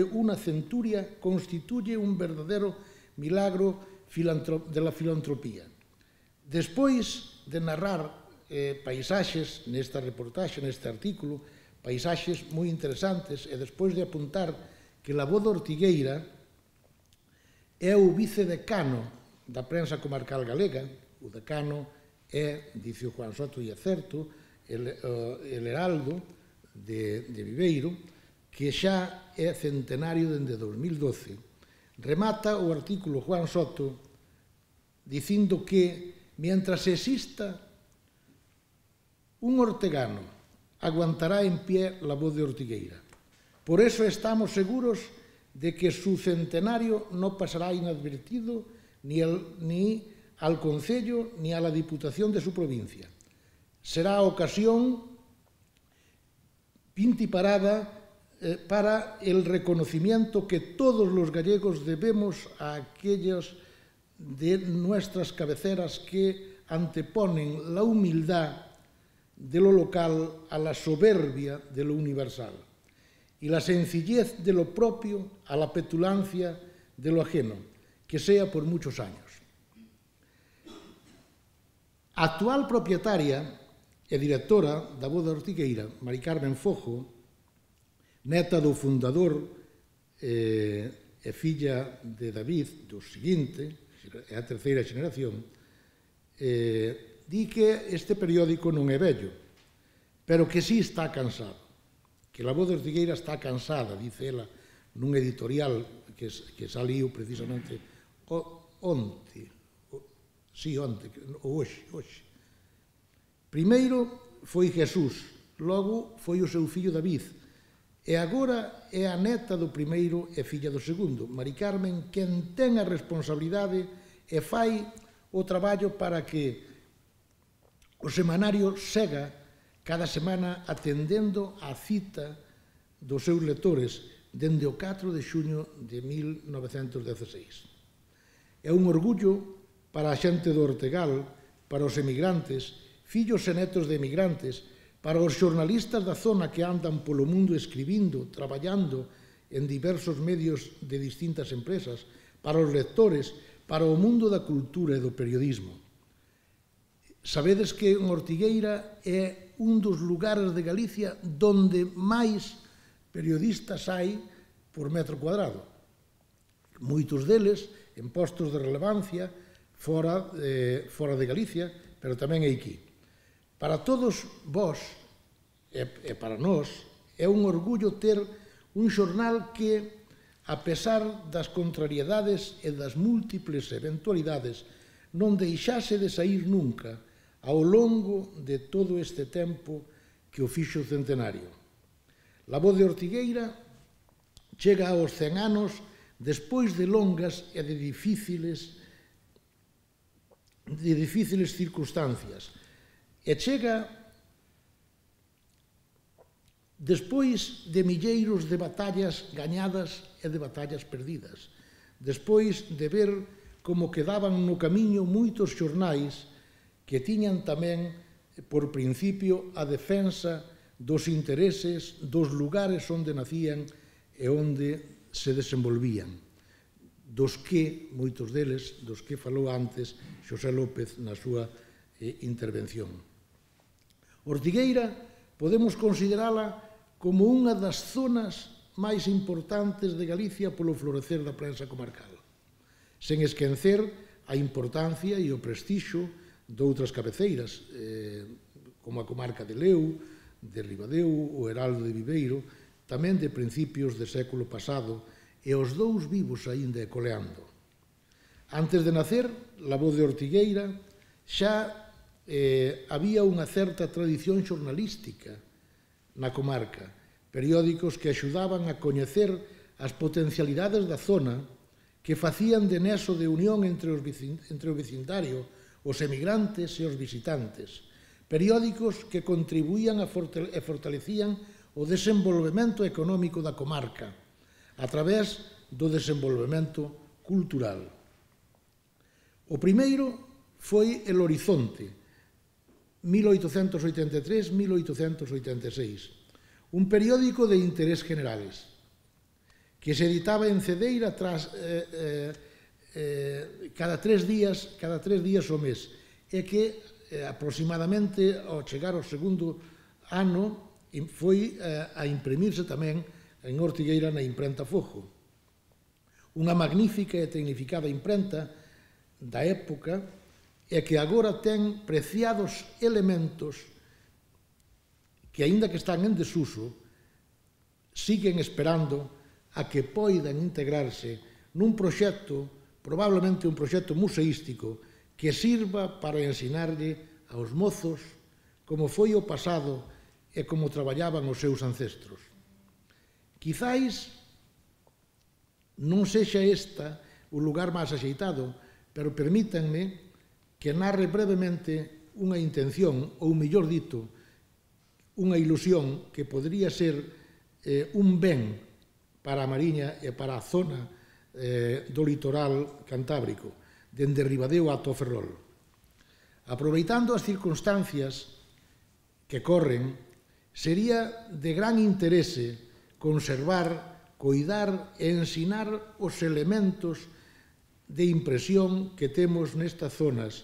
una centuria constituye un verdadero milagro de la filantropía. Despois de narrar paisaxes nesta reportaxe, neste artículo, paisaxes moi interesantes, e despois de apuntar que la voz de Ortigueira é o vicedecano da prensa comarcal galega, o decano é, dice o Juan Soto, e é certo, el Heraldo de Viveiro, que xa é centenario dende 2012. Remata o artículo Juan Soto dicindo que, mientras exista un ortegano, aguantará en pie la voz de Ortigueira. Por eso estamos seguros de que su centenario no pasará inadvertido ni al Concello ni a la Diputación de su provincia. Será ocasión pintiparada para el reconocimiento que todos los gallegos debemos a aquellos de nuestras cabeceras que anteponen la humildad de lo local a la soberbia de lo universal y la sencillez de lo propio a la petulancia de lo ajeno, que sea por muchos años. A actual propietaria e directora da Voz de Ortigueira, Mari Carmen Fojo, neta do fundador e filla de David, do seguinte, é a terceira xeneración, di que este periódico non é vello, pero que sí está cansado, que La Voz de Ortigueira está cansada, dice ela, nun editorial que saliu precisamente onte, ou hoxe. Primeiro foi Jesús, logo foi o seu fillo David, e agora é a neta do primeiro e filla do segundo, Mari Carmen, quen ten a responsabilidade e fai o traballo para que o semanario sega cada semana atendendo a cita dos seus lectores dende o 4 de xuño de 1916. É un orgullo para a xente do Ortegal, para os emigrantes, fillos e netos de emigrantes, para os xornalistas da zona que andan polo mundo escribindo, traballando en diversos medios de distintas empresas, para os lectores, para o mundo da cultura e do periodismo. Sabedes que en Ortigueira é un dos lugares de Galicia donde máis periodistas hai por metro cuadrado. Moitos deles en postos de relevancia fora de Galicia, pero tamén aquí. Para todos vós e para nós é un orgullo ter un xornal que, a pesar das contrariedades e das múltiples eventualidades, non deixase de saír nunca ao longo de todo este tempo que o fixo o centenario. La Voz de Ortigueira chega aos 100 anos despois de longas e de difíciles circunstancias, e chega despois de milleiros de batallas gañadas e de batallas perdidas, despois de ver como quedaban no camiño moitos xornais que tiñan tamén por principio a defensa dos intereses dos lugares onde nacían e onde se desenvolvían, dos que, moitos deles, dos que falou antes Xosé López na súa intervención. Ortigueira podemos considerala como unha das zonas máis importantes de Galicia polo florecer da prensa comarcal, sen esquecer a importancia e o prestixio de outras cabeceiras, como a comarca de Leu, de Ribadeo, o Heraldo de Viveiro, tamén de principios do século pasado, e os dous vivos aínda coleando. Antes de nacer, La Voz de Ortigueira, xa había unha certa tradición xornalística na comarca, periódicos que axudaban a coñecer as potencialidades da zona, que facían de nexo de unión entre o vecindario, os emigrantes e os visitantes, periódicos que contribuían e fortalecían o desenvolvemento económico da comarca a través do desenvolvemento cultural. O primeiro foi El Horizonte, 1883-1886, un periódico de interés generales, que se editaba en Cedeira cada 3 días o mes, e que aproximadamente ao chegar ao segundo ano foi a imprimirse tamén en Ortigueira na imprenta Fojo, unha magnífica e tecnificada imprenta da época e que agora ten preciados elementos que, aínda que están en desuso, siguen esperando a que poidan integrarse nun proxecto, probablemente un proxecto museístico, que sirva para ensinarlle aos mozos como foi o pasado e como traballaban os seus ancestros. Quizáis non sexa esta o lugar máis axeitado, pero permítanme que narre brevemente unha intención, ou mellor dito, unha ilusión que podría ser un ben para a Mariña e para a zona do litoral cantábrico, dende Ribadeo ata o Ferrol. Aproveitando as circunstancias que corren, sería de gran interese conservar, coidar e ensinar os elementos de impresión que temos nestas zonas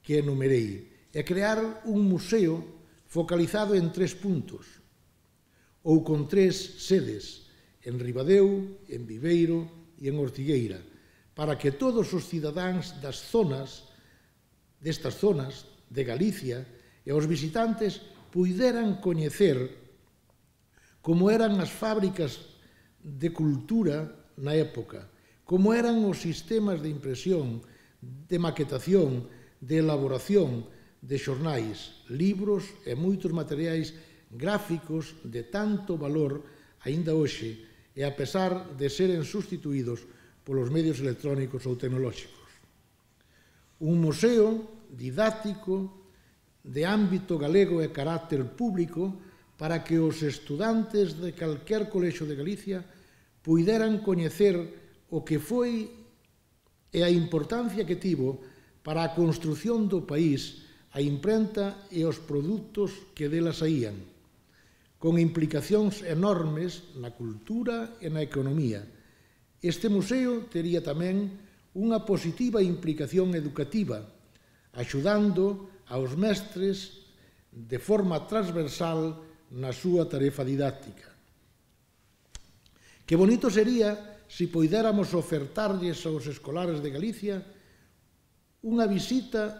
que enumerei e crear un museo focalizado en 3 puntos, ou con 3 sedes, en Ribadeo, en Viveiro e en Ortigueira, para que todos os cidadáns destas zonas de Galicia e os visitantes puideran coñecer como eran as fábricas de cultura na época, como eran os sistemas de impresión, de maquetación, de elaboración de xornais, libros e moitos materiais gráficos de tanto valor aínda hoxe, e a pesar de seren sustituídos polos medios electrónicos ou tecnolóxicos. Un museo didáctico de ámbito galego e carácter público para que os estudantes de calquer colexio de Galicia puideran coñecer o que foi e a importancia que tivo para a construción do país a imprenta e os produtos que dela saían, con implicacións enormes na cultura e na economía. Este museo tería tamén unha positiva implicación educativa, axudando aos mestres de forma transversal na súa tarefa didáctica. Que bonito sería se poidéramos ofertarlles aos escolares de Galicia unha visita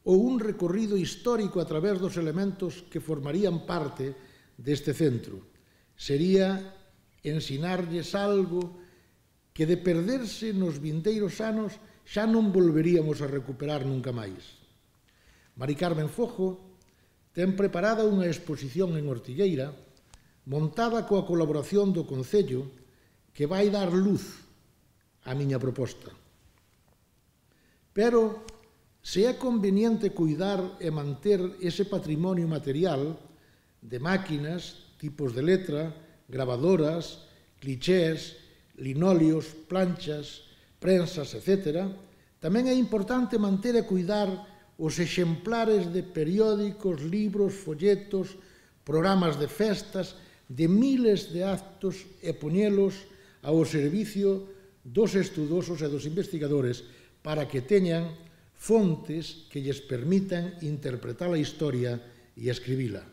ou un recorrido histórico a través dos elementos que formarían parte deste centro. Sería ensinarlles algo que de perderse nos vindeiros anos xa non volveríamos a recuperar nunca máis. Mari Carmen Fojo ten preparada unha exposición en Ortigueira montada coa colaboración do Concello que vai dar luz á miña proposta. Pero se é conveniente cuidar e manter ese patrimonio material de máquinas, tipos de letra, gravadoras, clichés, linóleos, planchas, prensas, etc., tamén é importante manter e cuidar os exemplares de periódicos, libros, folletos, programas de festas, de miles de actos e poñelos ao servicio dos estudosos e dos investigadores para que teñan fontes que lles permitan interpretar a historia e escribila.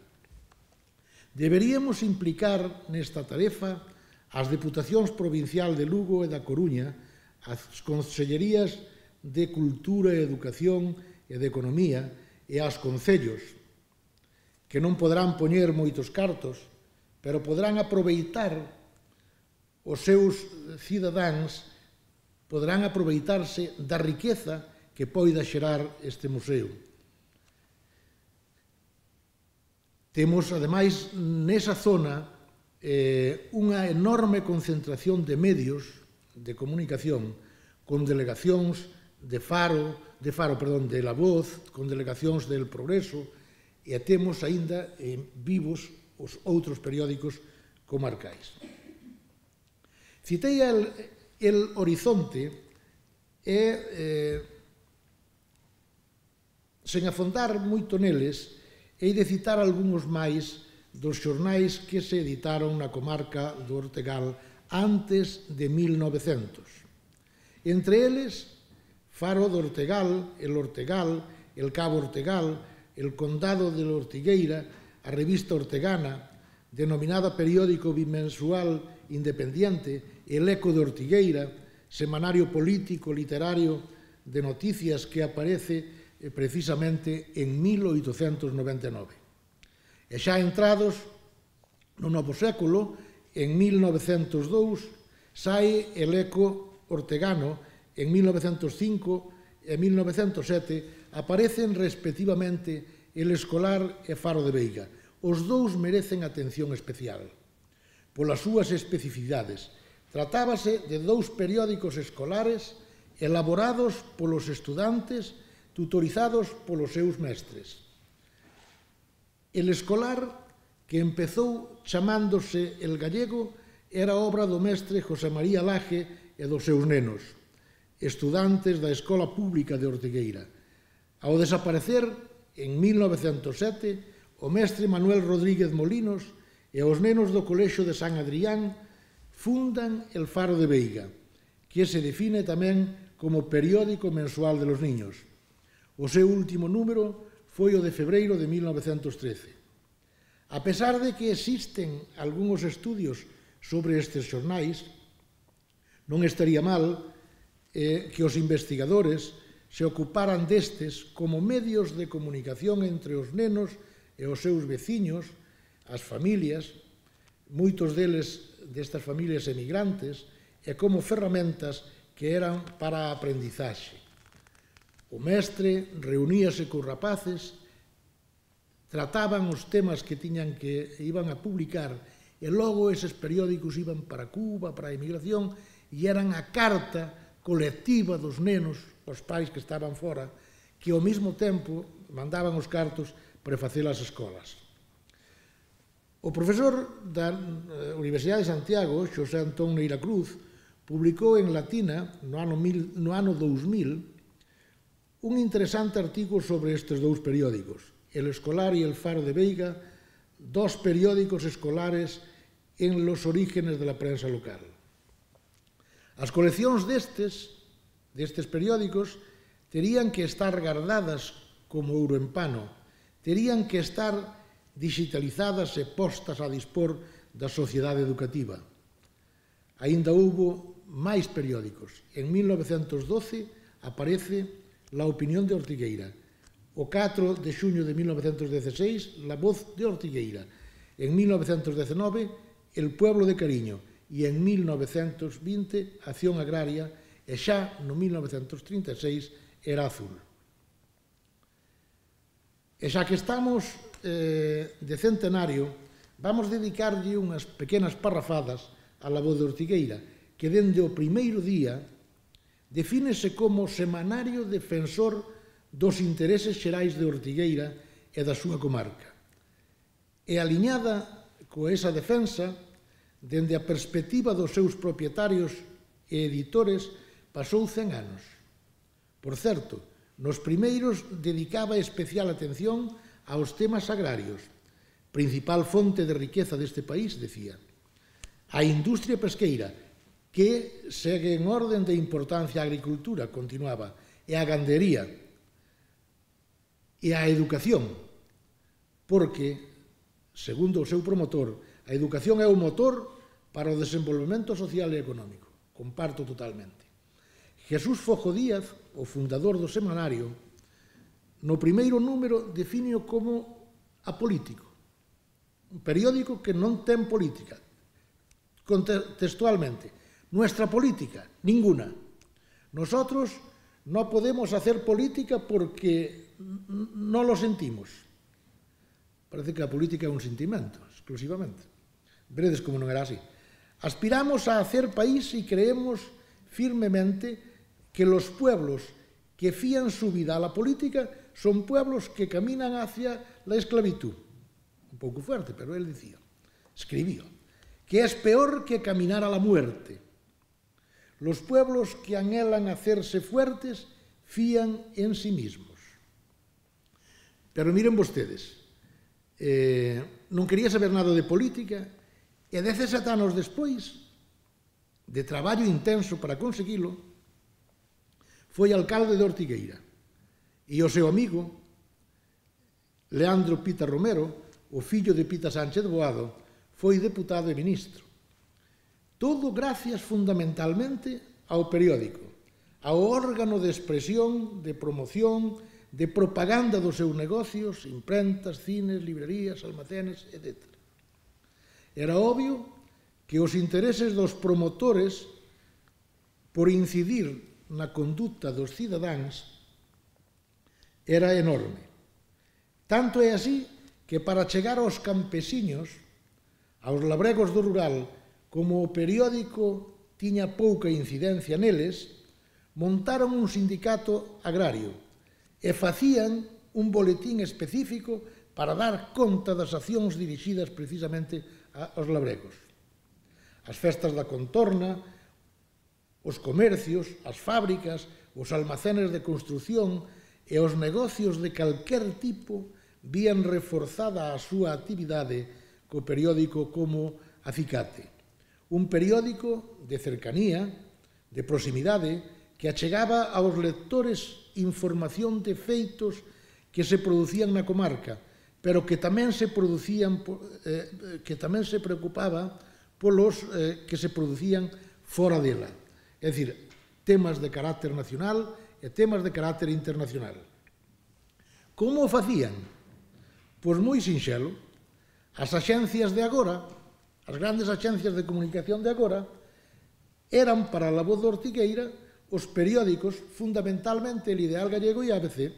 Deberíamos implicar nesta tarefa as Deputacións Provincial de Lugo e da Coruña, as Consellerías de Cultura e Educación e de Economía e aos concellos, que non poderán poñer moitos cartos, pero poderán aproveitar os seus cidadáns, poderán aproveitarse da riqueza que poida xerar este museo. Temos, ademais, nesa zona unha enorme concentración de medios de comunicación con delegacións de La Voz, con delegacións del Progreso, e temos aínda vivos os outros periódicos comarcais. Citei el Horizonte e, sen afondar moito neles, hei de citar algúns máis dos xornais que se editaron na comarca do Ortegal antes de 1900. Entre eles, Faro do Ortegal, El Ortegal, El Cabo Ortegal, El Condado de Ortigueira, a revista Ortegana, denominada periódico bimensual independiente, El Eco de Ortigueira, semanario político literario de noticias que aparece precisamente en 1899. E xa entrados no novo século, en 1902, sae El Eco Ortegano, en 1905 e 1907 aparecen respectivamente El Escolar e Faro de Veiga. Os dous merecen atención especial polas súas especificidades. Tratábase de dous periódicos escolares elaborados polos estudantes, tutorizados polos seus mestres. El Escolar, que empezou chamándose El Gallego, era obra do mestre José María Laje e dos seus nenos, estudantes da Escola Pública de Ortigueira. Ao desaparecer, en 1907, o mestre Manuel Rodríguez Molinos e os nenos do Colexio de San Adrián fundan El Faro de Veiga, que se define tamén como periódico mensual de los niños. O seu último número foi o de febreiro de 1913. A pesar de que existen algúns estudios sobre estes xornais, non estaría mal que os investigadores se ocuparan destes como medios de comunicación entre os nenos e os seus veciños, as familias, moitos deles destas familias emigrantes, e como ferramentas que eran para a aprendizaxe. O mestre reuníase cos rapaces, trataban os temas que iban a publicar, e logo eses periódicos iban para Cuba, para a emigración, e eran a carta colectiva dos nenos, os pais que estaban fora, que ao mesmo tempo mandaban os cartos para facer as escolas. O profesor da Universidade de Santiago, Xosé Antón Neira Cruz, publicou en Latina, no ano 2000, un interesante artigo sobre estes dous periódicos, El Escolar e El Faro de Veiga, dos periódicos escolares en los orígenes de la prensa local. As coleccións destes periódicos terían que estar guardadas como ouro en pano, terían que estar digitalizadas e postas a dispor da sociedade educativa. Aínda houbo máis periódicos. En 1912 aparece La Opinión de Ortigueira. O 4 de xuño de 1916, La Voz de Ortigueira. En 1919, El Pueblo de Cariño. E en 1920, Acción Agraria. E xa no 1936 era Azul. E xa que estamos de centenario, vamos dedicarlle unhas pequenas parrafadas a La Voz de Ortigueira, que dende o primeiro día defínese como semanario defensor dos intereses xerais de Ortigueira e da súa comarca. E aliñada coa esa defensa, dende a perspectiva dos seus propietarios e editores, pasou 100 anos. Por certo, nos primeiros dedicaba especial atención aos temas agrarios, principal fonte de riqueza deste país, decía. A industria pesqueira, que segue en orden de importancia a agricultura, continuaba, e a gandería, e a educación, porque, segundo o seu promotor, a educación é o motor para o desenvolvemento social e económico. Comparto totalmente. Jesús Fojo Díaz, o fundador do semanario, no primeiro número define-o como apolítico, un periódico que non ten política. Textualmente, nuestra política, ninguna. Nosotros no podemos hacer política porque no lo sentimos. Parece que a política é un sentimento, exclusivamente. Veredes como non era así. Aspiramos a hacer país y creemos firmemente que los pueblos que fían su vida a la política son pueblos que caminan hacia la esclavitud. Un pouco fuerte, pero él decía, escribió, que es peor que caminar a la muerte. Los pueblos que anhelan hacerse fuertes fían en sí mismos. Pero miren vostedes, non quería saber nada de política e 17 anos despois de traballo intenso para conseguilo foi alcalde de Ortigueira e o seu amigo Leandro Pita Romero, o fillo de Pita Sánchez Boado, foi deputado e ministro. Todo gracias fundamentalmente ao periódico, ao órgano de expresión, de promoción, de propaganda dos seus negocios, imprentas, cines, librerías, almacenes, etc. Era obvio que os intereses dos promotores por incidir na conduta dos cidadáns era enorme. Tanto é así que para chegar aos campesiños, aos labregos do rural, como o periódico tiña pouca incidencia neles, montaron un sindicato agrario e facían un boletín específico para dar conta das accións dirixidas precisamente aos labregos. As festas da contorna, os comercios, as fábricas, os almacenes de construción e os negocios de calquer tipo vían reforzada a súa actividade co periódico como acicate. Un periódico de cercanía, de proximidade, que achegaba aos lectores información de feitos que se producían na comarca, pero que tamén se preocupaba polos que se producían fora dela. É dicir, temas de carácter nacional e temas de carácter internacional. Como o facían? Pois moi sinxelo. As axencias de agora, as grandes axencias de comunicación de agora, eran para a Voz de Ortigueira os periódicos, fundamentalmente El Ideal Gallego e ABC.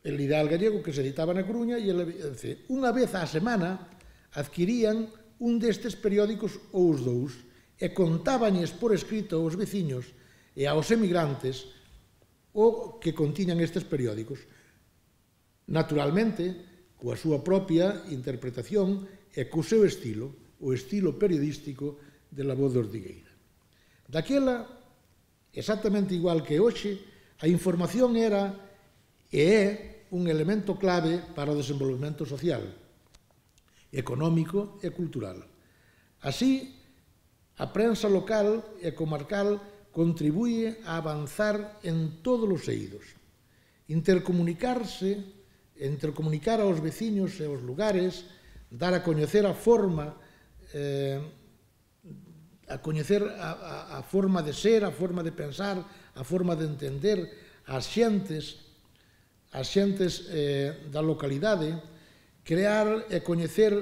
El Ideal Gallego que se editaba na Coruña e el ABC. Unha vez á semana adquirían un destes periódicos ou os dous e contábañes por escrito aos veciños e aos emigrantes o que contiñan estes periódicos. Naturalmente, coa súa propia interpretación e co seu estilo, o estilo periodístico de La Voz de Ortigueira. Daquela, exactamente igual que hoxe, a información era e é un elemento clave para o desenvolvemento social, económico e cultural. Así, a prensa local e comarcal contribúe a avanzar en todos os eidos. Intercomunicar aos veciños e aos lugares, dar a coñecer a forma de ser, a forma de pensar, a forma de entender as xentes da localidade, crear e coñecer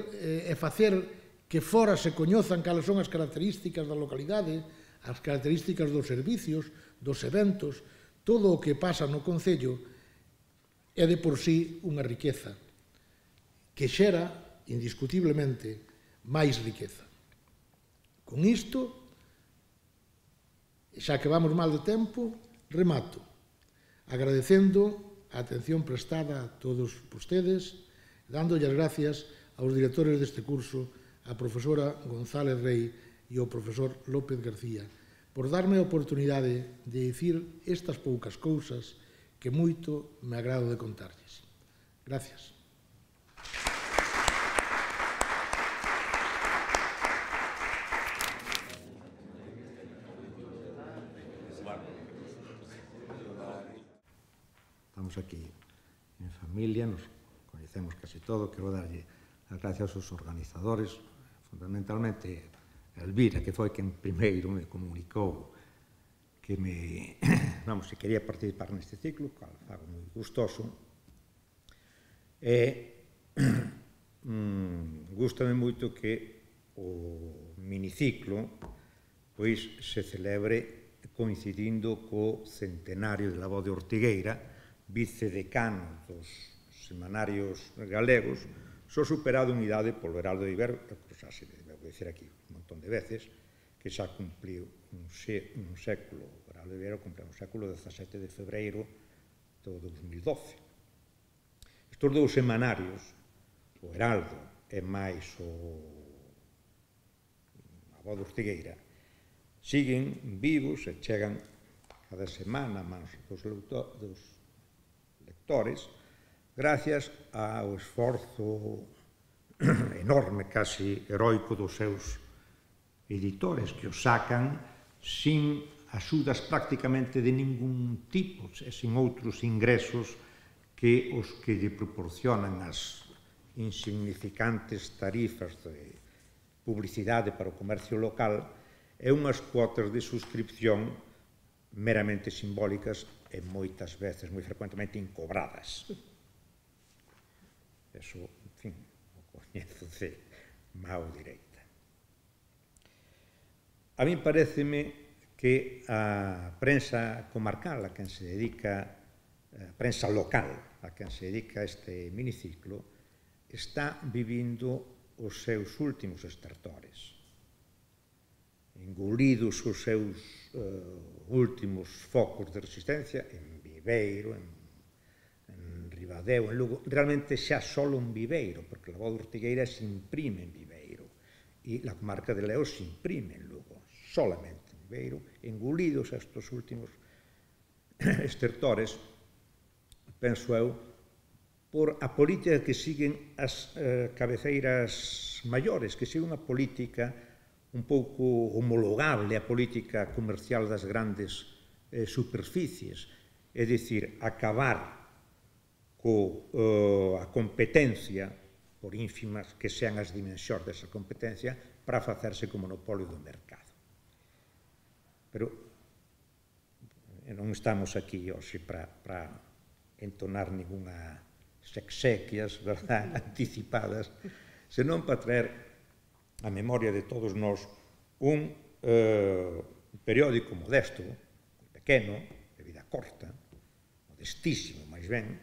e facer que fora se coñozan cales son as características da localidade, as características dos servicios, dos eventos, todo o que pasa no concello é de por sí unha riqueza que xera, indiscutiblemente, máis riqueza. Con isto, xa que vamos mal de tempo, remato, agradecendo a atención prestada a todos vostedes, dándolle as gracias aos directores deste curso, a profesora González Rey e ao profesor López García, por darme a oportunidade de dicir estas poucas cousas que moito me agrado de contarlles. Gracias. Estamos estamos aquí en familia, nos coñecemos casi todo. Quero darlle as gracias aos organizadores, fundamentalmente a Elvira, que foi quen primeiro me comunicou que se quería participar neste ciclo, que fago moi gustoso. Gústame moito que o miniciclo pois se celebre coincidindo co centenario de Laboe de Ortigueira, vicedecano dos semanarios galegos, só superado en idade polo Heraldo de Ibero, que xa se debe dizer aquí un montón de veces, que xa cumpliu un século, o Heraldo de Ibero cumpliu un século 17 de febreiro do 2012. Estos dous semanarios, o Heraldo e máis o Laboe de Ortigueira, siguen vivos e chegan cada semana a mans dos lectores, gracias ao esforzo enorme, casi heroico, dos seus editores, que os sacan sin axudas prácticamente de ningún tipo, e sin outros ingresos que os que lle proporcionan as insignificantes tarifas de publicidade para o comercio local e unhas cuotas de suscripción meramente simbólicas e moitas veces, moi frecuentemente, incobradas. Eso, en fin, o coñezo de mao direita. A mí pareceme que a prensa comarcal a quen se dedica, a prensa local a quen se dedica a este miniciclo, está vivindo os seus últimos estertores. Engolidos os seus últimos focos de resistencia en Viveiro, en Ribadeo, en Lugo, realmente xa só en Viveiro, porque a Laboe de Ortigueira se imprime en Viveiro e a comarca de Leo se imprime en Lugo, solamente en Viveiro, engolidos estes últimos estertores, penso eu, por a política que siguen as cabeceiras maiores, que sigue unha política un pouco homologable á política comercial das grandes superficies, é dicir, acabar coa competencia, por ínfimas que sean as dimensións desa competencia, para facerse con monopolio do mercado. Pero non estamos aquí hoxe para entonar ninguna exequias, verdad, anticipadas, senón para traer a memoria de todos nós un periódico modesto, pequeno, de vida corta, modestísimo, máis ben,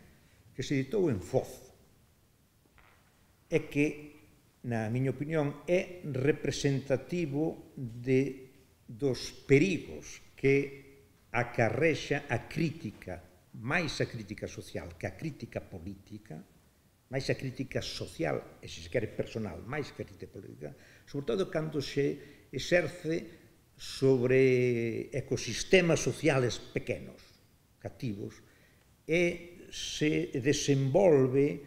que se editou en Foz, e que, na miña opinión, é representativo dos perigos que acarrexa a crítica, máis a crítica social que a crítica política, máis a crítica social, e se quere personal, máis que a crítica política, sobre todo cando se exerce sobre ecosistemas sociales pequenos, cativos, e se desenvolve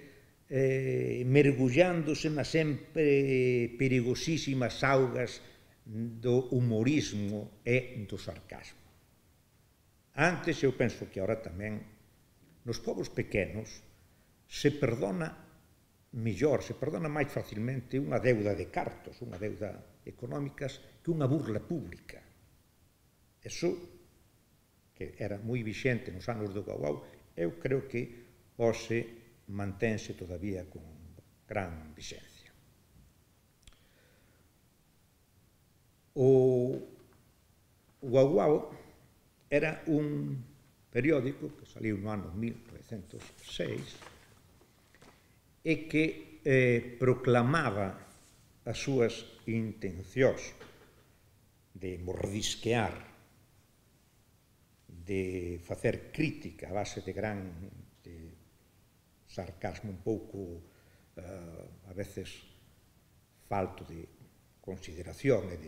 mergullándose nas sempre perigosísimas augas do humorismo e do sarcasmo. Antes, eu penso que ahora tamén, nos povos pequenos, se perdona mellor, se perdona máis facilmente unha deuda de cartos, unha deuda económicas, que unha burla pública. Eso, que era moi vixente nos anos do Guauau, eu creo que hoxe mantense todavía con gran vixencia. O Guauau era un periódico que saliu no ano 1906 e que proclamaba as súas intencións de mordisquear, de facer crítica a base de sarcasmo un pouco, a veces, falto de consideración e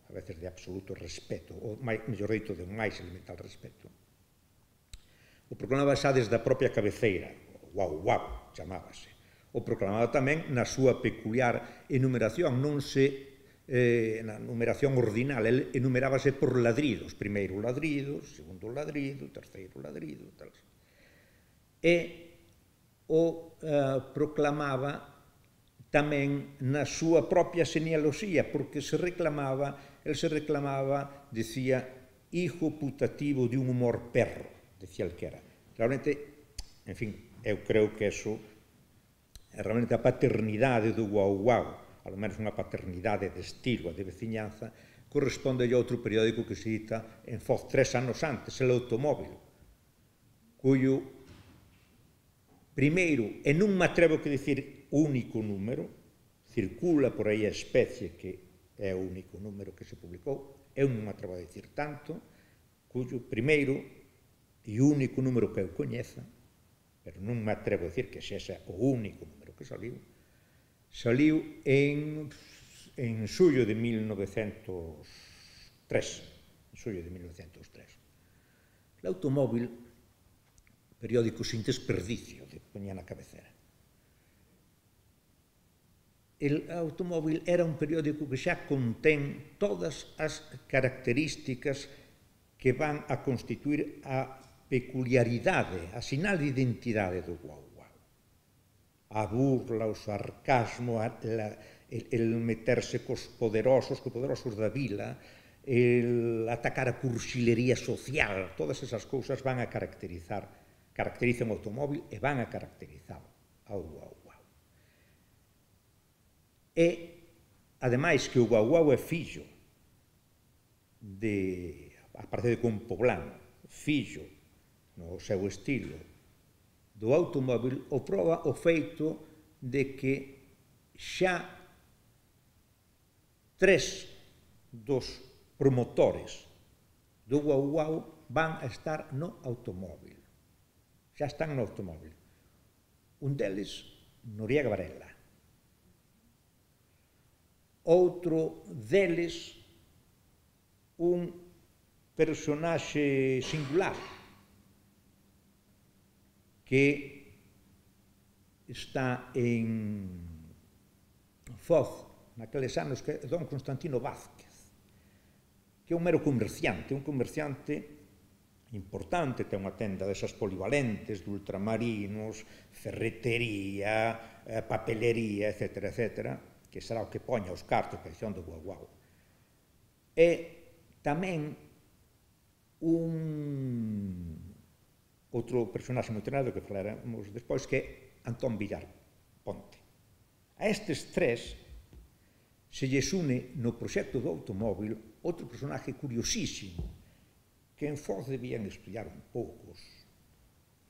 a veces de absoluto respeto, ou, mellor dito, de un máis elemental respeto. O proclamaba xa desde a propia cabeceira, o Guau, chamábase. O proclamaba tamén na súa peculiar enumeración, non na numeración ordinal, el enumerábase por ladridos, primeiro ladrido, segundo ladrido, terceiro ladrido, tal. e o proclamaba tamén na súa propia genealoxía, porque el se reclamaba, decía, hijo putativo de un humor perro, decía el que era. Realmente, en fin, eu creo que eso é realmente a paternidade do guau-guau, ao menos unha paternidade de estilo, de veciñanza, corresponde a outro periódico que se edita en Foz 3 anos antes, El Automóvil, cuyo primeiro, e non me atrevo que dicir único número, circula por aí a especie que é o único número que se publicou, eu non me atrevo a dicir tanto, cuyo primeiro e único número que eu coñeza, pero non me atrevo a dicir que sexa o único número que saliu en xullo de 1903. El Automóvil, periódico sin desperdicio, que poñía na cabecera. El Automóvil era un periódico que xa contén todas as características que van a constituir a peculiaridade, a sinal de identidade do guau-guau. A burla, o sarcasmo, el meterse cos poderosos da vila, el atacar a cursilería social, todas esas cousas van a caracterizan o Automóvil e van a caracterizar ao guau-guau. E, ademais, que o guau-guau é fillo aparte de Compoblán, fillo no seu estilo do Automóvil, o proba o feito de que xa 3 dos promotores do guau-guau van a estar no Automóvil. Xa están no Automóvil. Un deles, Noriega Varela. Outro deles, un personaxe singular que está en Foz naqueles anos, que é don Constantino Vázquez, que é un mero comerciante, importante, ten unha tenda desas polivalentes, de ultramarinos, ferretería, papelería, etc., que será o que poña os cartos para a edición do guau-guau. E tamén outro personaxe moi tenado que falaremos despois, que é Antón Villar Ponte. A estes tres se lles une no proxecto do Automóvil outro personaxe curiosísimo que en Foz debían estudiar un pouco, os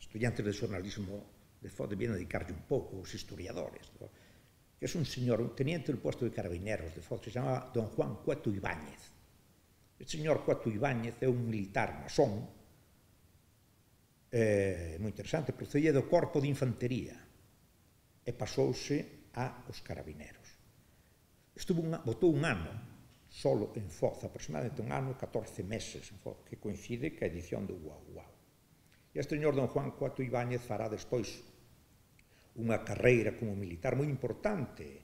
estudiantes de xornalismo de Foz debían dedicarlle un pouco, os historiadores, que é un señor, un teniente do posto de carabineros de Foz, que se chamaba don Juan Cueto Ibáñez. O señor Cueto Ibáñez é un militar masón, moi interesante, procedía do corpo de infantería e pasouse aos carabineros. Botou un ano solo en Foz, aproximadamente un ano e 14 meses en Foz, que coincide ca edición do guau-guau. E este señor don Juan Cueto Ibáñez fará despois unha carreira como militar moi importante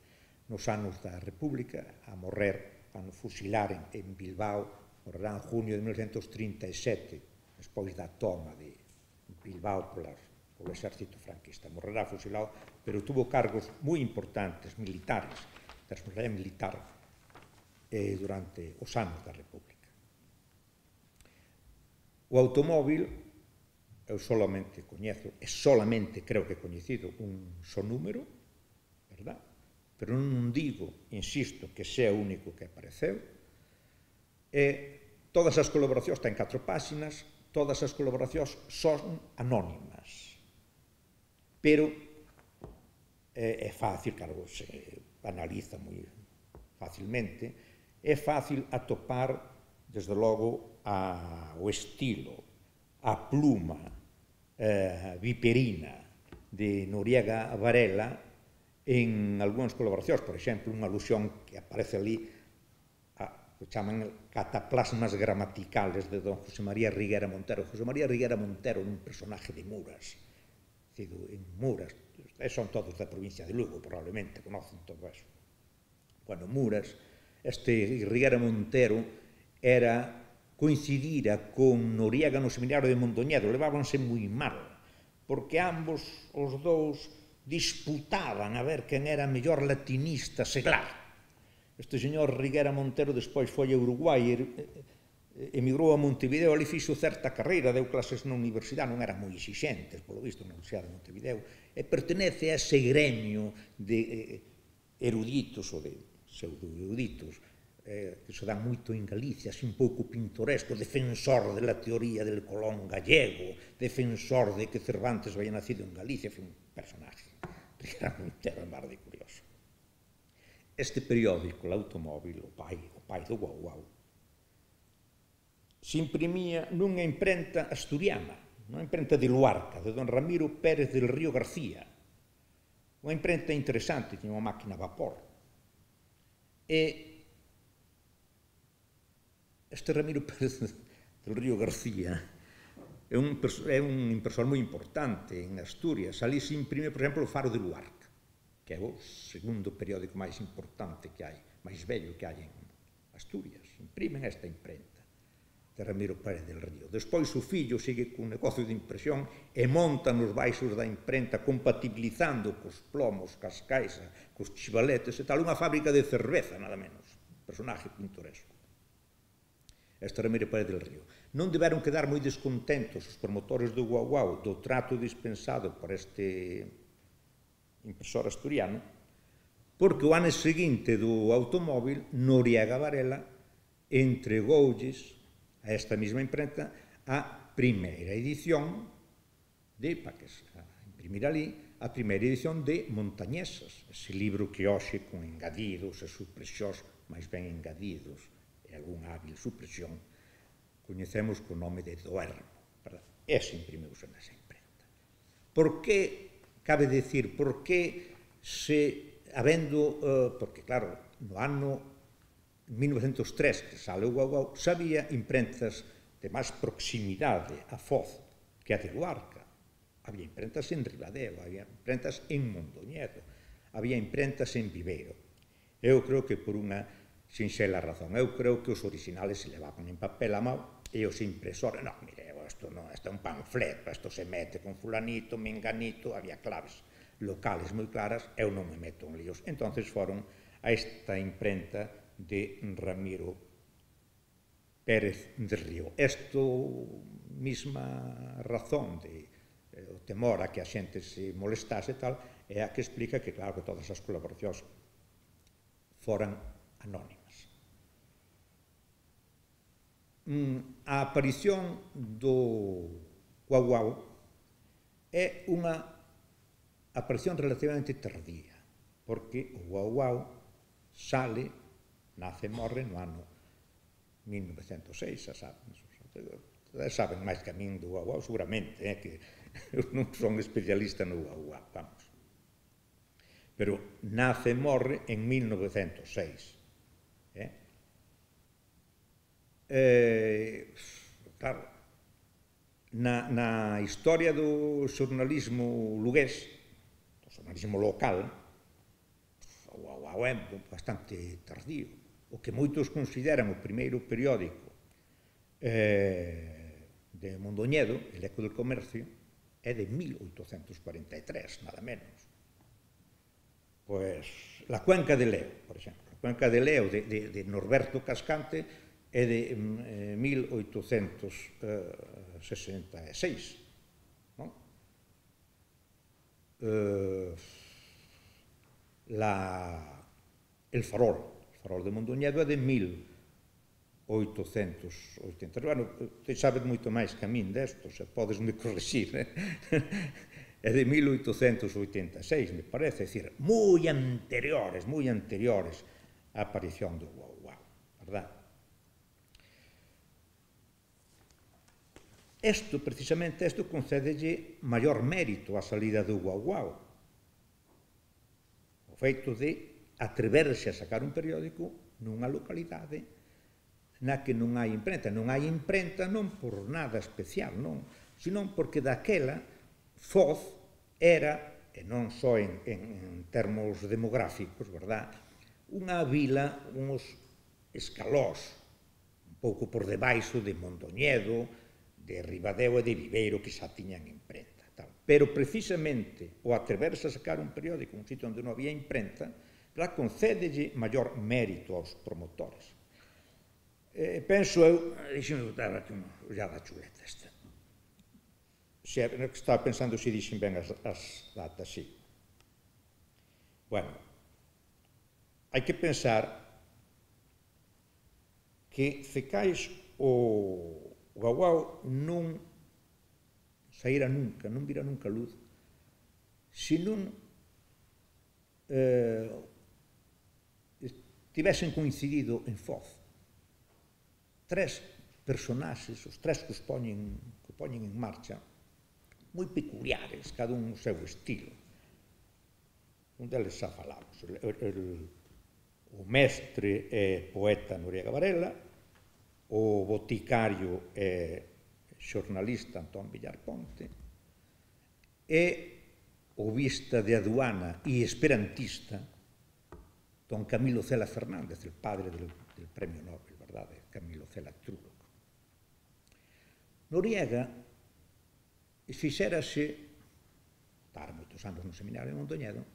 nos anos da República, a morrer, a fusilar en Bilbao, morrerá en junio de 1937, despois da toma de Bilbao polo exército franquista. Morrerá fusilado, pero tuvo cargos moi importantes, militares, da responsabilidade militar durante os anos da República. O Automóvil, eu solamente coñezo, e solamente creo que he coñecido un só número, verdad? Pero non digo, insisto, que sea o único que apareceu. Todas as colaboracións, ten 4 páxinas, todas as colaboracións son anónimas. Pero é fácil, claro, se analiza moi facilmente, é fácil atopar, desde logo, o estilo, a pluma viperina de Noriega Varela en algunhas colaboracións, por exemplo, unha alusión que aparece ali, que chaman cataplasmas gramaticales de don José María Riguera Montero. José María Riguera Montero é un personaje de Muras, en Muras, son todos da provincia de Lugo, probablemente, conocen todo eso. Bueno, Muras, este Riguera Montero coincidira con Noriega no seminario de Mondoñedo, levábanse moi mal, porque ambos, os dous, disputaban a ver quen era mellor latinista seglar. Este señor Riguera Montero despois foi a Uruguai, emigrou a Montevideo, ali fixo certa carreira, deu clases na universidade, non eran moi exixentes, polo visto, na Universidade de Montevideo, e pertenece a ese gremio de eruditos ou de pseudo-eruditos que se dan moito en Galicia, así un pouco pintoresco, defensor de la teoría del Colón gallego, defensor de que Cervantes había nacido en Galicia, foi un personaje, Riguera Montero, en bar de curioso. Este periódico, l'Automóvil, o pai do Guau Guau, se imprimía nunha imprenta asturiana, unha imprenta de Luarca, de don Ramiro Pérez del Río García, unha imprenta interesante, tiña unha máquina a vapor. E este Ramiro Pérez del Río García é un impresor moi importante en Asturias. Ali se imprime, por exemplo, o Faro de Luarca, que é o segundo periódico máis importante que hai, máis vello que hai en Asturias. Imprimen esta imprenta de Ramiro Pérez del Río. Despois o fillo sigue cun negocio de impresión e monta nos baixos da imprenta, compatibilizando cos plomos, cas caixas, cos chivaletes e tal, unha fábrica de cerveza, nada menos. Personaje pintoresco. Este Ramiro Pérez del Río. Non deberon quedar moi descontentos os promotores do Guau Guau do trato dispensado por este impresor asturiano, porque o ano seguinte do Automóvil, Noriega Varela entregoulles a esta mesma imprenta a primeira edición para que se imprimir ali, a primeira edición de Montañesas, ese libro que hoxe con engadidos e supresións, máis ben engadidos, algún hábil supresión, coñecemos co nome de Duermo. Ese imprimiuse nesa imprenta. Por que, cabe dicir, por que se, habendo, porque claro, no ano 1903, que sale o Guau Guau, sabía imprentas de máis proximidade a Foz que a de Luarca. Había imprentas en Ribadeo, había imprentas en Mondoñedo, había imprentas en Viveiro. Eu creo que por unha sinxela razón. Eu creo que os originales se levaban en papel a mão e os impresores, non, mire, isto é un panfleto, isto se mete con fulanito, menganito, había claves locales moi claras, eu non me meto en líos. Entonces foron a esta imprenta de Ramiro Pérez del Río. Esto mesma razón de o temor a que a xente se molestase e tal, é a que explica que, claro, que todas as colaboracións foran anónimas. A aparición do Guau Guau é unha aparición relativamente tardía, porque o Guau Guau sale, nace e morre no ano 1906, xa saben máis que a min do Guau Guau, seguramente, que eu non son especialista no Guau Guau, vamos. Pero nace e morre en 1906. Claro, na historia do xornalismo lugués, do xornalismo local, o Guau Guau é bastante tardío. O que moitos consideran o primeiro periódico de Mondoñedo, El Eco del Comercio, é de 1843, nada menos. Pois, La Cuenca de Leo, por exemplo. La Cuenca de Leo, de Norberto Cascante, é de 1866. El Farol de Mondoñedo é de 1880. Bueno, te sabes moito máis que a min desto, se podes me corrixir. É de 1886, me parece, é dicir, moi anteriores á aparición do Guau Guau, verdad? Precisamente isto concédelle maior mérito á salida do Guau Guau. O feito de atreverse a sacar un periódico nunha localidade na que non hai imprenta. Non hai imprenta non por nada especial, non, senón porque daquela Foz era, e non só en termos demográficos, verdad, unha vila, uns escalós, un pouco por debaixo de Mondoñedo, de Ribadeo e de Viveiro, que xa tiñan imprenta. Tal. pero precisamente o atreverse a sacar un periódico en un sitio onde non había imprenta, concédelle maior mérito aos promotores. Penso eu, deixe-me botar aquí unha ollada chuleta esta. Estaba pensando se dixen ben as datas, sí. Bueno, hai que pensar que Cecais o Guauau non saíra nunca, non vira nunca luz, se non tivesen coincidido en Foz. Tres personaxes, os tres que os poñen en marcha, moi peculiares, cada un o seu estilo. Un deles xa falamos, o mestre e poeta Noriega Varela, o boticario e xornalista Antón Villar Ponte, e o vista de aduana e esperantista don Camilo Cela Fernández, el padre del premio Nobel, verdade, Camilo Cela Trúlogo. Noriega fixérase, estaba moitos anos no seminario de Mondoñedo,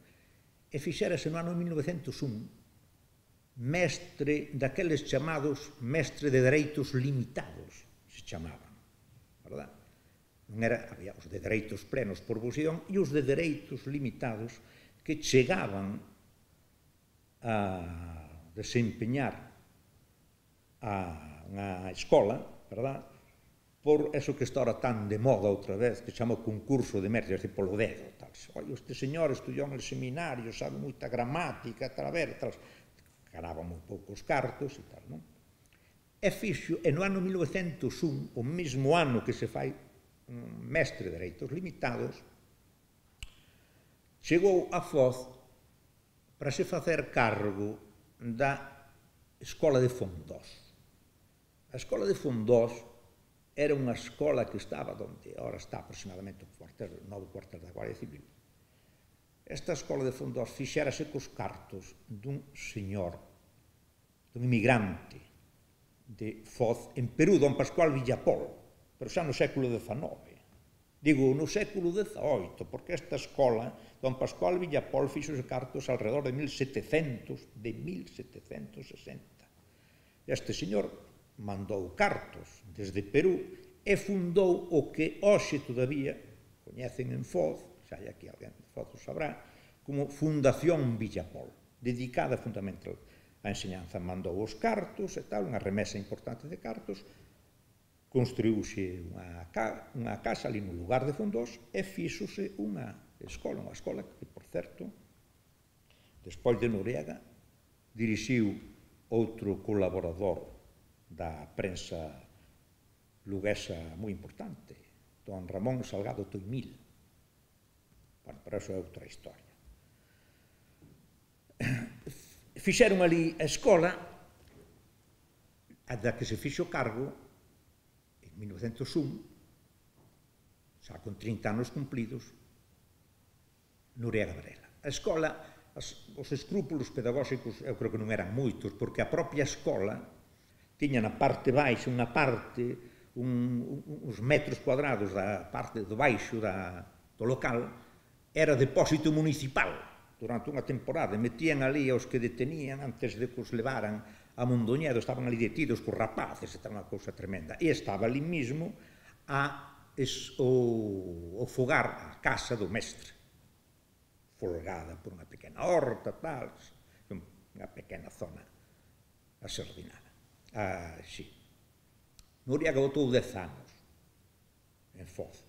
e fixérase no ano 1901 mestre daqueles chamados mestre de dereitos limitados, se chamaban, verdad? Non era, había os de dereitos plenos por vocación e os de dereitos limitados que chegaban a desempeñar a unha escola, verdad? Por eso que está ahora tan de moda outra vez, que chama concurso de mestres, é dicir, polo dedo, tal. Oi, este señor estudiou en el seminario, sabe moita gramática, tal, a ver, tal. Ganaba moi poucos cartos e tal, non? E fixo, e no ano 1901, o mesmo ano que se fai mestre de dereitos limitados, chegou a Foz para se facer cargo da Escola de Fondós. A Escola de Fondós era unha escola que estaba onde agora está aproximadamente o novo cuartel da Guardia Civil. Esta Escola de Fondós fixérase cos cartos dun señor, dun inmigrante de Foz, en Perú, don Pascual Villapol, pero xa no século XIX. Digo, no século XVIII, porque esta escola, don Pascual Villapol fixose cartos alrededor de 1760. Este señor mandou cartos desde Perú e fundou o que hoxe todavía coñecen en Foz, xa hai aquí alguén de Foz o sabrá, como Fundación Villapol, dedicada fundamentalmente á enseñanza. Mandou os cartos e tal, unha remesa importante de cartos, construíuse unha casa ali no lugar de Fondós e fíxose unha escola que, por certo, despois de Noriega, dirixiu outro colaborador da prensa luguesa moi importante, don Ramón Salgado Toimil. Bueno, pero eso é outra historia. Fixeron ali a escola, da que se fixo cargo, 1901, xa con 30 anos cumplidos, Noriega Varela. A escola, os escrúpulos pedagóxicos, eu creo que non eran moitos, porque a propia escola tiña na parte baixa unha parte, uns metros cuadrados da parte do baixo do local, era depósito municipal durante unha temporada. Metían ali aos que detenían antes de que os levaran a Mondoñedo, estaban ali detidos cos rapaces, era unha cousa tremenda. E estaba ali mismo o fogar, a casa do mestre, folgada por unha pequena horta, tal, unha pequena zona asardinada. Sí. Noriega botou 10 anos en Foz.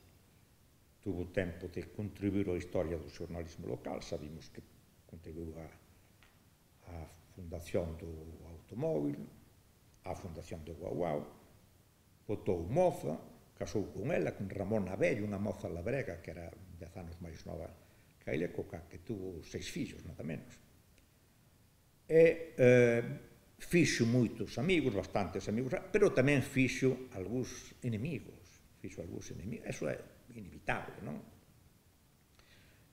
Tuvo tempo de contribuir á historia do xornalismo local, sabimos que contribuiu á fundación do automóvil, á fundación do Guauau, botou moza, casou con ela, con Ramona Bello, unha moza labrega que era 10 anos máis nova que a ela, coa que tuvo 6 fillos, nada menos. E fixo moitos amigos, bastantes amigos, pero tamén fixo algúns enemigos. Eso é inevitable, non?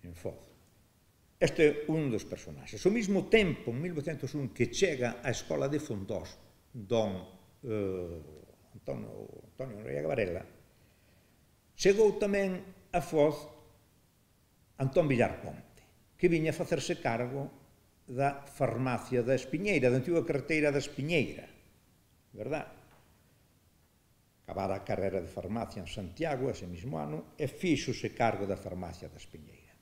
En Foz. Este é un dos personaxes. Ao mesmo tempo, en 1901, que chega á Escola de Fondós, don Antonio Noriega Varela, chegou tamén a Foz Antón Villar Ponte, que viña a facerse cargo da farmacia da Espiñeira, da antiga carreteira da Espiñeira, verdad? Acabara a carreira de farmacia en Santiago ese mismo ano e fíxose cargo da farmacia da Espiñeira.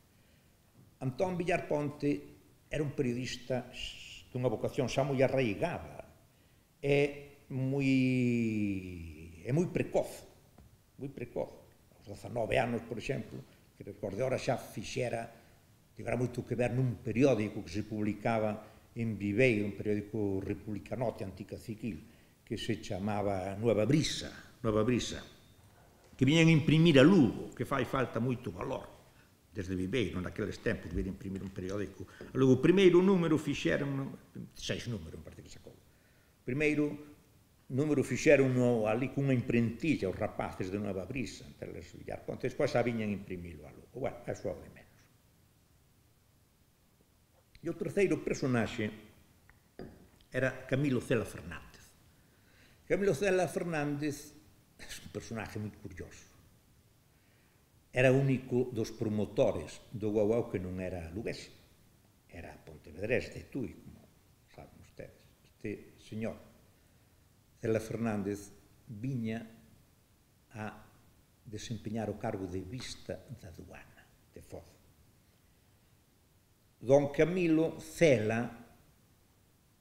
Antón Villar Ponte era un periodista dunha vocación xa moi arraigada e moi precoz, moi precoz. Aos 19 anos, por exemplo, que recorde, ora xa tivera moito que ver nun periódico que se publicaba en Viveiro, un periódico republicanote anticaciquil, que se chamaba Nueva Brisa, que viñan a imprimir a Lugo, que fai falta moito valor, desde Viveiro, naqueles tempos, vir imprimir un periódico. Logo, o primeiro número fixeron, 6 números, parece que sacou. O primeiro número fixeron ali cunha imprentilla os rapaces de Nueva Brisa, entre les Villar Ponte, despois xa viñan a imprimilo a Lugo. Bueno, eso é o de menos. E o terceiro personaxe era Camilo Cela Fernández. Camilo Cela Fernández é un personaxe moi curioso. Era o único dos promotores do Guauau que non era lugués. Era pontevedrés de Tui, como saben ustedes. Este señor Cela Fernández viña a desempeñar o cargo de vista da aduana de Foz. Don Camilo Cela,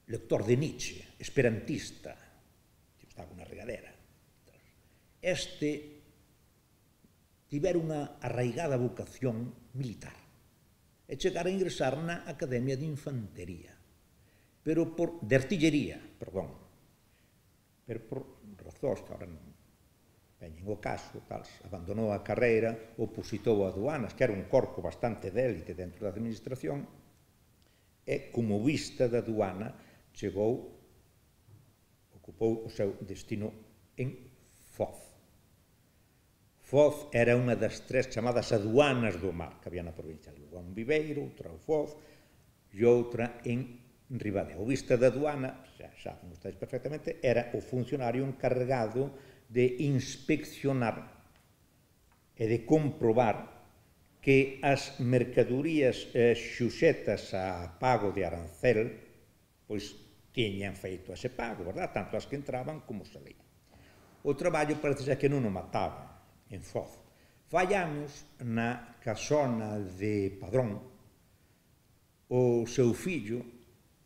lector de Nietzsche, esperantista, estaba unha regadera. Este tivera unha arraigada vocación militar e chegar a ingresar na Academia de Infantería, de artillería, perdón, pero por razóns que agora non veñen o caso, abandonou a carreira, opositou a aduanas, que era un corpo bastante de élite dentro da administración, e como vista da aduana ocupou o seu destino en Foz. Foz era unha das 3 chamadas aduanas do mar que había na provincia de Lugo, en Viveiro, outra en Foz e outra en Ribadeo. O vista da aduana, xa saben ustedes perfectamente, era o funcionario encargado de inspeccionar e de comprobar que as mercadorías xuxetas a pago de arancel pois tiñan feito ese pago, verdad? Tanto as que entraban como salían. O traballo parece que non o mataba en Foz. Fai anos, na casona de Padrón, o seu fillo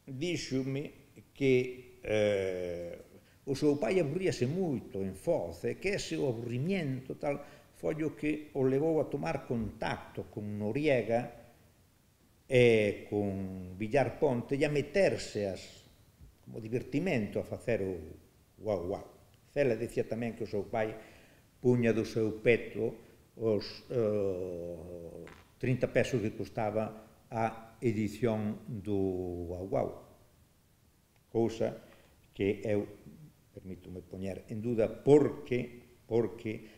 díxome que o seu pai aburríase moito en Foz e que ese aburrimiento tal foi o que o levou a tomar contacto con Noriega e con Villar Ponte e a meterse como divertimento a facer o guau-guau. Cela dicía tamén que o seu pai puña do seu peto os 30 pesos que costaba a edición do guau-guau. Cousa que eu permítome poñer en duda porque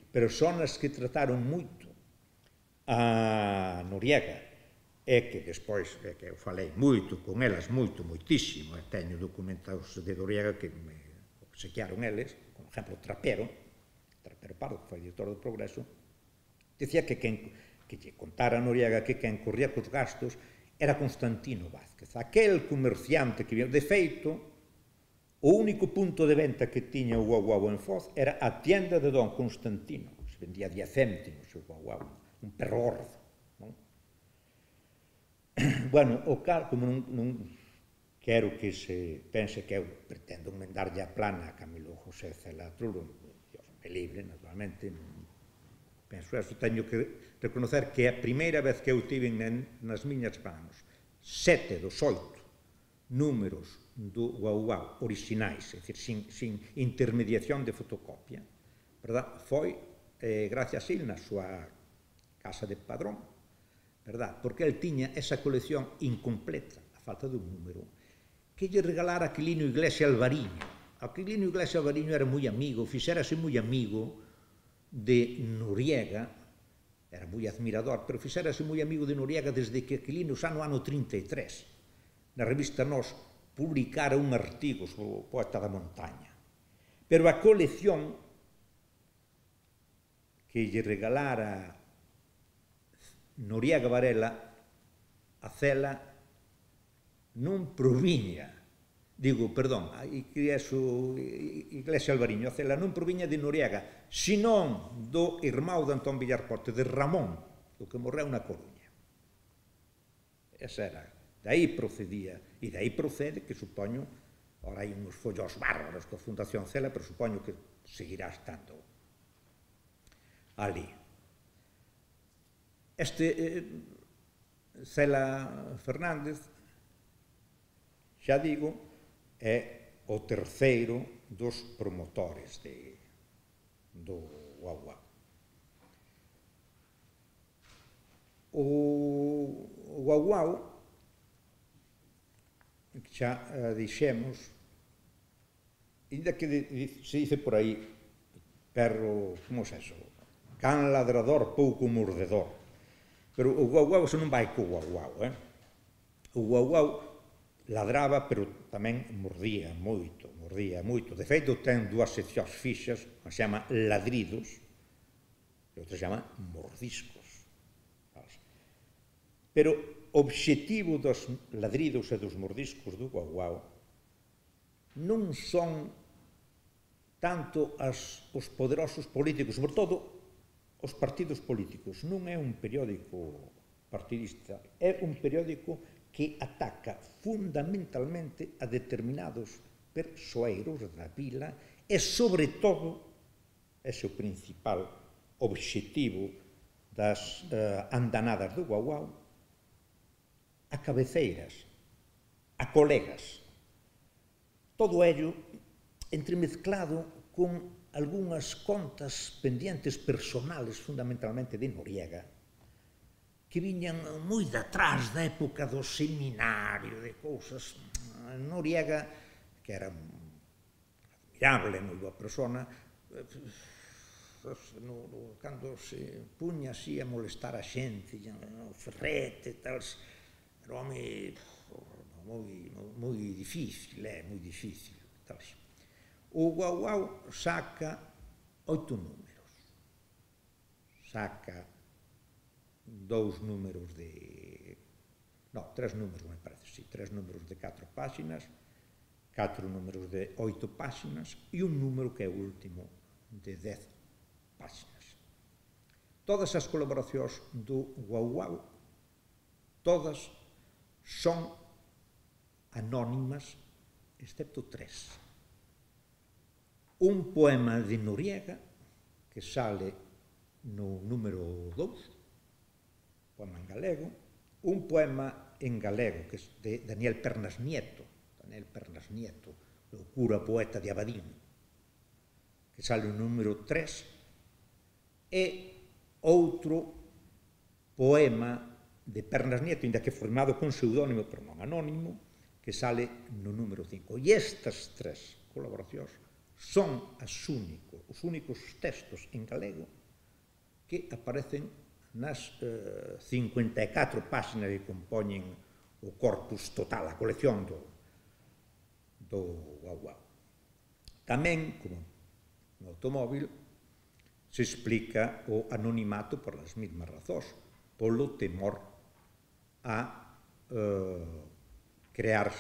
persoas que trataron moito a Noriega e que despois, que eu falei moito con elas, moitísimo, e teño documentados de Noriega que me obsequiaron eles, por exemplo, Trapero Pardo, que foi editor do Progreso, dicía que lle contara a Noriega que quen corría cos gastos era Constantino Vázquez, aquel comerciante que de feito, o único punto de venta que tiña o guau-guau en Foz era a tienda de Don Constantino. Se vendía 10 céntimos o guau-guau, un perro gordo. Bueno, como non quero que se pense que eu pretendo mendarlle a plana a Camilo José Cela Truro, Dios me libre, naturalmente, penso eso, teño que reconocer que a primeira vez que eu tiven nas miñas manos 7 dos 8 números do guau-guau orixinais, é dicir, sin intermediación de fotocopia, verdad? Foi gracias a él na súa casa de Padrón, verdad? Porque él tiña esa colección incompleta, a falta dun número, que lle regalara Aquilino Iglesia Alvariño. Aquilino Iglesia Alvariño era moi amigo, fixérase moi amigo de Noriega, era moi admirador, pero fixérase moi amigo de Noriega desde que Aquilino xa no ano 33, na revista Nós, publicara un artigo sobre o poeta da montaña. Pero a colección que lle regalara Noriega Varela a cela non proviña, Iglesia Alvariño, a cela non proviña de Noriega, senón do irmão de Antón Villar Porte, de Ramón, o que morreu na Coruña. Esa era, daí procedía, e daí procede que supoño, ora hai uns follos bárbaros coa Fundación Cela, pero supoño que seguirá estando ali. Cela Fernández, xa digo, é o terceiro dos promotores do Guaguao. O Guaguao, que xa dixemos, ainda que se dice por aí, perro, como é eso? Can ladrador, pouco mordedor. Pero o Guaguao, eso non vai co Guaguao, O Guaguao ladraba, pero tamén mordía moito. De feito, ten dúas seccións fixas, unha se chama ladridos e outra se chama mordiscos. Pero o obxectivo dos ladridos e dos mordiscos do Guaguao non son tanto os poderosos políticos, sobre todo os partidos políticos. Non é un periódico partidista, é un periódico que ataca fundamentalmente a determinados persoeiros da vila e, sobre todo, ese é o principal obxectivo das andanadas do Guaguao, a cabeceiras, a colegas. Todo ello entremezclado con algunhas contas pendientes personales, fundamentalmente de Noriega, que viñan moi de atrás da época do seminario, de cousas. Noriega, que era admirable, moi boa persona, cando se puña así a molestar a xente, o ferrete, tal, era un home moi difícil, moi difícil. O Guaguao saca 8 números. Saca 3 números de 4 páxinas, 4 números de 8 páxinas e un número que é o último de 10 páxinas. Todas as colaboracións do Guaguao, todas son anónimas, excepto 3. Un poema de Noriega, que sale no número 2, poema en galego, un poema en galego, que é de Daniel Pernas Nieto, o cura poeta de Abadín, que sale no número 3, e outro poema de Pernas Nieto, ainda que formado con pseudónimo, pero non anónimo, que sale no número 5. E estas 3 colaboracións son os únicos textos en galego que aparecen nas 54 páxinas que compoñen o corpus total, a colección do Guaguao. Tamén, como no automóvil, se explica o anonimato por as mesmas razóns, polo temor a crear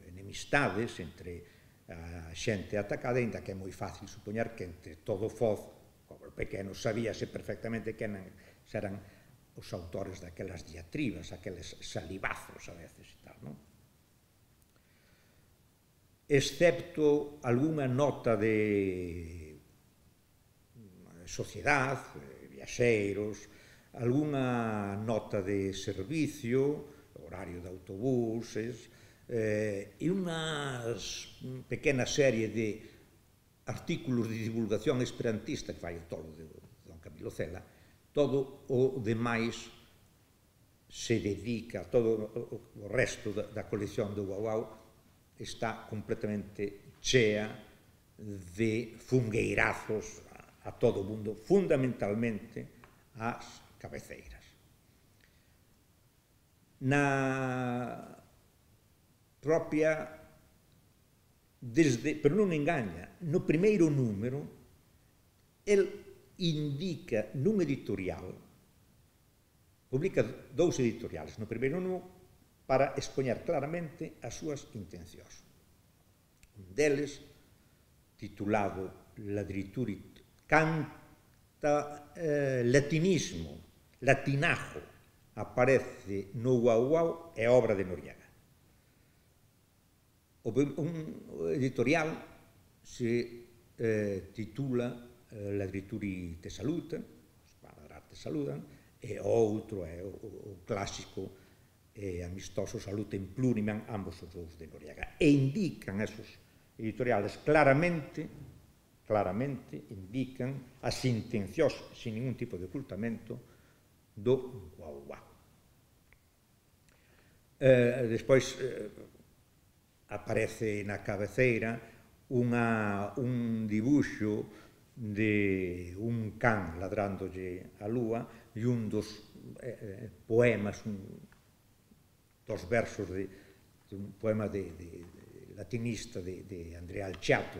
enemistades entre a xente atacada, ainda que é moi fácil supoñer que entre todo o Foz, como pequeno, sabíase perfectamente quen eran os autores daquelas diatribas, aqueles salivazos a veces e tal, non? Excepto algunha nota de sociedade, viaxeiros, algunha nota de servicio, horario de autobuses, e unha pequena serie de artículos de divulgación esperantista que fai o tolo de don Camilo Cela. Todo o demais se dedica, todo o resto da colección do Guaguao está completamente chea de fungueirazos a todo o mundo, fundamentalmente ás cabeceiras. Na propia, pero non engaña, no primeiro número, el indica nun editorial publica 2 editoriales. No primeiro no, para expoñer claramente as súas intencións. Un deles, titulado Ladrituri, canta latinismo, latinajo, aparece no Guau Guau, é obra de Noriega. Un editorial se titula Ladrituri te salutan, os padres te saludan, e outro é o clásico amistoso Salutem Plurimen, ambos os dous de Noriega. E indican esos editoriales claramente indican as intencións, sin ningún tipo de ocultamento, do Guau Guau. Despois aparece na cabeceira un dibuixo de un can ladrándolle a lúa e un dos poemas, dos versos de un poema latinista de Andrea Alciato,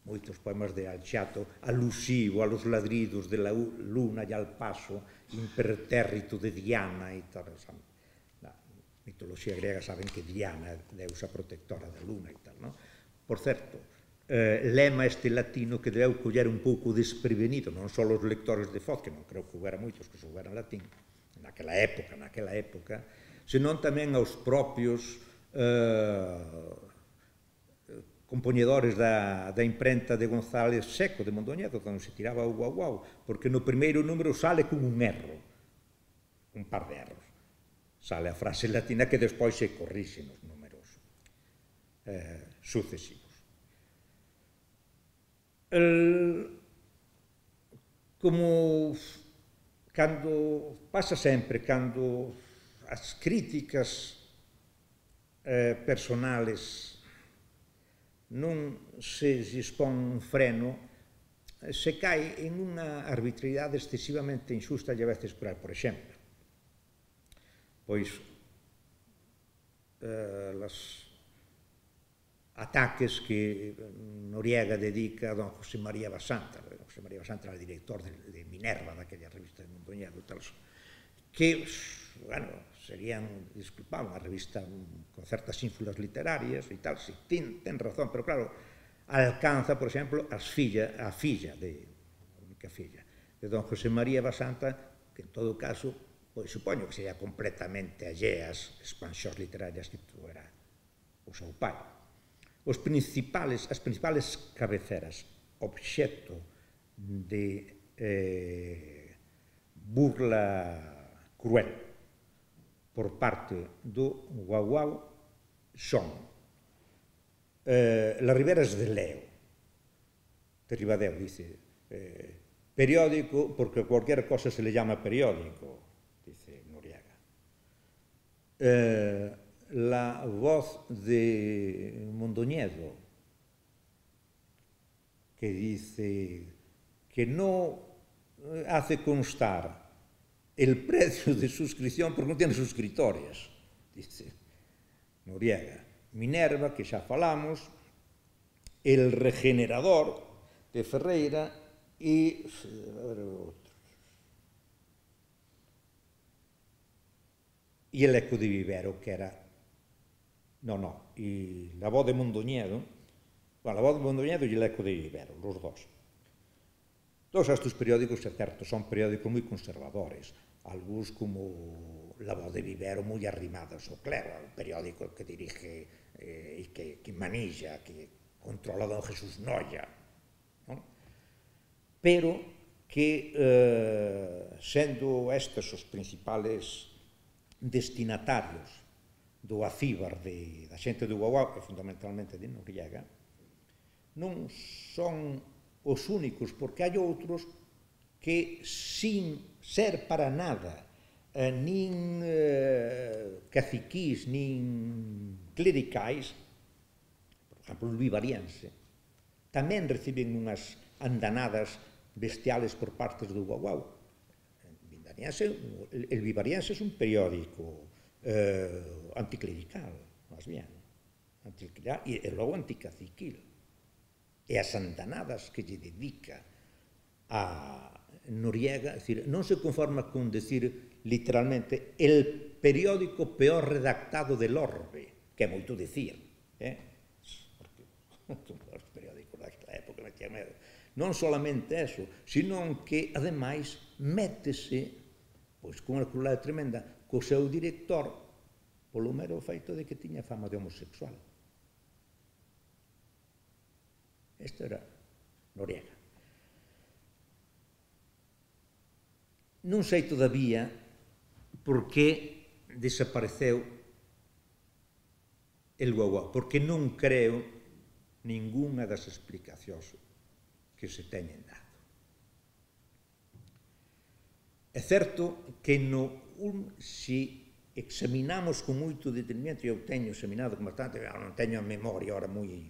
moitos poemas de Alciato, alusivo a los ladridos de la luna e al paso impertérrito de Diana e tal. Na mitoloxía griega saben que Diana é deusa protectora da luna e tal, non? Por certo, lema este latino que debeu coller un pouco desprevenido, non só os lectores de Foz, que non creo que houbera moitos que souberan latín, naquela época, senón tamén aos propios compoñedores da imprenta de González Seco, de Mondoñedo, onde se tiraba o Guau Guau, porque no primeiro número sale con un erro, un par de erros. Sale a frase latina que despois se corrixe nos números sucesivos. Como pasa sempre, cando as críticas personales non se expón un freno, se cae en unha arbitrariedade excesivamente injusta e a veces cruel. Por exemplo, pois os ataques que Noriega dedica a don José María Basanta. José María Basanta era el director de Minerva, daquella revista de Mondoñedo, que, bueno, serían, disculpad, unha revista con certas ínfulas literarias e tal, si, ten razón, pero claro, alcanza, por exemplo, a única filla, de don José María Basanta, que en todo caso, pois supoño que sería completamente alleas expansións literarias que tuera o seu pai. As principales cabeceras, obxecto de burla cruel por parte do Guau Guau son Las Riberas de Leo, de Ribadeo, dice, periódico porque cualquier cosa se le llama periódico, dice Noriega. La Voz de Mondoñedo, que dice que no hace constar el precio de suscripción porque non tiene suscriptores, dice Noriega. Minerva, que xa falamos, El Regenerador de Ferreira e El Eco de Vivero, que era y La Voz de Mondoñedo, La Voz de Mondoñedo e El Eco de Vivero, los dos. Todos estes periódicos, é certo, son periódicos moi conservadores, algúns como La Voz de Vivero moi arrimados ao clero, un periódico que dirige e que manilla, que controla don Jesús Noya, non? Pero que, sendo estes os principales destinatarios do acíbar da xente do Guau Guau, e fundamentalmente de Noriega, non son os únicos, porque hai outros que, sin ser para nada nin caciquís, nin clericais, por exemplo, o Vivariense, tamén reciben unhas andanadas bestiales por partes do Guau Guau. El Vivariense é un periódico anticlerical, máis bien, e logo anticaciquil. E as andanadas que lle dedica a Noriega, es decir, non se conforma con decir literalmente el periódico peor redactado del orbe, que é moito dicir, porque os periódicos daquela época non solamente eso, sino que, ademais, métese, pois, con unha crueldade tremenda, co seu director, polo mero feito de que tiña fama de homosexual. Isto era Noriega. Non sei todavía por que desapareceu el guaguao, porque non creo ningunha das explicacións que se teñen dado. É certo que se examinamos con moito detenimento, eu teño examinado con bastante, non teño a memoria ahora moi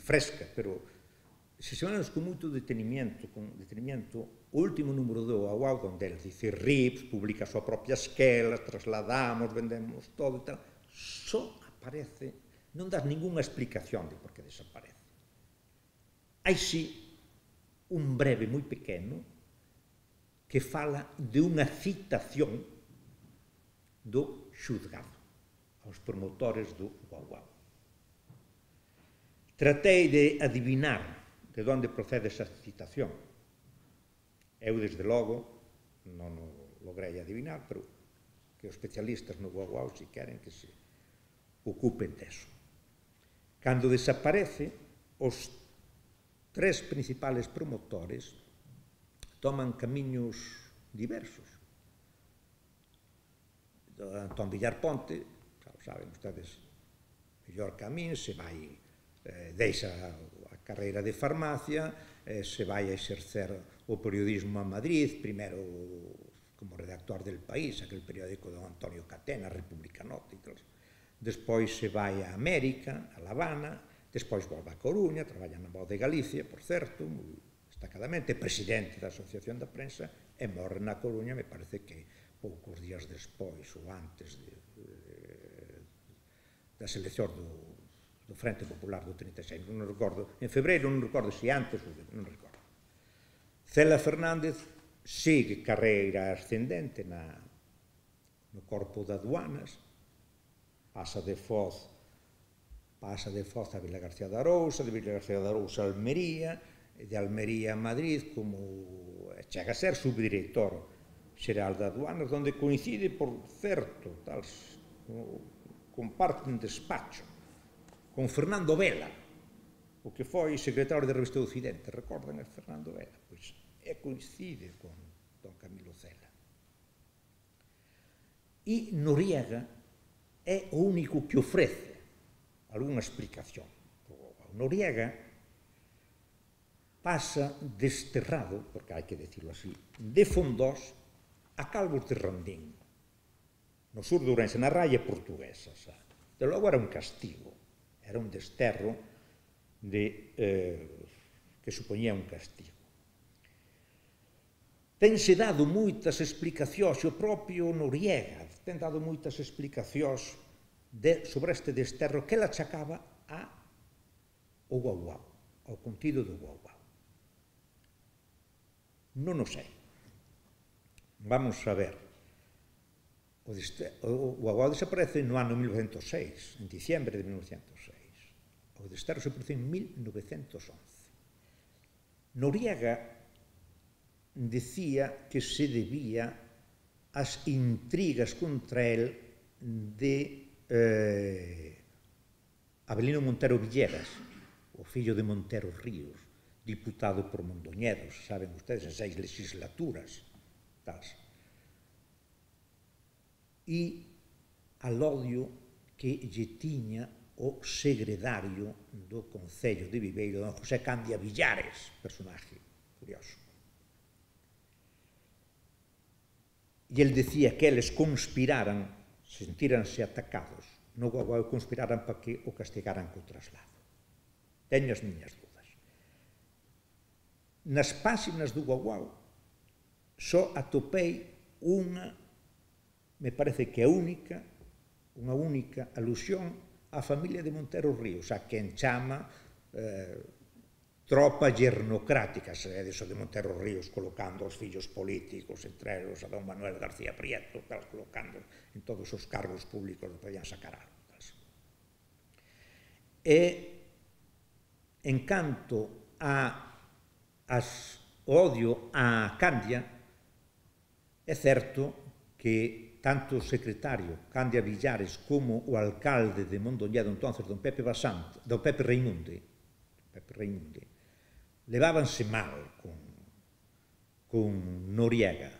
fresca, pero se examinamos con moito detenimento, o último número do Guaguao, onde ele dice RIPS, publica a súa propia esquela, trasladamos, vendemos todo e tal, só aparece, non das ningunha explicación de por que desaparece. Hai si un breve moi pequeno que fala de unha citación do xuzgado aos promotores do Guaguao. Tratei de adivinar de onde procede esa citación. Eu, desde logo, non o logrei adivinar, pero que os especialistas no Guaguao si queren que se ocupen deso. Cando desaparece, os tres principales promotores toman camiños diversos. Antón Villar Ponte, xa lo saben ustedes, mellor que a min, se vai, deixa a carreira de farmacia, se vai a exercer o periodismo a Madrid, primeiro como redactor del País, aquel periódico de Antonio Catena, República Nota e tal. Despois se vai a América, a La Habana, despois volve a Coruña, traballa na Voz de Galicia, por certo, moi destacadamente, presidente da Asociación da Prensa, e morre na Coruña, me parece que poucos días despois ou antes das eleccións do Frente Popular do 36, non recordo, en febreiro non recordo se antes ou non recordo. Cela Fernández segue carreira ascendente no corpo de aduanas, pasa de Foz a Vila García de Arousa, de Vila García de Arousa a Almería, de Almería a Madrid, como chega a ser subdirector xeral de aduanas, onde coincide, por certo, comparten despacho con Fernando Vela, o que foi secretario da Revista do Occidente. Recordan a Fernando Vela? Pois coincide con don Camilo Cela. E Noriega é o único que ofrece algunha explicación. Noriega pasa desterrado, porque hai que decirlo así, de Fondós a Calvos de Randín, no sur de Ourense, na raya portuguesa. De logo era un castigo, era un desterro que supoñía un castigo. Tense dado moitas explicacións, o propio Noriega ten dado moitas explicacións sobre este desterro que ele achacaba ao Guaguao, ao contido do Guaguao. Non o sei. Vamos a ver. O Guaguao desaparece no ano 1906, en diciembre de 1906. O desterro se produce en 1911. Noriega decía que se debía ás intrigas contra el de Avelino Montero Villegas, o fillo de Montero Ríos, diputado por Mondoñedo, saben ustedes, en 6 legislaturas, tals. E al odio que lle tiña o secretario do Concello de Viveiro, don José Candia Villares, personaje curioso. E el decía que eles conspiraran, sentíranse atacados, no Guaguao conspiraran para que o castigaran co traslado. Teño as miñas dúdas. Nas páxinas do Guaguao só atopei unha, me parece que unha única alusión á familia de Montero Ríos, a quen chama tropa gernocrática, se é diso de Montero Ríos colocando os fillos políticos, entre eles a don Manuel García Prieto, colocando en todos os cargos públicos que podían sacar algo. E, en canto ao odio a Candia, é certo que tanto o secretario Candia Villares como o alcalde de Mondoñedo entonces, don Pepe Reimunde, levábanse mal con Noriega,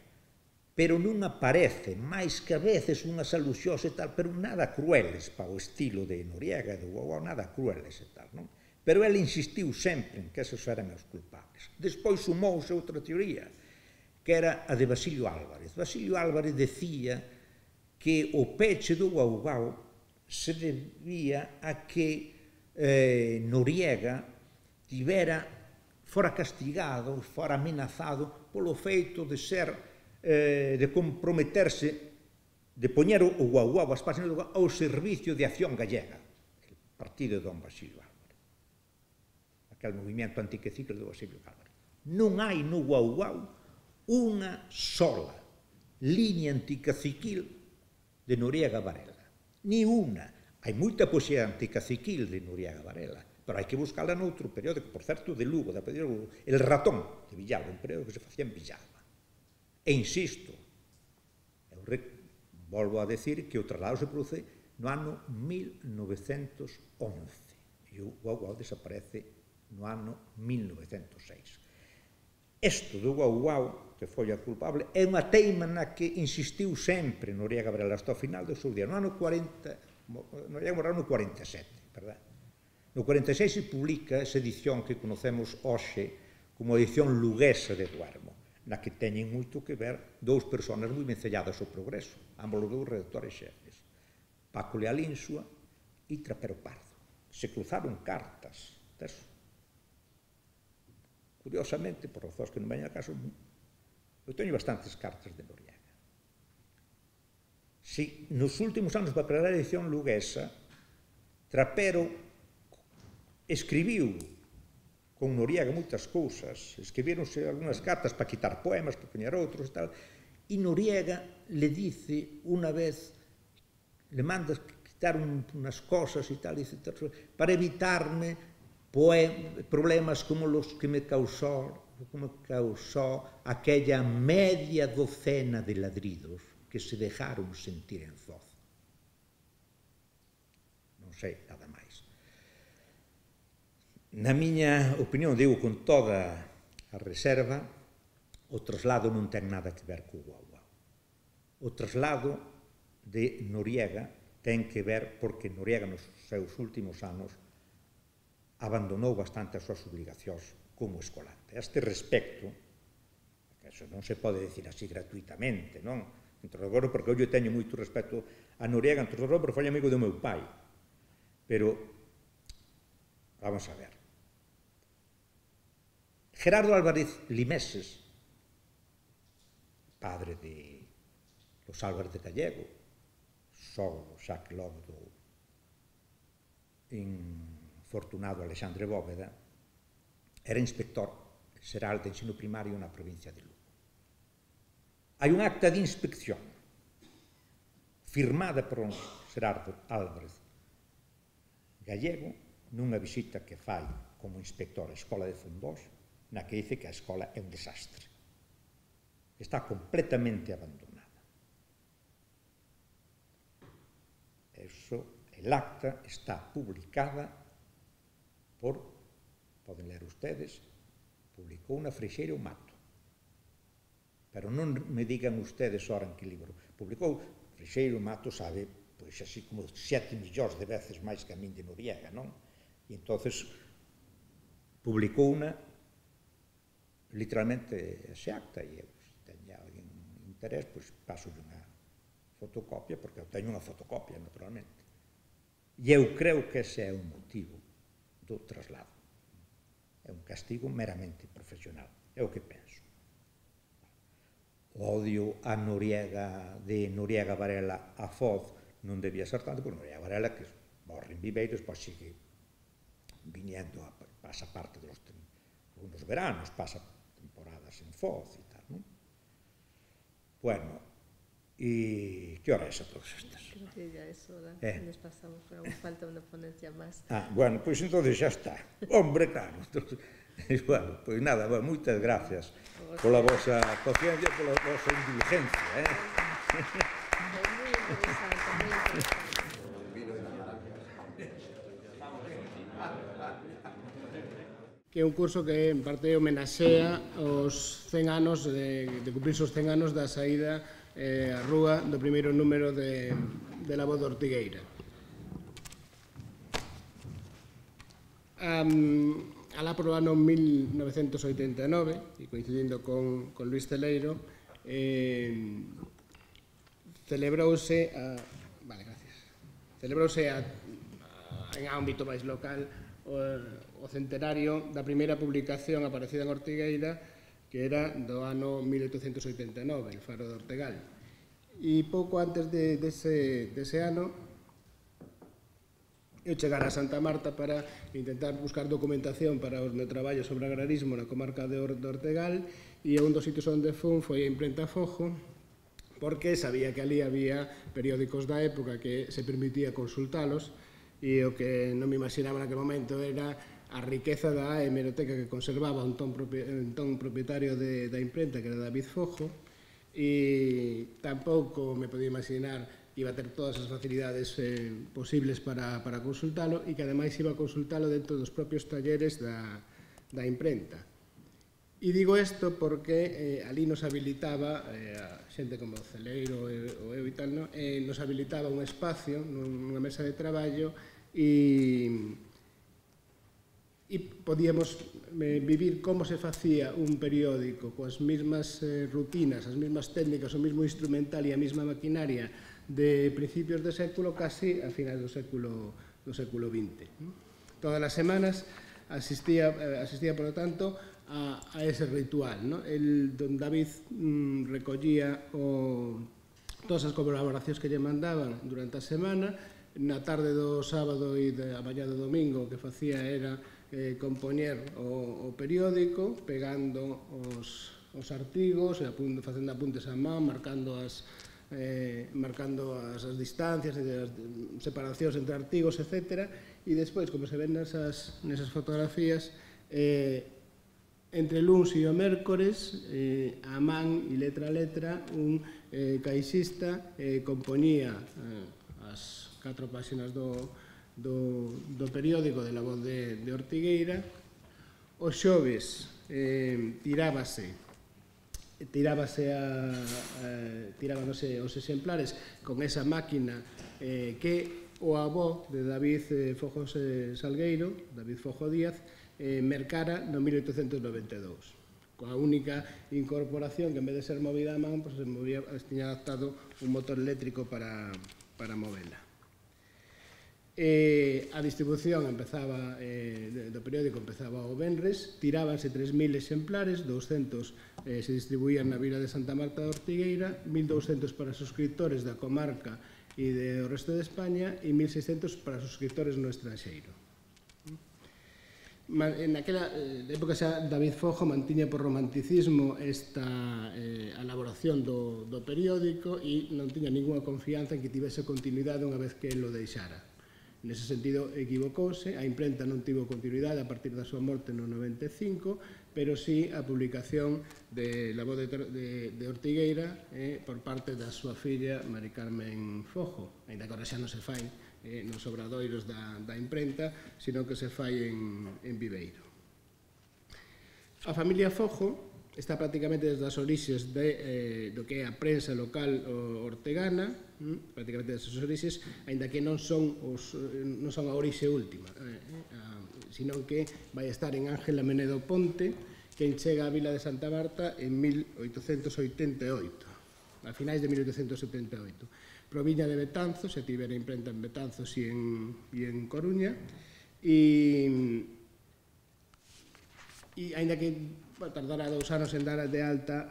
pero non aparece máis que a veces unhas alusións e tal, pero nada crueles para o estilo de Noriega e do Guaguao, nada crueles e tal, non? Pero ele insistiu sempre en que esos eran os culpables. Despois sumouse outra teoría, que era a de Basilio Álvarez. Basilio Álvarez decía que o peche do Guaguao se debía a que Noriega fora castigado, fora amenazado polo feito de comprometerse, de poñer o Guaguao, as páxinas do Guaguao, ao servicio de Acción Gallega, el partido de don Basilio Álvarez, aquel movimento antiqueciclo de Basilio Álvarez. Non hai no Guaguao unha sola liña anticaciquil de Noriega Varela, ni unha. Hai moita poesía anticaciquil de Noriega Varela, pero hai que buscala noutro periódico, por certo, de Lugo, da periódico El Ratón, de Villalba, un periódico que se facía en Villalba. E insisto, eu volvo a decir que o traslado se produce no ano 1911 e o Guaguao desaparece no ano 1906. Isto do Guaguao, que foi a culpable, é unha teima na que insistiu sempre Noriega Varela hasta o final do seu día. No ano 40, Noriega morreu no 47, verdad? No 46 se publica esa edición que conocemos hoxe como edición luguesa de Duermo, na que teñen moito que ver dous persoas moi vencelladas ao progreso, ambos os dous redactores xefes, Paco Leal Insua e Trapero Pardo. Se cruzaron cartas, eso. Curiosamente, por razóns que non veñen a caso, eu teño bastantes cartas de Noriega. Si nos últimos anos para preparar a edición luguesa, Trapero escribiu con Noriega moitas cousas, escribironse algunhas cartas para quitar poemas, para poñer outros e tal, e Noriega le dice unha vez, le manda quitar unhas cosas e tal, dice, para evitarme problemas como los que me causó aquella media docena de ladridos que se dejaron sentir en Foz. Non sei nada máis. Na miña opinión, digo con toda a reserva, o traslado non ten nada que ver co Guaguao. O traslado de Noriega ten que ver porque Noriega nos seus últimos anos abandonou bastante as súas obligacións como escolante. A este respecto, que eso non se pode dicir así gratuitamente, non? Porque eu teño moito respeto a Noriega, porque foi amigo do meu pai. Pero, vamos a ver. Gerardo Álvarez Limeses, padre de los Álvarez de Gallego, sogro xa que logo do infortunado Alexandre Bóveda, era inspector xeral de ensino primario na provincia de Lugo. Hai un acta de inspección firmada por Gerardo Álvarez Gallego nunha visita que fai como inspector á Escola de Fondós, na que dice que a escola é un desastre. Está completamente abandonada. Eso, el acta está publicada por, poden ler ustedes, publicou unha Freixeiro Mato. Pero non me digan ustedes ora en que libro. Publicou Freixeiro Mato, sabe, pois así como 7 millóns de veces máis que a min de Noriega, non? E entonces publicou unha literalmente ese acta e se teña alguén interés, pois paso unha fotocopia, porque eu teño unha fotocopia, naturalmente. E eu creo que ese é o motivo do traslado. É un castigo meramente profesional, é o que penso. O odio a Noriega, de Noriega Varela a Foz, non debía ser tanto, porque Noriega Varela, que morre en Viveiros, pois sigue viñendo a esa parte dos nos veranos, pasa temporadas en Foz e tal, non? Bueno, e que hora é esa todas estas? Creo que ya es hora, nos pasamos, pero aún falta una ponencia más. Bueno, pois entonces xa está. Hombre, claro. Bueno, pois nada, moitas gracias pola vosa paciencia, pola vosa indulgencia. Moi interesante, moi interesante. Que é un curso que en parte homenaxea os 100 anos de cumprirse os 100 anos da saída á rúa do primeiro número de La Voz de Ortigueira. Alá por o ano 1989, e coincidindo con Luís Celeiro, celebrouse en ámbito máis local o centenario da primeira publicación aparecida en Ortigueira, que era do ano 1889, el Faro de Ortegal. E pouco antes dese ano, eu chegar a Santa Marta para intentar buscar documentación para o meu traballo sobre agrarismo na comarca de Ortegal, e un dos sitios onde fun foi a imprenta Fojo, porque sabía que ali había periódicos da época que se permitía consultalos, e o que non me imaginaba naquele momento era a riqueza da hemeroteca que conservaba un ton propietario da imprenta, que era David Fojo, e tampouco me podía imaginar que iba a ter todas as facilidades posibles para consultalo, e que ademais iba a consultalo dentro dos propios talleres da imprenta. E digo isto porque ali nos habilitaba, a xente como o Celeiro ou eu e tal, nos habilitaba un espacio nunha mesa de traballo e podíamos vivir como se facía un periódico coas mesmas rutinas, as mesmas técnicas, o mesmo instrumental e a mesma maquinaria de principios de século casi a finais do século XX. Todas as semanas asistía, por lo tanto, a ese ritual. Don David recollía todas as colaboracións que lle mandaban durante a semana. Na tarde do sábado e a mañá do domingo o que facía era compoñer o periódico, pegando os artigos, facendo apuntes a man, marcando as distancias e as separacións entre artigos, etc. E despois, como se ven nesas fotografías, entre luns e o mércores, a man e letra a letra, un caixista compoñía as 4 páxinas do periódico de La Voz de Ortigueira. Os xoves tirábanse os exemplares con esa máquina que o avó de David Fojo Salgueiro, David Fojo Díaz, mercara no 1892. Coa única incorporación que en vez de ser movida a man, tiña adaptado un motor eléctrico para movela. A distribución do periódico empezaba o venres, tirábanse 3.000 exemplares, 200 se distribuían na vila de Santa Marta de Ortigueira, 1.200 para suscriptores da comarca e do resto de España e 1.600 para suscriptores no estranxeiro. Naquela época xa David Fojo mantiña por romanticismo esta elaboración do periódico e non tiña ninguna confianza en que tivese continuidade unha vez que lo deixara. Nese sentido equivocouse, a imprenta non tivo continuidade a partir da súa morte no 95, pero sí a publicación de La Voz de Ortigueira por parte da súa filla Mari Carmen Fojo, ainda que agora xa non se fai nos obradoiros da imprenta, sino que se fai en Viveiro. A familia Fojo está prácticamente desde as orixes do que é a prensa local ortegana, prácticamente desde as orixes, aínda que non son a orixe última, sino que vai estar en Ángela Menedo Ponte, quen chega á vila de Santa Marta en 1888, a finais de 1878. Proviña de Betanzos, se tivera imprenta en Betanzos e en Coruña, e aínda que tardara 2 anos en dar de alta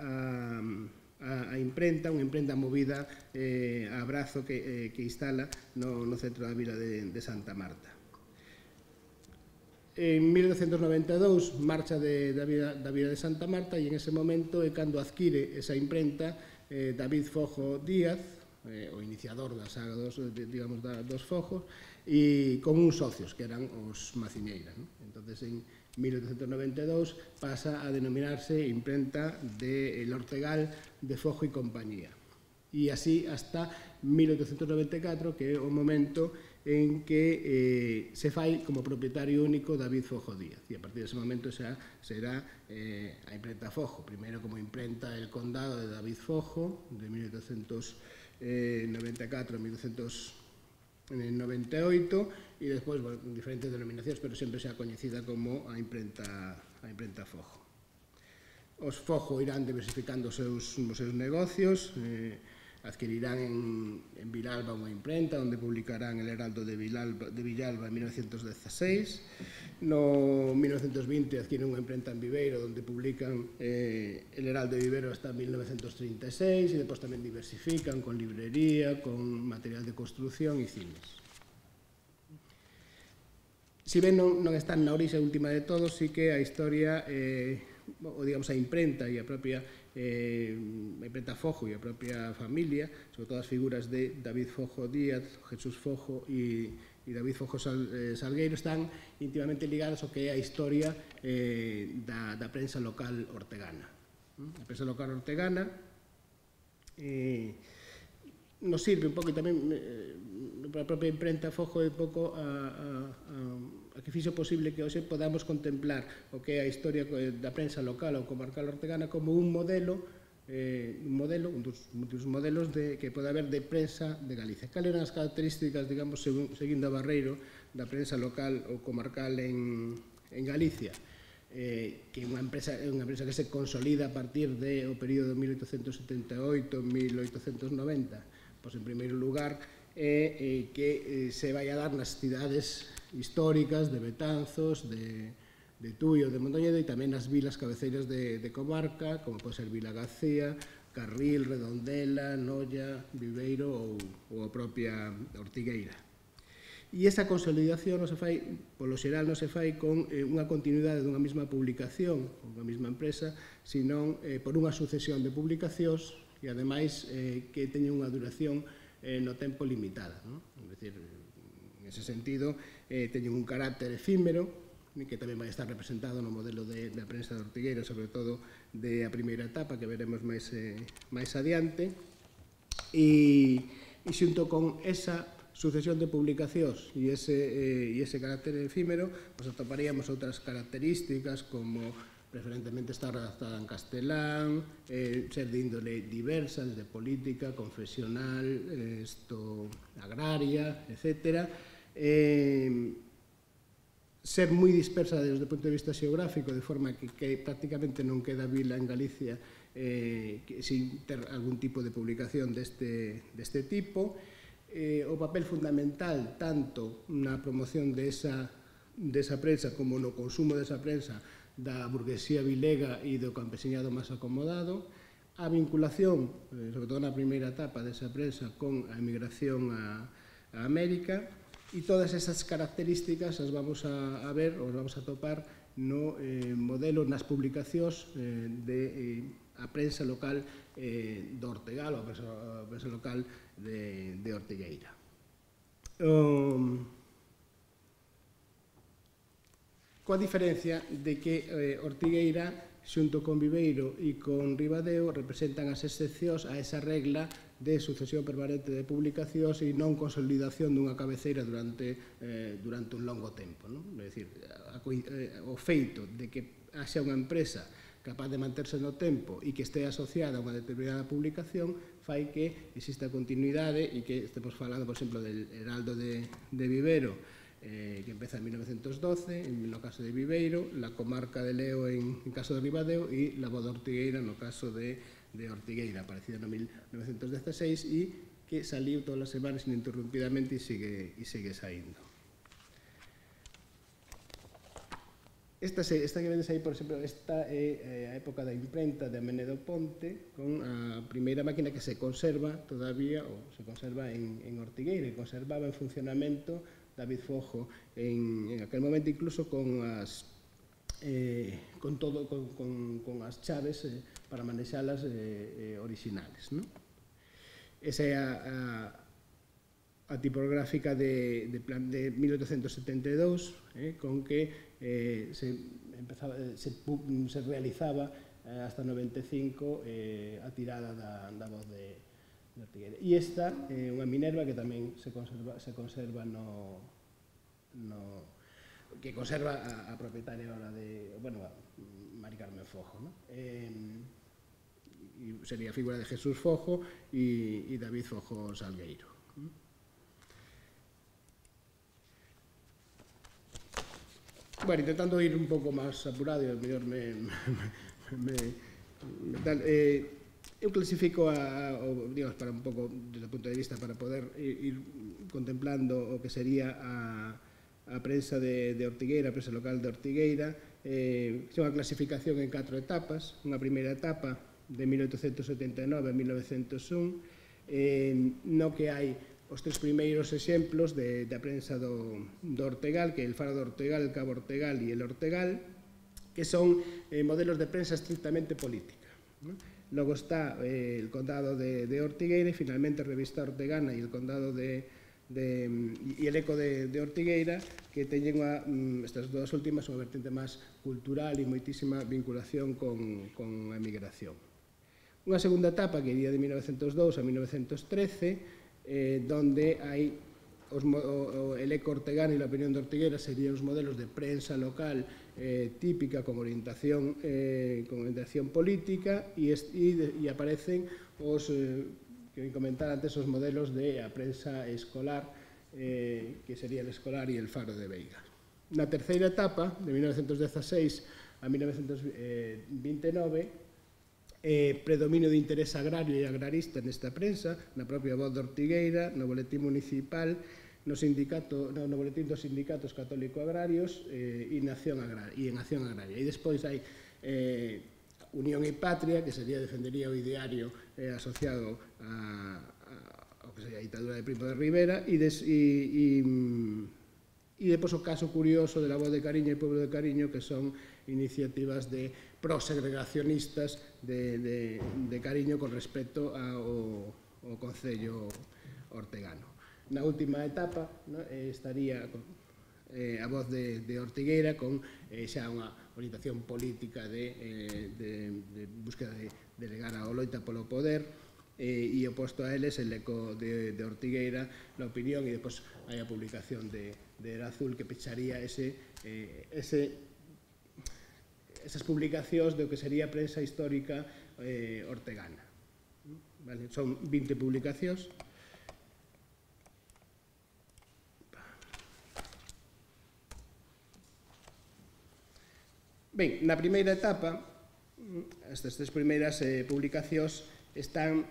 a imprenta, unha imprenta movida a brazo que instala no centro da vila de Santa Marta. En 1992 marcha da vida de Santa Marta e en ese momento é cando adquire esa imprenta David Fojo Díaz, o iniciador da saga dos Fojos, e con uns socios que eran os Maciñeira. Entonces, en 1892 pasa a denominarse imprenta de El Ortegal de Fojo y compañía. E así hasta 1894, que é o momento en que se fai como propietario único David Fojo Díaz. E a partir dese momento xa será a imprenta Fojo, primeiro como imprenta El Condado de David Fojo, de 1894 a 1898, e despois, bueno, diferentes denominacións, pero sempre xa coñecida como a imprenta Fojo. Os Fojo irán diversificando os seus negocios, adquirirán en Vilalba unha imprenta onde publicarán El Heraldo de Villalba en 1916. No 1920 adquiren unha imprenta en Viveiro onde publican El Heraldo de Viveiro hasta 1936 e depois tamén diversifican con librería, con material de construción e cines. Si ben non están na orixe última de todo, sí que a historia, ou digamos a imprenta e a propia imprenta Fojo e a propia familia, sobre todo as figuras de David Fojo Díaz, Jesús Fojo e David Fojo Salgueiro están íntimamente ligadas ao que é a historia da prensa local ortegana. A prensa local ortegana nos sirve un pouco tamén para a propia imprenta Fojo un pouco a que fixo posible que hoxe podamos contemplar o que é a historia da prensa local ou comarcal ortegana como un modelo, un dos modelos que pode haber de prensa de Galicia. Cal eran as características, digamos, seguindo a Barreiro, da prensa local ou comarcal en Galicia? Que é unha empresa que se consolida a partir do período 1878-1890. Pois, en primeiro lugar, que se vai a dar nas cidades históricas de Betanzos, de Tui ou de Mondoñedo e tamén nas vilas cabeceiras de comarca, como pode ser Vila García, Carril, Redondela, Noia, Viveiro ou a propia Ortigueira. E esa consolidación non se fai, polo xeral non se fai con unha continuidade dunha mesma publicación, unha mesma empresa, senón por unha sucesión de publicacións e, ademais, que teñen unha duración no tempo limitada. É dicir, en ese sentido, teñen un carácter efímero, que tamén vai estar representado no modelo da prensa de Ortigueira, sobre todo da primeira etapa, que veremos máis adiante, e xunto con esa sucesión de publicacións e ese carácter efímero, nos atoparíamos outras características como preferentemente estar redactada en castelán, ser de índole diversa, desde política, confesional, agraria, etc. Ser moi dispersa desde o punto de vista xeográfico, de forma que prácticamente non queda vila en Galicia sin ter algún tipo de publicación deste tipo. O papel fundamental, tanto na promoción desa prensa como no consumo desa prensa da burguesía vilega e do campesiñado máis acomodado, a vinculación, sobre todo na primeira etapa desa prensa, con a emigración a América, e todas esas características as vamos a ver, ou as vamos a topar no modelo, nas publicacións de a prensa local do Ortegal, ou a prensa local de Ortigueira. Coa diferencia de que Ortigueira, xunto con Viveiro e con Ribadeo, representan as excepcións a esa regla de sucesión permanente de publicacións e non consolidación dunha cabeceira durante un longo tempo. É dicir, o feito de que haxa unha empresa capaz de manterse no tempo e que este asociada a unha determinada publicación fai que exista continuidade e que estemos falando, por exemplo, del Heraldo de Viveiro, que empeza en 1912, no caso de Viveiro, la comarca de Leo en caso de Ribadeo e la Voz de Ortigueira no caso de Ortigueira, aparecida no 1916 e que saliu todas as semanas ininterrumpidamente e sigue saindo. Esta que vedes aí, por exemplo, esta é a época da imprenta de Amenedo Ponte, con a primeira máquina que se conserva todavía, ou se conserva en Ortigueira, e conservaba en funcionamento David Fojo en aquel momento, incluso con as chaves para manexalas orixinales, non? Esa é a tipográfica de 1872, con que se realizaba hasta 95 a tirada da voz de Ortigueira. E esta é unha Minerva que tamén se conserva que conserva a propietaria ahora de, bueno, Mari Carmen Fojo, ¿no? Sería a figura de Jesús Fojo e David Fojo Salgueiro. Bueno, intentando ir un pouco máis apurado, e mellor eu clasifico digamos, para un pouco desde o punto de vista para poder ir contemplando o que sería a prensa de Ortigueira, a prensa local de Ortigueira. É unha clasificación en 4 etapas. Unha primeira etapa de 1879 a 1901, no que hai os 3 primeiros exemplos da prensa do Ortegal, que é el Faro do Ortegal, el Cabo Ortegal e el Ortegal, que son modelos de prensa estrictamente política. Logo está el Condado de Ortigueira e finalmente a revista Ortegana e el Condado e el Eco de Ortigueira, que teñen estas dúas últimas unha vertente máis cultural e moitísima vinculación con a emigración. Unha segunda etapa que iría de 1902 a 1913, donde hai el Eco Ortegana e a opinión de Ortigueira serían os modelos de prensa local típica con orientación política e aparecen os que comentar antes os modelos de a prensa escolar, que sería el Escolar e el Faro de Veiga. Na terceira etapa, de 1916 a 1929, predomino de interés agrario e agrarista nesta prensa, na propia Voz de Ortigueira, no boletín municipal, no boletín dos sindicatos católico-agrarios e en Acción Agraria. E despois hai Unión e Patria, que defendería o ideario asociado ao que sería a ditadura de Primo de Rivera, e depois o caso curioso de la Voz de Cariño e Pueblo de Cariño, que son iniciativas de prosegregacionistas de Cariño con respecto ao Concello ortegano. Na última etapa estaría a Voz de Ortigueira con xa unha orientación política de búsqueda de delegar a loita polo poder, e oposto a eles el Eco de Ortigueira, la opinión, e depois hai a publicación de Era Azul, que pecharía esas publicacións do que sería a prensa histórica ortegana. Son 20 publicacións. Ben, na primeira etapa, estas 3 primeiras publicacións están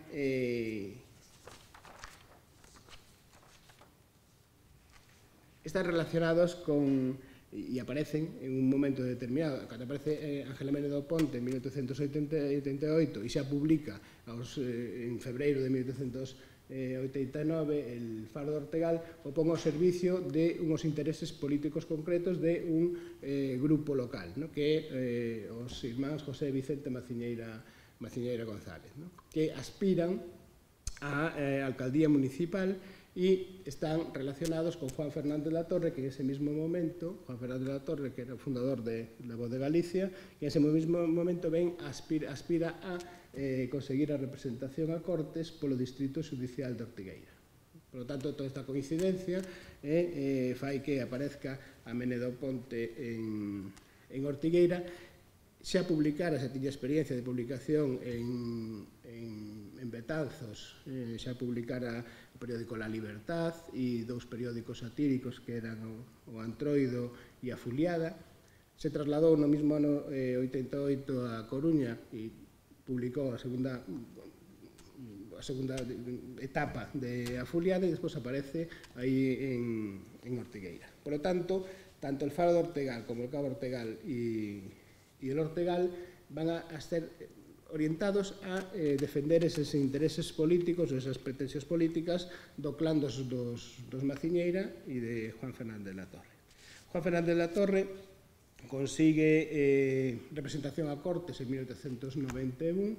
relacionados con, e aparecen en un momento determinado. Cando aparece Ángel Ménedo Ponte en 1888 e xa publica en febreiro de 1889 el Faro de Ortegal, o pon ao servicio de uns intereses políticos concretos de un grupo local, que é os irmáns José Vicente Maciñeira González, que aspiran á alcaldía municipal e están relacionados con Juan Fernández de la Torre, que en ese mismo momento, Juan Fernández de la Torre, que era o fundador de la Voz de Galicia, que en ese mismo momento aspira a conseguir a representación a Cortes polo Distrito Judicial de Ortigueira. Por lo tanto, toda esta coincidencia fai que aparezca a Ménedo Ponte en Ortigueira. Xa publicara, xa tiña experiencia de publicación en Betanzos, xa publicara o periódico La Libertad e 2 periódicos satíricos que eran o Antroido e a Fuliada. Se trasladou no mesmo ano 88 a Coruña e publicou a segunda etapa de a Fuliada, e despois aparece aí en Ortigueira. Por lo tanto, tanto el Faro de Ortegal como el Cabo Ortegal e el Ortegal van a ser orientados a defender eses intereses políticos, esas pretensións políticas do clan dos Maciñeira e de Juan Fernández de la Torre. Juan Fernández de la Torre consigue representación a Cortes en 1891,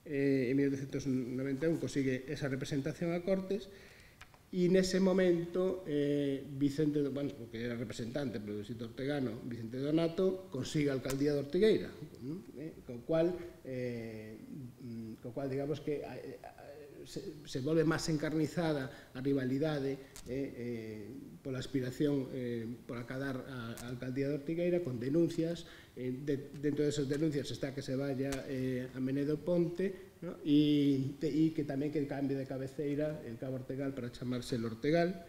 en 1891 consigue esa representación a Cortes, e nese momento Vicente, bueno, que era representante polo distrito ortegano, Vicente Donato, consigue a alcaldía de Ortigueira, co cual digamos que se volve máis encarnizada a rivalidade pola aspiración por acadar a alcaldía de Ortigueira, con denuncias. Dentro desas denuncias está que se vaya a Menedo Ponte, ¿no? E que tamén que cambie de cabeceira el Cabo Ortegal para chamarse el Ortegal.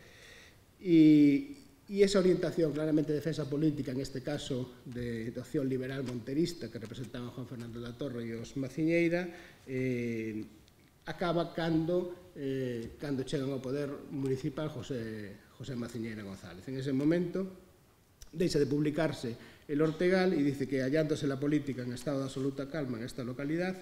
E esa orientación claramente de defensa política, en este caso de opción liberal monterista que representaban Juan Fernández de la Torre e os Maciñeira, acaba cando chegan ao poder municipal José Maciñeira González. En ese momento deixa de publicarse el Ortegal e dice que, hallándose la política en estado de absoluta calma en esta localidad,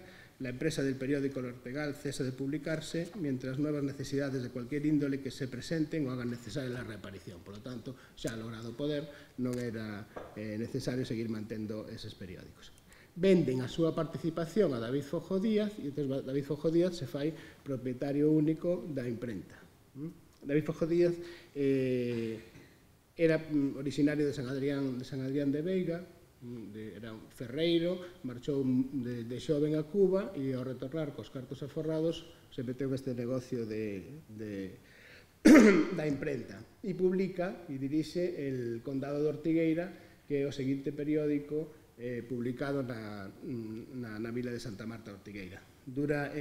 la empresa del periódico El Ortegal cesa de publicarse mientras nuevas necesidades de cualquier índole que se presenten o hagan necesaria la reaparición. Por lo tanto, xa logrado o poder, non era necesario seguir mantendo eses periódicos. Venden a súa participación a David Fojo Díaz e entón David Fojo Díaz se fai propietario único da imprenta. David Fojo Díaz era originario de San Adrián de Veiga, era un ferreiro, marchou de xoven a Cuba e ao retornar cos cartos aforrados se meteu neste negocio da imprenta e publica e dirixe el Condado de Ortigueira, que é o seguinte periódico publicado na vila de Santa Marta de Ortigueira. Dura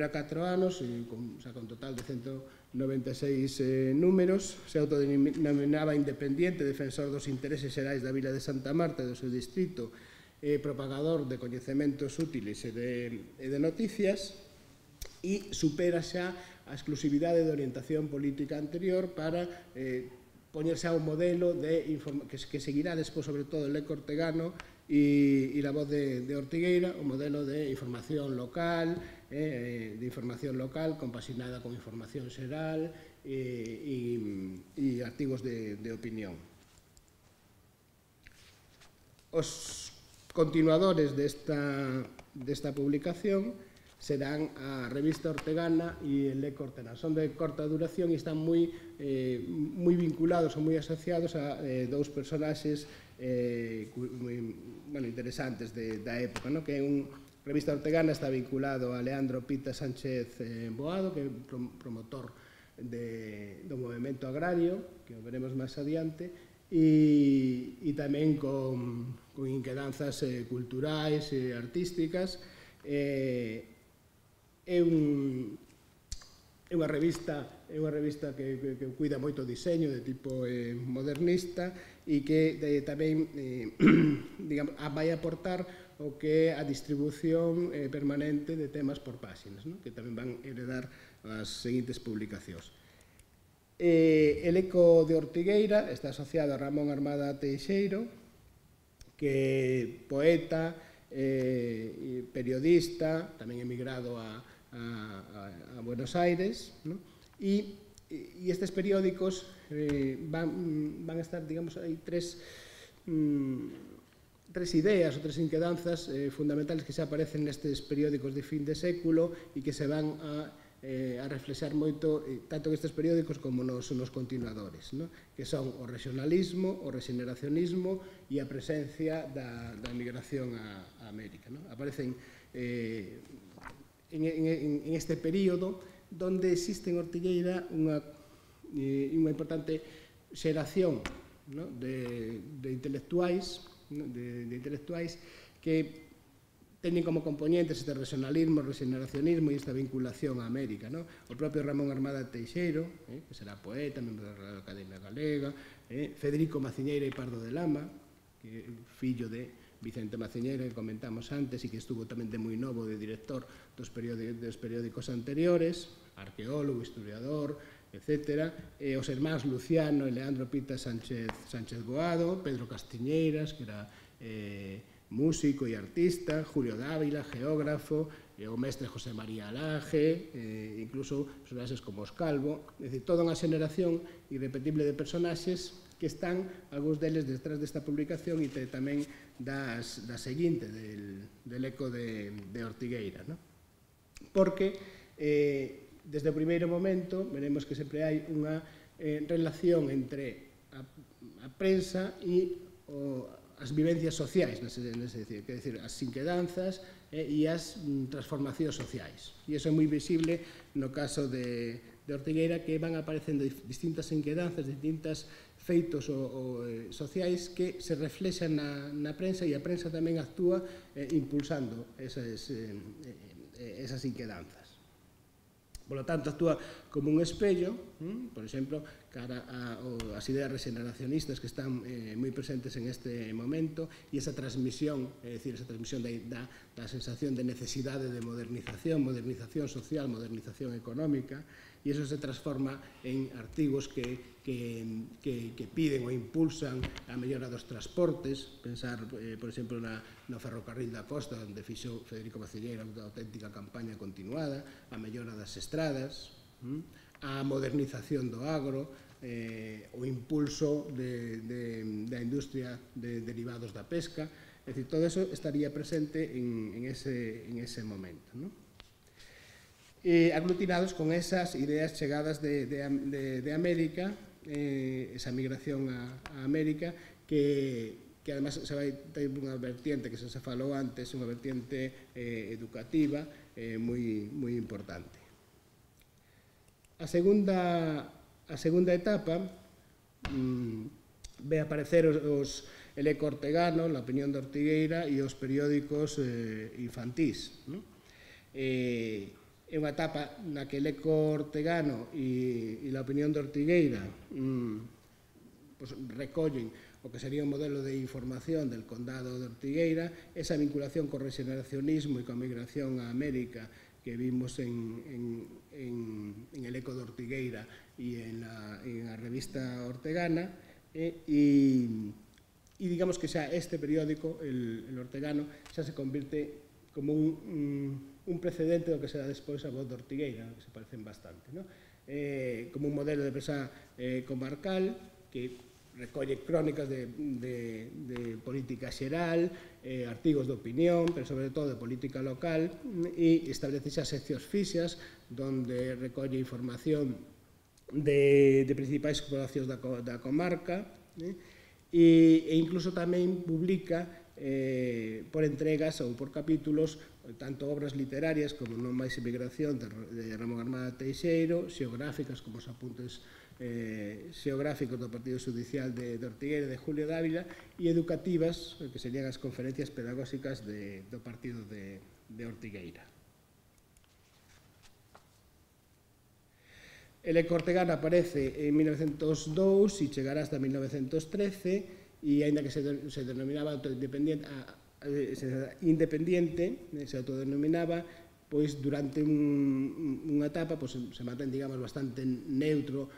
4 anos, con total de 196 números, se autodenominaba independente, defensor dos intereses xerais da vila de Santa Marta e do seu distrito, propagador de coñecementos útiles e de noticias, e supera xa a exclusividade de orientación política anterior para poñerse a un modelo que seguirá despois, sobre todo, el Eco Ortegano e La Voz de Ortigueira, un modelo de información local, compaxinada con información xeral e artigos de opinión. Os continuadores desta publicación serán a Revista Ortegana e el Eco Ortegana. Son de corta duración e están moi vinculados ou moi asociados a dous personaxes interesantes da época, que é Revista Ortegana está vinculado a Leandro Pita Sánchez Boado, que é promotor do movimento agrario, que o veremos máis adiante, e tamén con inquedanzas culturais e artísticas. É unha revista que cuida moito o diseño de tipo modernista e que tamén vai aportar o que é a distribución permanente de temas por páxinas, que tamén van heredar as seguintes publicacións. El Eco de Ortigueira está asociado a Ramón Armada Teixeiro, que é poeta, periodista, tamén emigrado a Buenos Aires, e estes periódicos van a estar, digamos, hai tres ideas ou tres inquedanzas fundamentales que xa aparecen nestes periódicos de fin de século e que se van a reflexar moito tanto nestes periódicos como nos continuadores, que son o regionalismo, o regeneracionismo e a presencia da emigración a América. Aparecen en este período donde existe en Ortigueira unha importante xeración de intelectuais que teñen como componentes este regionalismo, regeneracionismo e esta vinculación a América. O propio Ramón Armada Teixeiro, que será poeta, membro da Real Academia Galega, Federico Maciñeira e Pardo de Lama, que é fillo de Vicente Maciñeira, que comentamos antes, e que estuvo tamén de moi novo de director dos periódicos anteriores, arqueólogo, historiador, etc. Os hermáns Luciano e Leandro Pita Sánchez Boado, Pedro Castiñeiras, que era músico e artista, Julio Dávila, geógrafo, o mestre José María Laje, incluso personaxes como Os Calvo, é dicir, toda unha xeneración irrepetible de personaxes que están, algúns deles, detrás desta publicación e tamén da seguinte, del eco de Ortigueira, ¿no? Porque desde o primeiro momento veremos que sempre hai unha relación entre a prensa e as vivencias sociais, quer dizer, as inquedanzas e as transformacións sociais. E iso é moi visible no caso de Ortigueira, que van aparecendo distintas inquedanzas, distintas feitos sociais que se reflexan na prensa, e a prensa tamén actúa impulsando esas inquedanzas. Por lo tanto, actúa como un espello, por exemplo, cara ás ideas regeneracionistas que están moi presentes en este momento, e esa transmisión, é dicir, esa transmisión da sensación de necesidade de modernización social, modernización económica, e iso se transforma en artigos que piden ou impulsan a mellora dos transportes, pensar, por exemplo, no ferrocarril da costa, onde fixo Federico Macieira unha auténtica campaña continuada, a mellora das estradas, a modernización do agro, o impulso da industria de derivados da pesca, é dicir, todo eso estaría presente en ese momento, non? Aglutinados con esas ideas chegadas de América, esa migración a América, que además se vai ter unha vertiente que se falou antes, unha vertiente educativa moi importante. A segunda etapa ve aparecer el eco ortegano, la opinión de Ortigueira e os periódicos infantís, non? É unha etapa na que el eco ortegano e a opinión de Ortigueira recollen o que sería un modelo de información del condado de Ortigueira, esa vinculación co regeneracionismo e coa migración a América que vimos en el eco de Ortigueira e en a revista ortegana, e digamos que xa este periódico, el ortegano, xa se convirte como un precedente do que será despois a Voz de Ortigueira, que se parecen bastante, ¿no? Como un modelo de prensa comarcal que recolle crónicas de política xeral, artigos de opinión, pero sobre todo de política local, e establece xa seccións fixas donde recolle información de principais poblacións da comarca, e incluso tamén publica por entregas ou por capítulos tanto obras literarias como Non máis emigración de Ramón Armada Teixeiro, xeográficas como os apuntes xeográficos do Partido Judicial de Ortigueira de Julio Dávila, e educativas, que serían as conferencias pedagóxicas do Partido de Ortigueira. El eco ortegano aparece en 1902 e chegará hasta 1913, e aínda que se denominaba independiente, se autodenominaba, pois durante unha etapa se mantén, digamos, bastante neutro,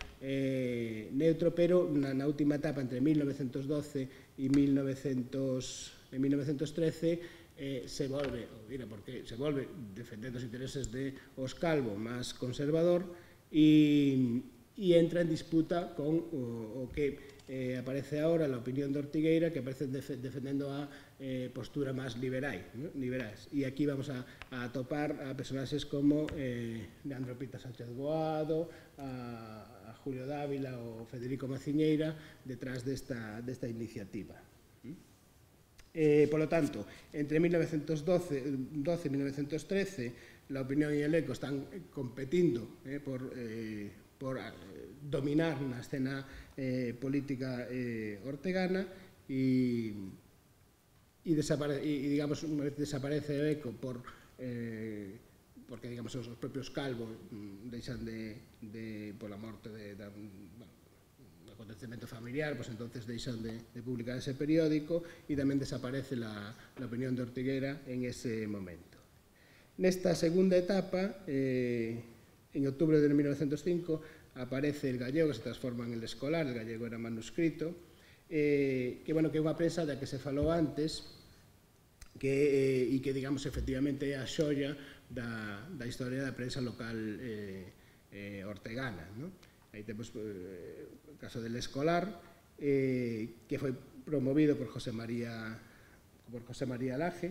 pero na última etapa, entre 1912 e 1913, se volve defendendo os intereses de Os Calvo, máis conservador, e entra en disputa con o que aparece agora a opinión de Ortigueira, que aparece defendendo a postura máis liberais. E aquí vamos a atopar a personaxes como Leandro Pita Sánchez Boado, a Julio Dávila ou Federico Maciñeira detrás desta iniciativa. Por lo tanto, entre 1912 e 1913, la opinión e el eco están competindo por dominar na escena política ortegana, e digamos, unha vez desaparece o eco porque, digamos, os propios Calvo deixan pola morte do acontecemento familiar, pues entonces deixan de publicar ese periódico, e tamén desaparece la opinión de Ortigueira en ese momento. Nesta segunda etapa, en outubro de 1905, aparece El Gallego, que se transforma en El Escolar. El Gallego era manuscrito, que é unha prensa da que se falou antes, e que, digamos, efectivamente é a xoia da historia da prensa local ortegana. Aí temos o caso del Escolar, que foi promovido por José María Laje,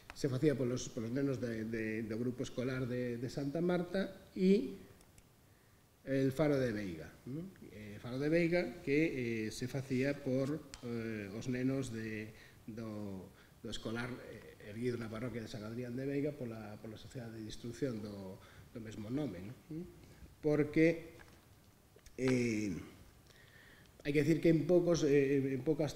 se facía polos nenos do grupo escolar de Santa Marta, e el Faro de Veiga. Faro de Veiga que se facía por os nenos do escolar erguido na parroquia de San Adrián de Veiga pola Sociedade de Instrucción do mesmo nome. Porque hai que decir que en poucas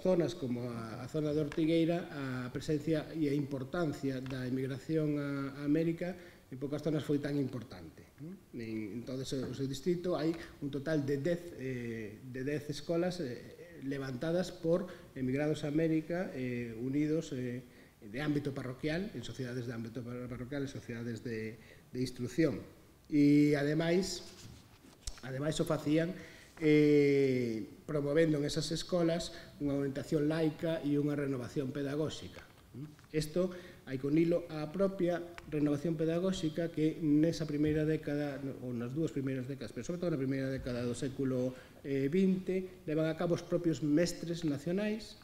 zonas, como a zona de Ortigueira, a presencia e a importancia da emigración a América en poucas zonas foi tan importante. En todo o seu distrito hai un total de 10 escolas levantadas por emigrados a América, unidos de ámbito parroquial, en sociedades de ámbito parroquial, en sociedades de instrucción. E, ademais, o facían promovendo en esas escolas unha orientación laica e unha renovación pedagóxica. Isto hai que unilo á propia renovación pedagóxica que nesa primeira década, ou nas dúas primeiras décadas, pero sobre todo na primeira década do século XX, levan a cabo os propios mestres nacionais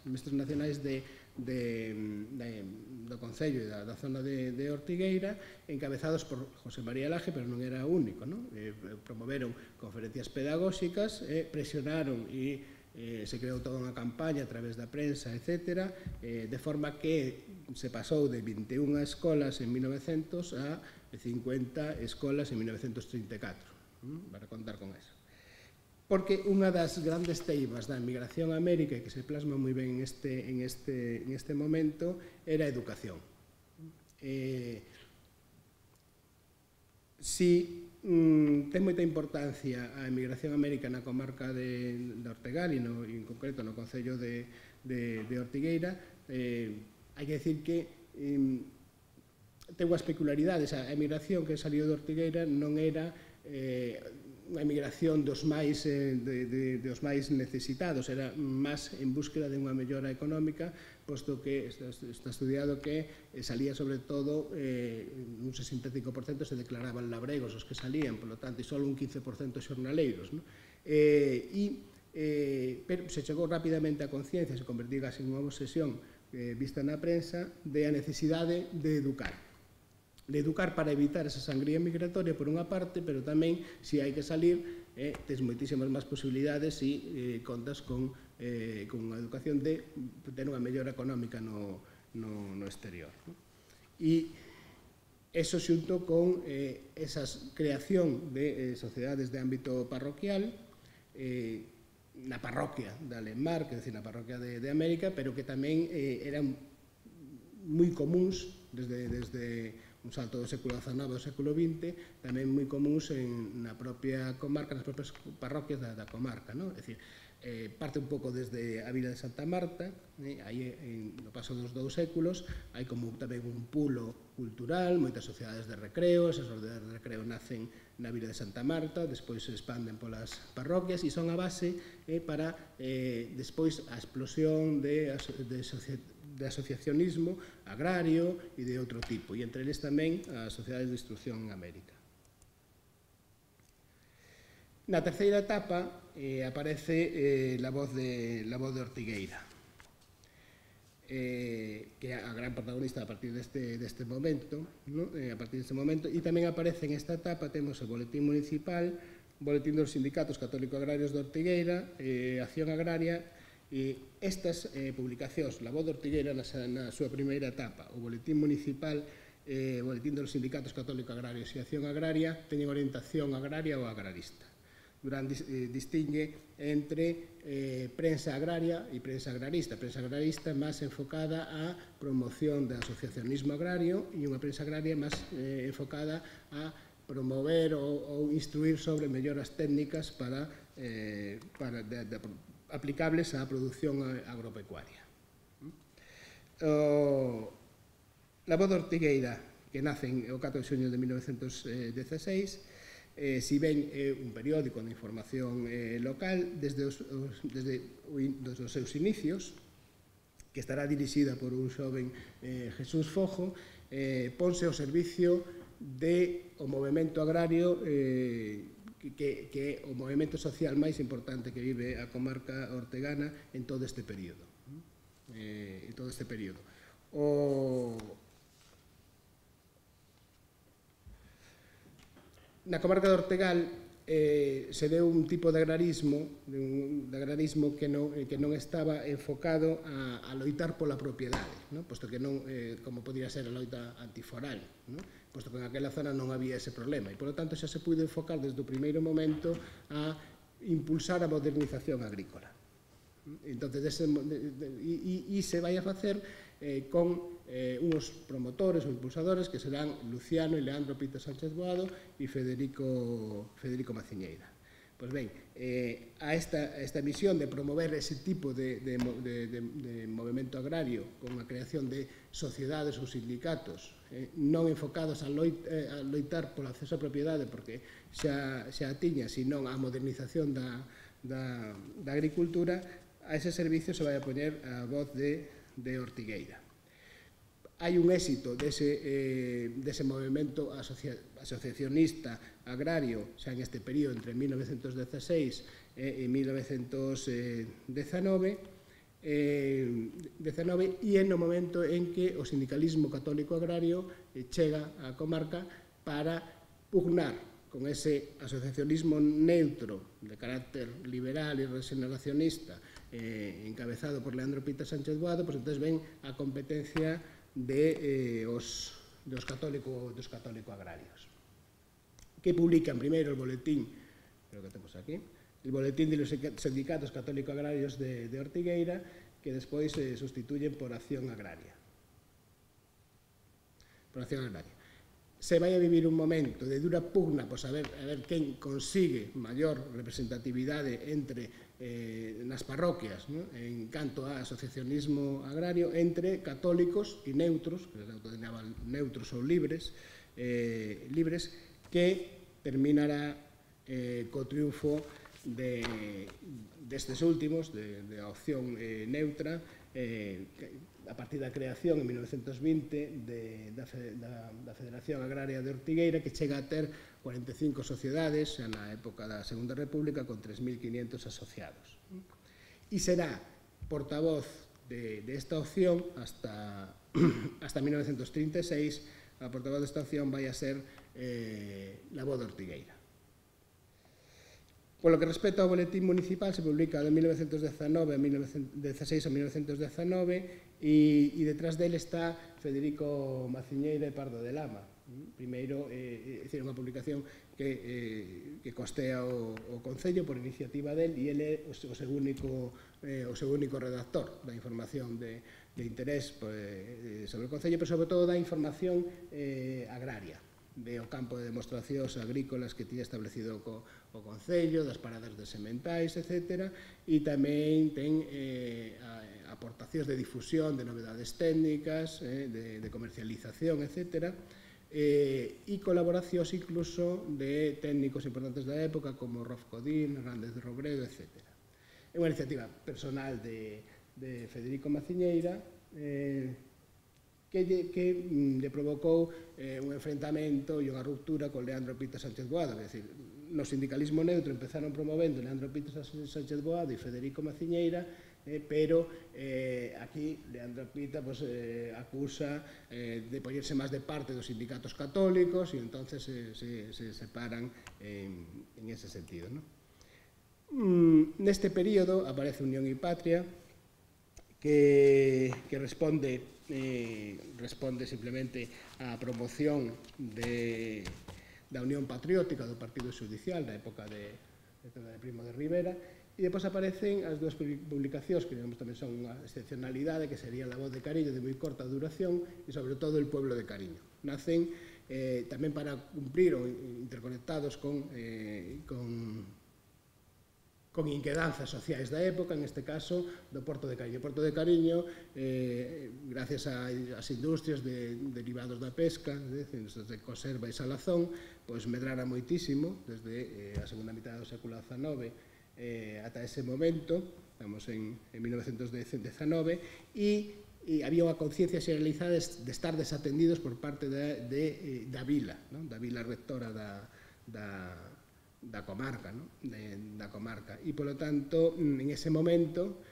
do Concello e da zona de Ortigueira, encabezados por José María Laje, pero non era o único. Promoveron conferencias pedagóxicas, presionaron e se creou toda unha campaña a través da prensa, etc., de forma que se pasou de 21 escolas en 1900 a 50 escolas en 1934, para contar con eso. Porque unha das grandes teivas da emigración a América, e que se plasma moi ben en este momento, era a educación. Si ten moita importancia a emigración a América na comarca de Ortegal e en concreto no concello de Ortigueira, hai que decir que ten unhas peculiaridades. A emigración que saliu de Ortigueira non era unha emigración dos máis necesitados, era máis en búsqueda de unha mellora económica, posto que está estudiado que salía sobre todo un 65% se declaraban labregos os que salían, polo tanto, e só un 15% xornaleiros. Pero se chegou rapidamente a conciencia, se convertiu en unha obsesión vista na prensa, de a necesidade de educar para evitar esa sangría migratoria por unha parte, pero tamén, se hai que salir, tens moitísimas máis posibilidades e contas con unha educación de ter unha mellora económica no exterior. E eso xunto con esa creación de sociedades de ámbito parroquial na parroquia de Alemar, que é dicir, na parroquia de América, pero que tamén eran moi comuns desde un salto do século XIX ao século XX, tamén moi comuns na propia comarca, nas propias parroquias da comarca. É dicir, parte un pouco desde a vila de Santa Marta, aí no paso dos 2 séculos, hai como tamén un pulo cultural, moitas sociedades de recreo, esas sociedades de recreo nacen na vila de Santa Marta, despois se expanden polas parroquias e son a base para despois a explosión de asociacionismo agrario e de outro tipo, e entre eles tamén as sociedades de instrucción en América. Na terceira etapa aparece la voz de Ortigueira, que é a gran protagonista a partir deste momento, e tamén aparece en esta etapa, temos o Boletín Municipal, Boletín dos Sindicatos Católico Agrarios de Ortigueira, Acción Agraria. E estas publicacións, La Voz de Ortigueira na súa primeira etapa, o Boletín Municipal, o Boletín dos Sindicatos Católico Agrarios e Acción Agraria, teñen orientación agraria ou agrarista. Durán distingue entre prensa agraria e prensa agrarista. Prensa agrarista máis enfocada á promoción do asociacionismo agrario e unha prensa agraria máis enfocada a promover ou instruir sobre melloras técnicas aplicables á produción agropecuaria. La Voz de Ortigueira, que nace o 4 de xuño de 1916, si ben é un periódico de información local desde os seus inicios, que que estará dirixida por un xoven Jesús Fojo, ponse ao servicio do movemento agrario que é o movemento social máis importante que vive a comarca ortegana en todo este período. Na comarca de Ortegal se deu un tipo de agrarismo que non estaba enfocado a loitar pola propiedade, posto que non, como podía ser a loita antiforal, posto que en aquela zona non había ese problema, e, polo tanto, xa se puido enfocar desde o primeiro momento a impulsar a modernización agrícola. Entonces, e se vai a facer con uns promotores ou impulsadores que serán Luciano e Leandro Pita Sánchez Boado e Federico Maciñeira. Pois ben, a esta misión de promover ese tipo de movimento agrario con a creación de sociedades ou sindicatos non enfocados a loitar polo acceso á propiedade, porque xa a tiña, senón a modernización da agricultura, a ese servicio se vai a poñer a voz de Ortigueira. Hai un éxito dese movimento asociacionista agrario xa en este período entre 1916 e 1919 e no momento en que o sindicalismo católico agrario chega á comarca para pugnar con ese asociacionismo neutro de carácter liberal e regeneracionista encabezado por Leandro Pita Sánchez Boado, pois entón ven a competencia dos católico agrarios, que publican primeiro el boletín, creo que temos aquí, el boletín de los sindicatos católico agrarios de Ortigueira, que despois se sustituyen por Acción Agraria. Se vai a vivir un momento de dura pugna por saber a ver quen consigue maior representatividade entre nas parroquias, en canto a asociacionismo agrario, entre católicos e neutros, que se autodenominaban neutros ou libres, que terminará co triunfo destes últimos, da opción neutra, a partir da creación en 1920 da Federación Agraria de Ortigueira, que chega a ter 45 sociedades na época da Segunda República con 3.500 asociados. E será portavoz desta opción hasta 1936. A portavoz desta opción vai a ser la voz de Ortigueira. Polo que respecta ao boletín municipal, se publica de 1916 a 1919 e detrás dele está Federico Maciñeira e Pardo de Lama. Primeiro, é unha publicación que costea o Concello por iniciativa del, e ele é o seu único redactor da información de interés sobre o Concello, pero sobre todo da información agraria, do campo de demostracións agrícolas que tiña establecido o Concello, das paradas de sementais, etc. E tamén ten aportacións de difusión de novedades técnicas, de comercialización, etc. E colaboracións incluso de técnicos importantes da época como Rolf Codín, Hernández de Robredo, etc. É unha iniciativa personal de Federico Maciñeira que le provocou un enfrentamento e unha ruptura con Leandro Pita Sánchez Boado. É dicir, no sindicalismo neutro empezaron promovendo Leandro Pita Sánchez Boado e Federico Maciñeira, pero aquí Leandro Pita acusa de poñerse máis de parte dos sindicatos católicos e entonces se separan en ese sentido. Neste período aparece Unión e Patria, que responde simplemente á promoción da Unión Patriótica do Partido Xudicial da época de Primo de Rivera, e depois aparecen as dúas publicacións que digamos tamén son unha excepcionalidade, que sería La Voz de Cariño, de moi corta duración, e sobre todo El Pueblo de Cariño. Nacen tamén para cumplir ou interconectados con inquedanzas sociais da época, en este caso do Porto de Cariño. O Porto de Cariño, gracias ás industrias derivados da pesca, desde conserva e salazón, pois medrara moitísimo desde a segunda mitad do século XIX ata ese momento, en 1919, e había unha conciencia xeneralizada de estar desatendidos por parte da vila, rectora da comarca, e, polo tanto, en ese momento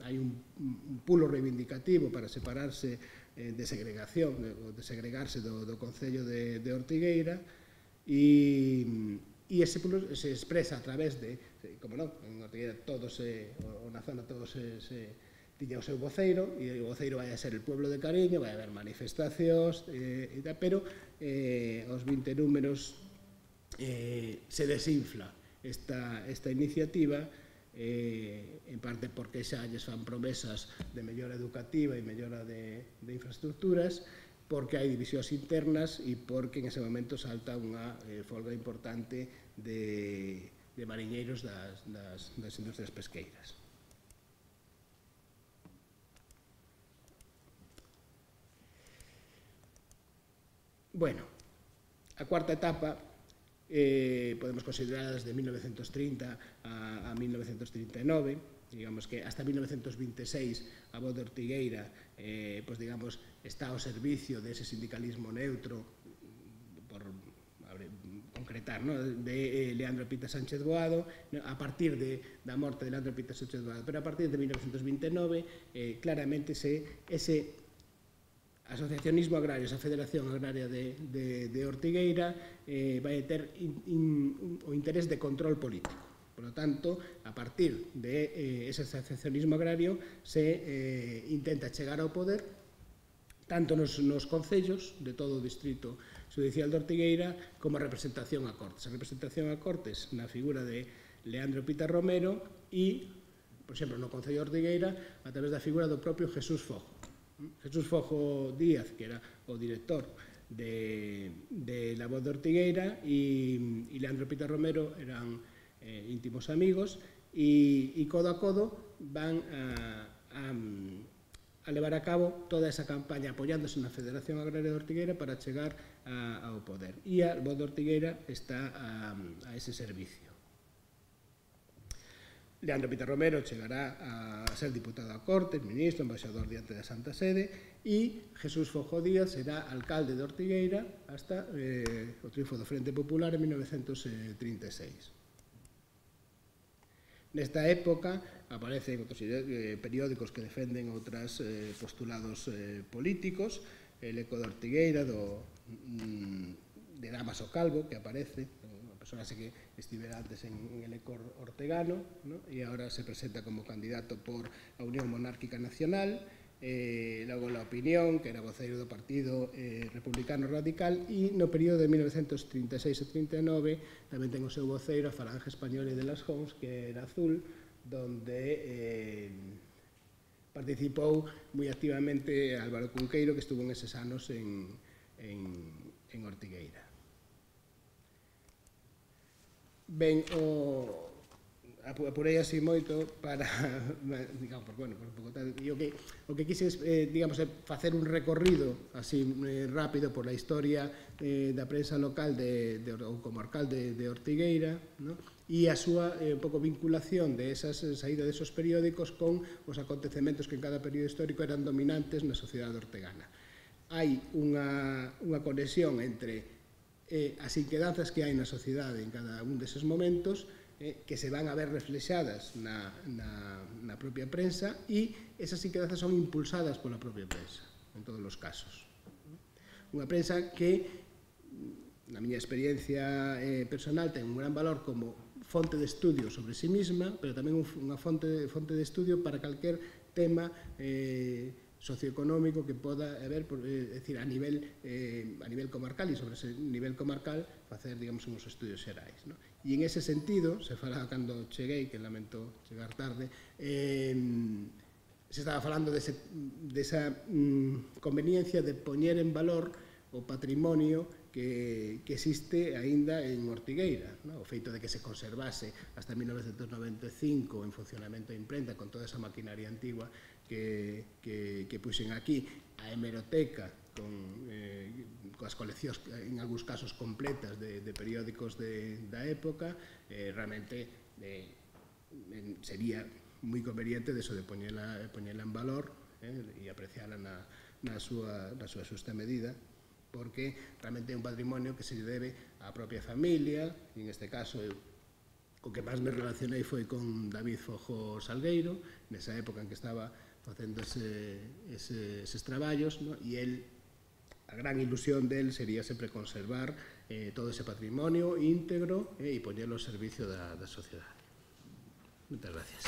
hai un pulo reivindicativo para separarse de segregación, de segregarse do Concello de Ortigueira, e ese pulo se expresa a través de, como non, en Ortigueira todos, ou na zona todos tiña o seu voceiro, e o voceiro vai a ser el pueblo de Cariño, vai haber manifestacións, pero aos 20 números se desinfla esta iniciativa, en parte porque xa lles fan promesas de mellora educativa e mellora de infraestructuras, porque hai divisións internas e porque en ese momento salta unha folga importante de mariñeiros das industrias pesqueiras. Bueno, a cuarta etapa podemos considerar desde 1930 a 1939, digamos que hasta 1926 a voz de Ortigueira está ao servicio dese sindicalismo neutro, por concretar, de Leandro Pita Sánchez Boado, a partir da morte de Leandro Pita Sánchez Boado, pero a partir de 1929 claramente ese asociacionismo agrario, esa federación agraria de Ortigueira vai ter o interés de control político. Por lo tanto, a partir de ese asociacionismo agrario se intenta chegar ao poder tanto nos concellos de todo o distrito judicial de Ortigueira como a representación a Cortes. A representación a Cortes na figura de Leandro Pita Romero e, por exemplo, no Concello de Ortigueira a través da figura do propio Jesús Fojo. Jesús Fojo Díaz, que era o director de La Voz de Ortigueira, e Leandro Pita Romero eran íntimos amigos, e codo a codo van a levar a cabo toda esa campaña apoiándose na Federación Agraria de Ortigueira para chegar ao poder. E a Voz de Ortigueira está a ese servicio. Leandro Pita Romero chegará a ser diputado a Cortes, ministro, embaixador diante da Santa Sede, e Jesús Fojo Díaz será alcalde de Ortigueira hasta o triunfo do Frente Popular en 1936. Nesta época aparecen outros periódicos que defenden outros postulados políticos, el Eco de Ortigueira, de Damaso Calvo, que aparece, unha persona que estivera antes en el Eco ortegano, e agora se presenta como candidato por a Unión Monárquica Nacional, logo La Opinión, que era voceiro do Partido Republicano Radical, e no período de 1936 e 39 tamén ten o seu voceiro a Falange Española de las Jons, que era azul, donde participou moi activamente Álvaro Cunqueiro, que estuvo en eses anos en Ortigueira. Ben, apurei así moito para, digamos, bueno, por pouco tal, e o que quise, digamos, facer un recorrido así rápido por a historia da prensa local ou comarcal de Ortigueira, e a súa un pouco vinculación de esa saída desos periódicos con os acontecementos que en cada período histórico eran dominantes na sociedade ortegana. Hai unha conexión entre as inquedanzas que hai na sociedade en cada un deses momentos, que se van a ver reflexadas na propia prensa, e esas inquedanzas son impulsadas pola propia prensa, en todos os casos. Unha prensa que, na miña experiencia personal, ten un gran valor como fonte de estudio sobre sí mesma, pero tamén unha fonte de estudio para calquer tema socioeconómico que poda haber, é dicir, a nivel comarcal, e sobre ese nivel comarcal facer, digamos, uns estudios xerais. E en ese sentido, se falaba cando cheguei, que lamento chegar tarde, se estaba falando desa conveniencia de poñer en valor o patrimonio que existe aínda en Ortigueira, o feito de que se conservase hasta 1995 en funcionamento a imprenta con toda esa maquinaria antigua que puxen aquí, a hemeroteca coas coleccións en algúns casos completas de periódicos da época, realmente sería moi conveniente de poñela en valor e apreciala na súa xusta medida, porque realmente é un patrimonio que se debe á propia familia, e en este caso o que máis me relacionei foi con David Fojo Salgueiro, nesa época en que estaba facendo eses traballos, e a gran ilusión del sería sempre conservar todo ese patrimonio íntegro e poñerlo ao servicio da sociedade. Moitas gracias.